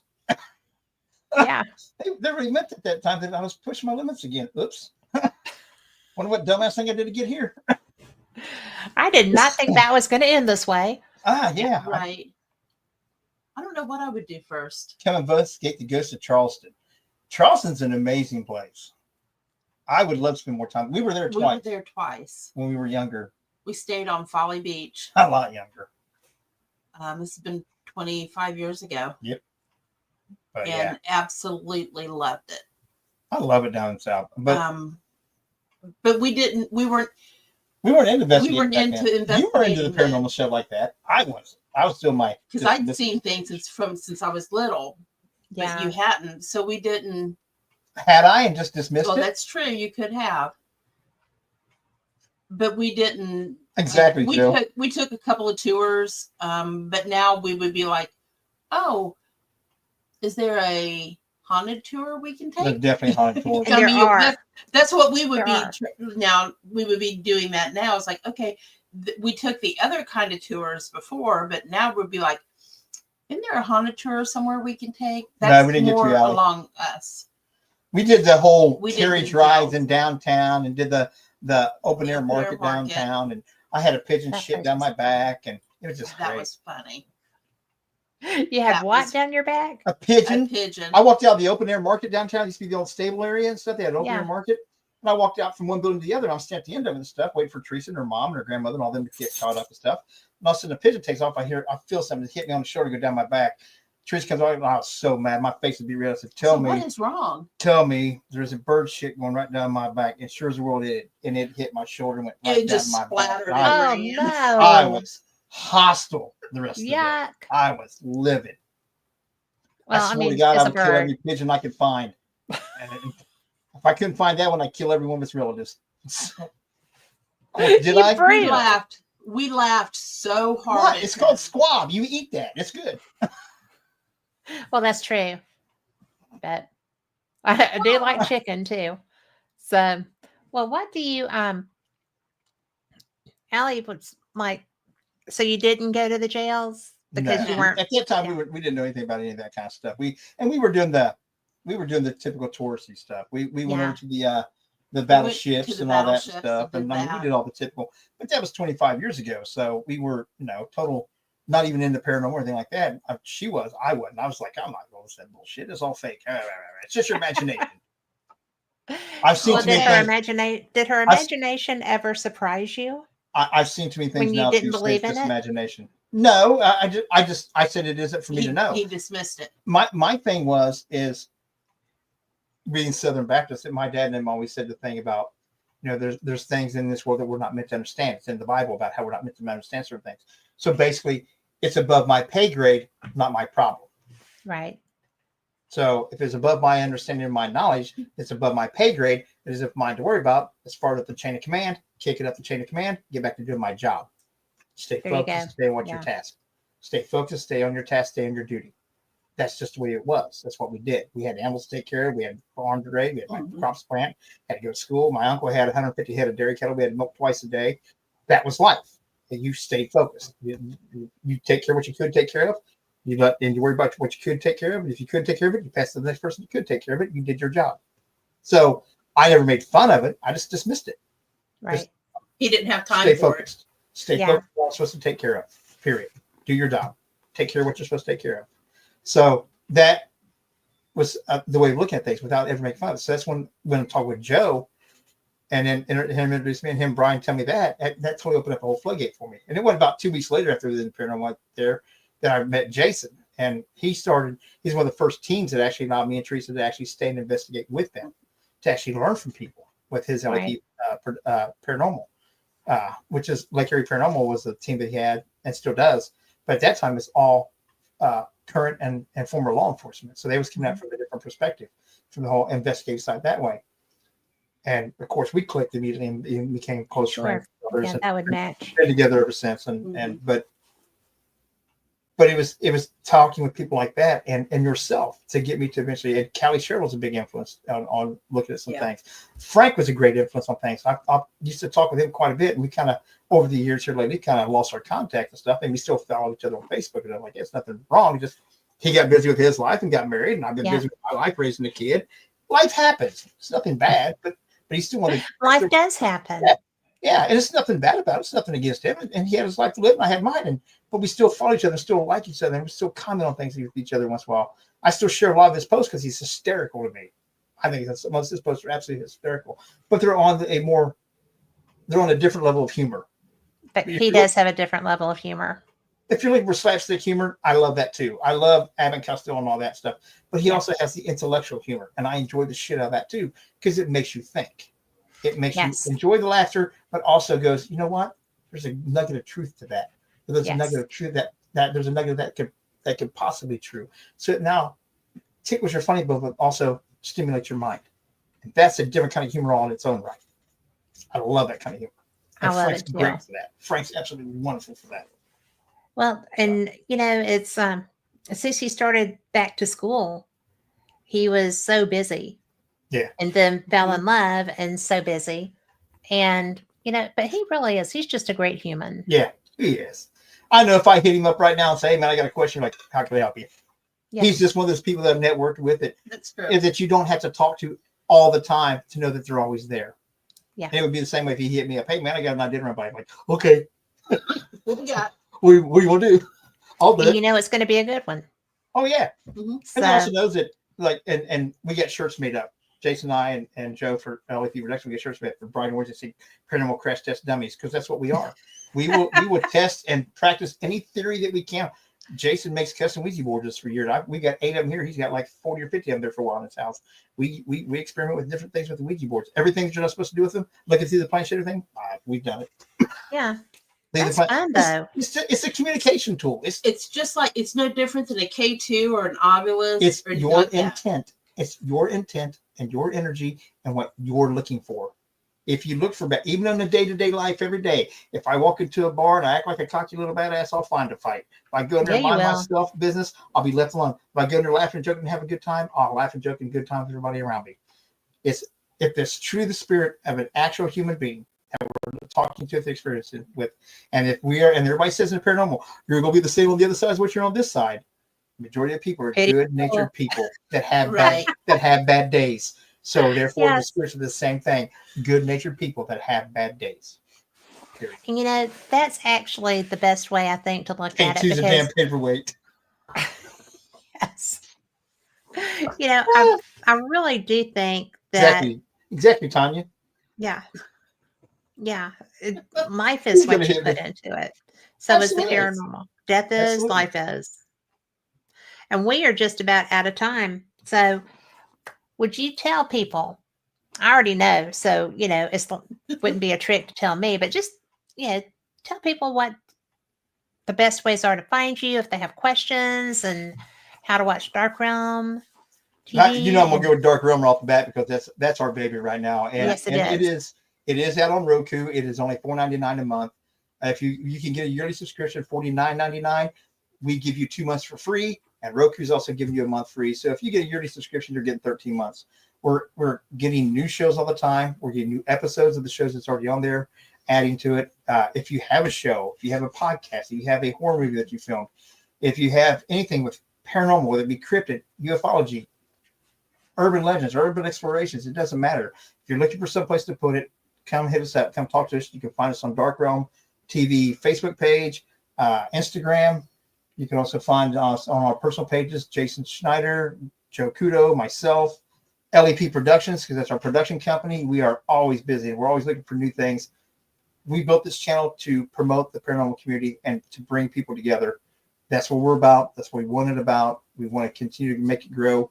Yeah. They really meant at that time that I was pushing my limits again. Oops. Wonder what dumbass thing I did to get here. I did not think that was going to end this way. Yeah. Right. I don't know what I would do first. Come investigate the ghost of Charleston. Charleston's an amazing place. I would love to spend more time. We were there We twice were there twice. when we were younger, We stayed on Folly Beach. a lot younger. This has been 25 years ago, But and absolutely loved it. I love it down south. But we weren't we weren't into investigating. we weren't back into then. investigating. You were into the paranormal stuff like that. I was. I was still my because I'd seen things since I was little, Yeah. but you hadn't. So we didn't. Had I and just dismissed Well, it. that's true. You could have, but we didn't. Exactly, Joe. We took a couple of tours, but now we would be like, oh, is there a haunted tour we can There's take? definitely haunted tours. And there are. That's what we would There be are. now. We would be doing that now. It's like, okay, we took the other kind of tours before, but now we'd be like, isn't there a haunted tour somewhere we can take? That's we didn't get more to, Allie. along us. We did the whole We did carriage the rides Dells. in downtown and did the open air Open air market market. downtown, and I had a pigeon That shit place down was my fun. back, and it was just That great. was funny. You had That what was- down your back? A A pigeon. pigeon. I walked out of the open air market downtown. It used to be the old stable area and stuff. They had an open Yeah. air market. And I walked out from one building to the other. And I'm standing at the end of it and stuff, waiting for Teresa and her mom and her grandmother and all them to get caught up and stuff. And all of a sudden, a pigeon takes off. I feel something hit me on the shoulder, go down my back. Teresa comes on, and I was so mad. My face would be red. I said, So what is wrong? tell me, there's a bird shit going right down my back. And sure as the world it, and it hit my shoulder and went right It down just my back. splattered I, Oh, over. no. I was hostile the rest of the day. Yuck. I was livid. Well, I I swear mean, to God, it's I a would kill bird. every pigeon I could find. And if I couldn't find that one, I'd kill every one of its relatives. Did You I? brute. We laughed so hard. What? at It's called him. squab. You eat that. It's good. Well, that's true. But I do like chicken too. So, well, what do you, Allie was like, so you didn't go to the jails because you No. weren't. At that time yeah. we didn't know anything about any of that kind of stuff. We were doing the typical touristy stuff. We went Yeah. over to the went battleships to the and all that battleships stuff. and And did I mean, we that. did all the typical, but that was 25 years ago. So we were, total, not even into paranormal or anything like that. She was, I wasn't. I was like, I'm not going to that bullshit. It's all fake. It's just your imagination. I've seen Well, too many things. did her imagination ever surprise you? I've seen too many things When you now. didn't through believe in just it? imagination. No, I said it isn't for me to know. He dismissed it. My thing is being Southern Baptist, that my dad and them always said the thing about, there's things in this world that we're not meant to understand. It's in the Bible about how we're not meant to understand certain things. So basically, it's above my pay grade, not my problem. Right. So if it's above my understanding and my knowledge, it's above my pay grade. It is of mine to worry about. As far as the chain of command, kick it up the chain of command, get back to doing my job. Stay There you focused, go. stay on what Yeah. your task. Stay focused, stay on your task, stay on your duty. That's just the way it was. That's what we did. We had animals to take care of. We had farm to raise. We had Mhm. crops to plant. Had to go to school. My uncle had 150 head of dairy cattle. We had to milk twice a day. That was life. And you stayed focused. You take care of what you could take care of. And you worry about what you could take care of. And if you couldn't take care of it, you passed to the next person who could take care of it. You did your job. So I never made fun of it. I just dismissed it. Right. He didn't have time Stay for focused. Stay Yeah. focused on what you're supposed to take care of. Period. Do your job. Take care of what you're supposed to take care of. So that was the way of looking at things without ever making fun of it. So that's when I talked with Joe, and then him introduced me, and him, Brian, tell me that totally opened up a whole floodgate for me. And it wasn't about 2 weeks later after we was in paranormal there that I met Jason, and he's one of the first teams that actually allowed me and Teresa to actually stay and investigate with them, to actually learn from people with his LAP paranormal, which is Lake Erie Paranormal was the team that he had and still does. But at that time, it's all current and former law enforcement. So they was coming out from a different perspective, from the whole investigative side that way. And of course, we clicked immediately and became close Sure. friends. Yeah, And that would match. been together ever since. But it was talking with people like that and yourself to get me to eventually. And Callie Sherrill was a big influence on looking at some things. Frank was a great influence on things. I used to talk with him quite a bit, and we kind of over the years here lately kind of lost our contact and stuff. And we still follow each other on Facebook. And I'm like, it's nothing wrong. He got busy with his life and got married, and I've been busy with my life raising a kid. Life happens. It's nothing bad, but he still wanted. Life does happen. Yeah, and it's nothing bad about it. It's nothing against him. And he had his life to live, and I had mine. But we still follow each other and still like each other, and we still comment on things with each other once in a while. I still share a lot of his posts because he's hysterical to me. I think that's most of his posts are absolutely hysterical, but they're on a different level of humor. But he does have a different level of humor. If you're looking for slapstick humor, I love that too. I love Abbott Costello and all that stuff. But he also has the intellectual humor, and I enjoy the shit out of that too because it makes you think. It makes you enjoy the laughter, but also goes, you know what? There's a nugget of truth to that. There's a nugget of truth that there's a nugget that could possibly be true. So now tickles your funny bone, but also stimulates your mind. And that's a different kind of humor all in its own right. I love that kind of humor. And I love Frank's it too. great for that. Frank's absolutely wonderful for that. Well, and it's since he started back to school, he was so busy. Yeah. And then fell in love and so busy. And but he really is. He's just a great human. Yeah, he is. I know if I hit him up right now and say, hey, man, I got a question, like, how can I help you? Yeah. He's just one of those people that I've networked with That's true. that you don't have to talk to all the time to know that they're always there. Yeah. And it would be the same way if he hit me up. Hey, man, I got an idea to run by. I'm like, okay. What we got? What do you want to do? I'll do it. It's going to be a good one. Oh, yeah. Mm-hmm. And he also knows that, like, and we get shirts made up. Jason and I and Joe for LAP Production, we get shirts made for Brian Emergency Paranormal Crash Test Dummies, because that's what we are. We will test and practice any theory that we can. Jason makes custom Ouija boards for years. We got 8 of them here. He's got like 40 or 50 of them there for a while in his house. We experiment with different things with the Ouija boards. Everything that you're not supposed to do with them, looking through the planchette, everything, we've done it. Yeah. That's fun, though. It's a communication tool. It's just like, it's no different than a K2 or an Ovilus. It's or your like intent. It's your intent and your energy and what you're looking for. If you look for that, even in the day-to-day life every day, if I walk into a bar and I act like a cocky little badass, I'll find a fight. If I go in there and mind my stuff business, I'll be left alone. If I go in there laughing and joking and have a good time, I'll laugh and joke and good time with everybody around me. If it's true the spirit of an actual human being that we're talking to, the experience with, and if we are, and everybody says in the paranormal, you're going to be the same on the other side as what you're on this side. The majority of people are good-natured people that have bad days. So therefore, the spirits are the same thing. Good-natured people that have bad days. Period. And that's actually the best way I think to look at it. Choose a damn paperweight. Yes. I really do think that exactly, Tanya. Yeah. Life is what you put into it. So is the paranormal. Death is, life is. And we are just about out of time. So would you tell people? I already know, so it wouldn't be a trick to tell me, but just tell people what the best ways are to find you if they have questions, and how to watch Dark Realm TV. I'm gonna go with Dark Realm off the bat because that's our baby right now. And yes, it is. It is out on Roku. It is only $4.99 a month. If you can get a yearly subscription, $49.99. We give you 2 months for free. And Roku's also giving you a month free. So if you get a yearly subscription, you're getting 13 months. We're getting new shows all the time. We're getting new episodes of the shows that's already on there, adding to it. If you have a show, if you have a podcast, if you have a horror movie that you filmed, if you have anything with paranormal, whether it be cryptid, ufology, urban legends, urban explorations, it doesn't matter. If you're looking for someplace to put it, come hit us up. Come talk to us. You can find us on Dark Realm TV Facebook page, Instagram. You can also find us on our personal pages, Jason Schneider, Joe Kudo, myself, LEP Productions, because that's our production company. We are always busy. We're always looking for new things. We built this channel to promote the paranormal community and to bring people together. That's what we're about. That's what we want it about. We want to continue to make it grow.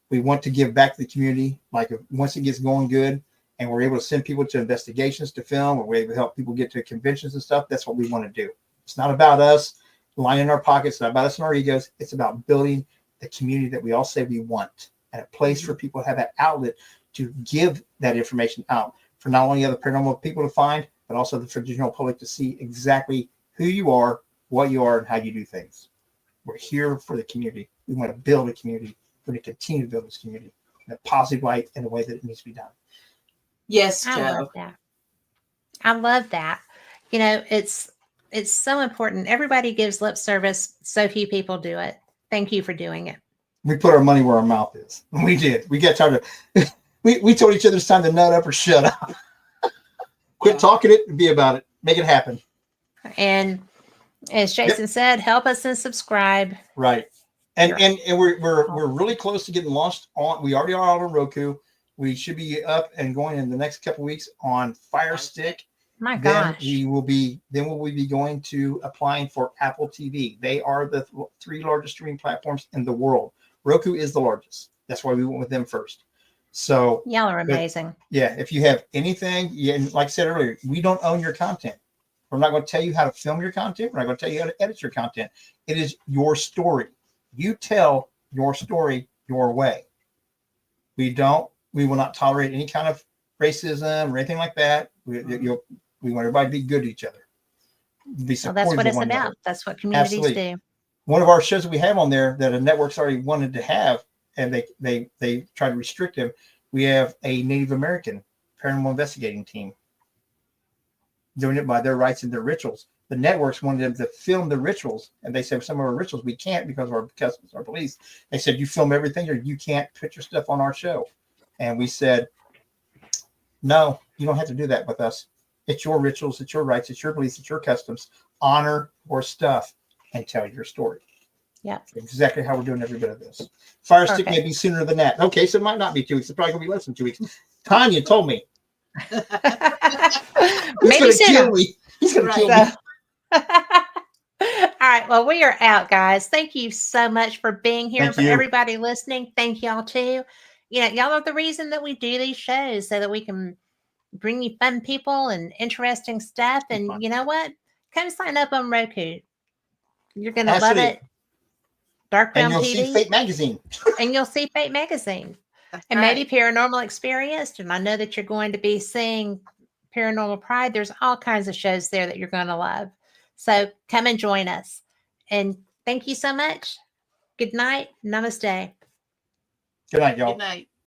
We want to give back to the community. Like once it gets going good and we're able to send people to investigations to film, or we're able to help people get to conventions and stuff, that's what we want to do. It's not about us lining our pockets, not about us and our egos. It's about building the community that we all say we want, and a place for people to have that outlet to give that information out for not only other paranormal people to find, but also for the general public to see exactly who you are, what you are, and how you do things. We're here for the community. We want to build a community. We're going to continue to build this community in a positive light in a way that it needs to be done. Yes, Joe. I love that. It's so important. Everybody gives lip service. So few people do it. Thank you for doing it. We put our money where our mouth is. We did. We got tired of we told each other it's time to nut up or shut up. Quit talking it and be about it. Make it happen. And as Jason said, help us and subscribe. Right. And we're really close to getting launched on. We already are on Roku. We should be up and going in the next couple weeks on Fire Stick. My Then gosh. we will be going to applying for Apple TV. They are the 3 largest streaming platforms in the world. Roku is the largest. That's why we went with them first. So Y'all are amazing. yeah, if you have anything, and like I said earlier, we don't own your content. We're not going to tell you how to film your content. We're not going to tell you how to edit your content. It is your story. You tell your story your way. We will not tolerate any kind of racism or anything like that. We want everybody to be good to each other. Be Well, that's supportive what of it's one about. another. That's what communities Absolutely. do. One of our shows that we have on there that a network's already wanted to have, and they try to restrict them. We have a Native American paranormal investigating team doing it by their rights and their rituals. The networks wanted them to film the rituals, and they said some of our rituals we can't because of our customs, our police. They said you film everything, or you can't put your stuff on our show. And we said, no, you don't have to do that with us. It's your rituals, it's your rights, it's your beliefs, it's your customs. Honor your stuff and tell your story. Yeah. Exactly how we're doing every bit of this. Fire Stick may Perfect. be sooner than that. Okay, so it might not be 2 weeks. It's probably going to be less than 2 weeks. Tanya told me. He's Maybe going to sooner. kill me. He's going to kill me. All right. Well, we are out, guys. Thank you so much for being here. Thank For you. everybody listening, thank y'all too. Y'all are the reason that we do these shows so that we can bring you fun people and interesting stuff. And Fun. you know what? Come sign up on Roku. You're going to love Absolutely. it. Dark And Brown you'll TV. see Fate Magazine. And you'll see Fate Magazine. That's And right. maybe Paranormal Experienced. And I know that you're going to be seeing Paranormal Pride. There's all kinds of shows there that you're going to love. So come and join us. And thank you so much. Good night. Namaste. Good night, y'all. Good night.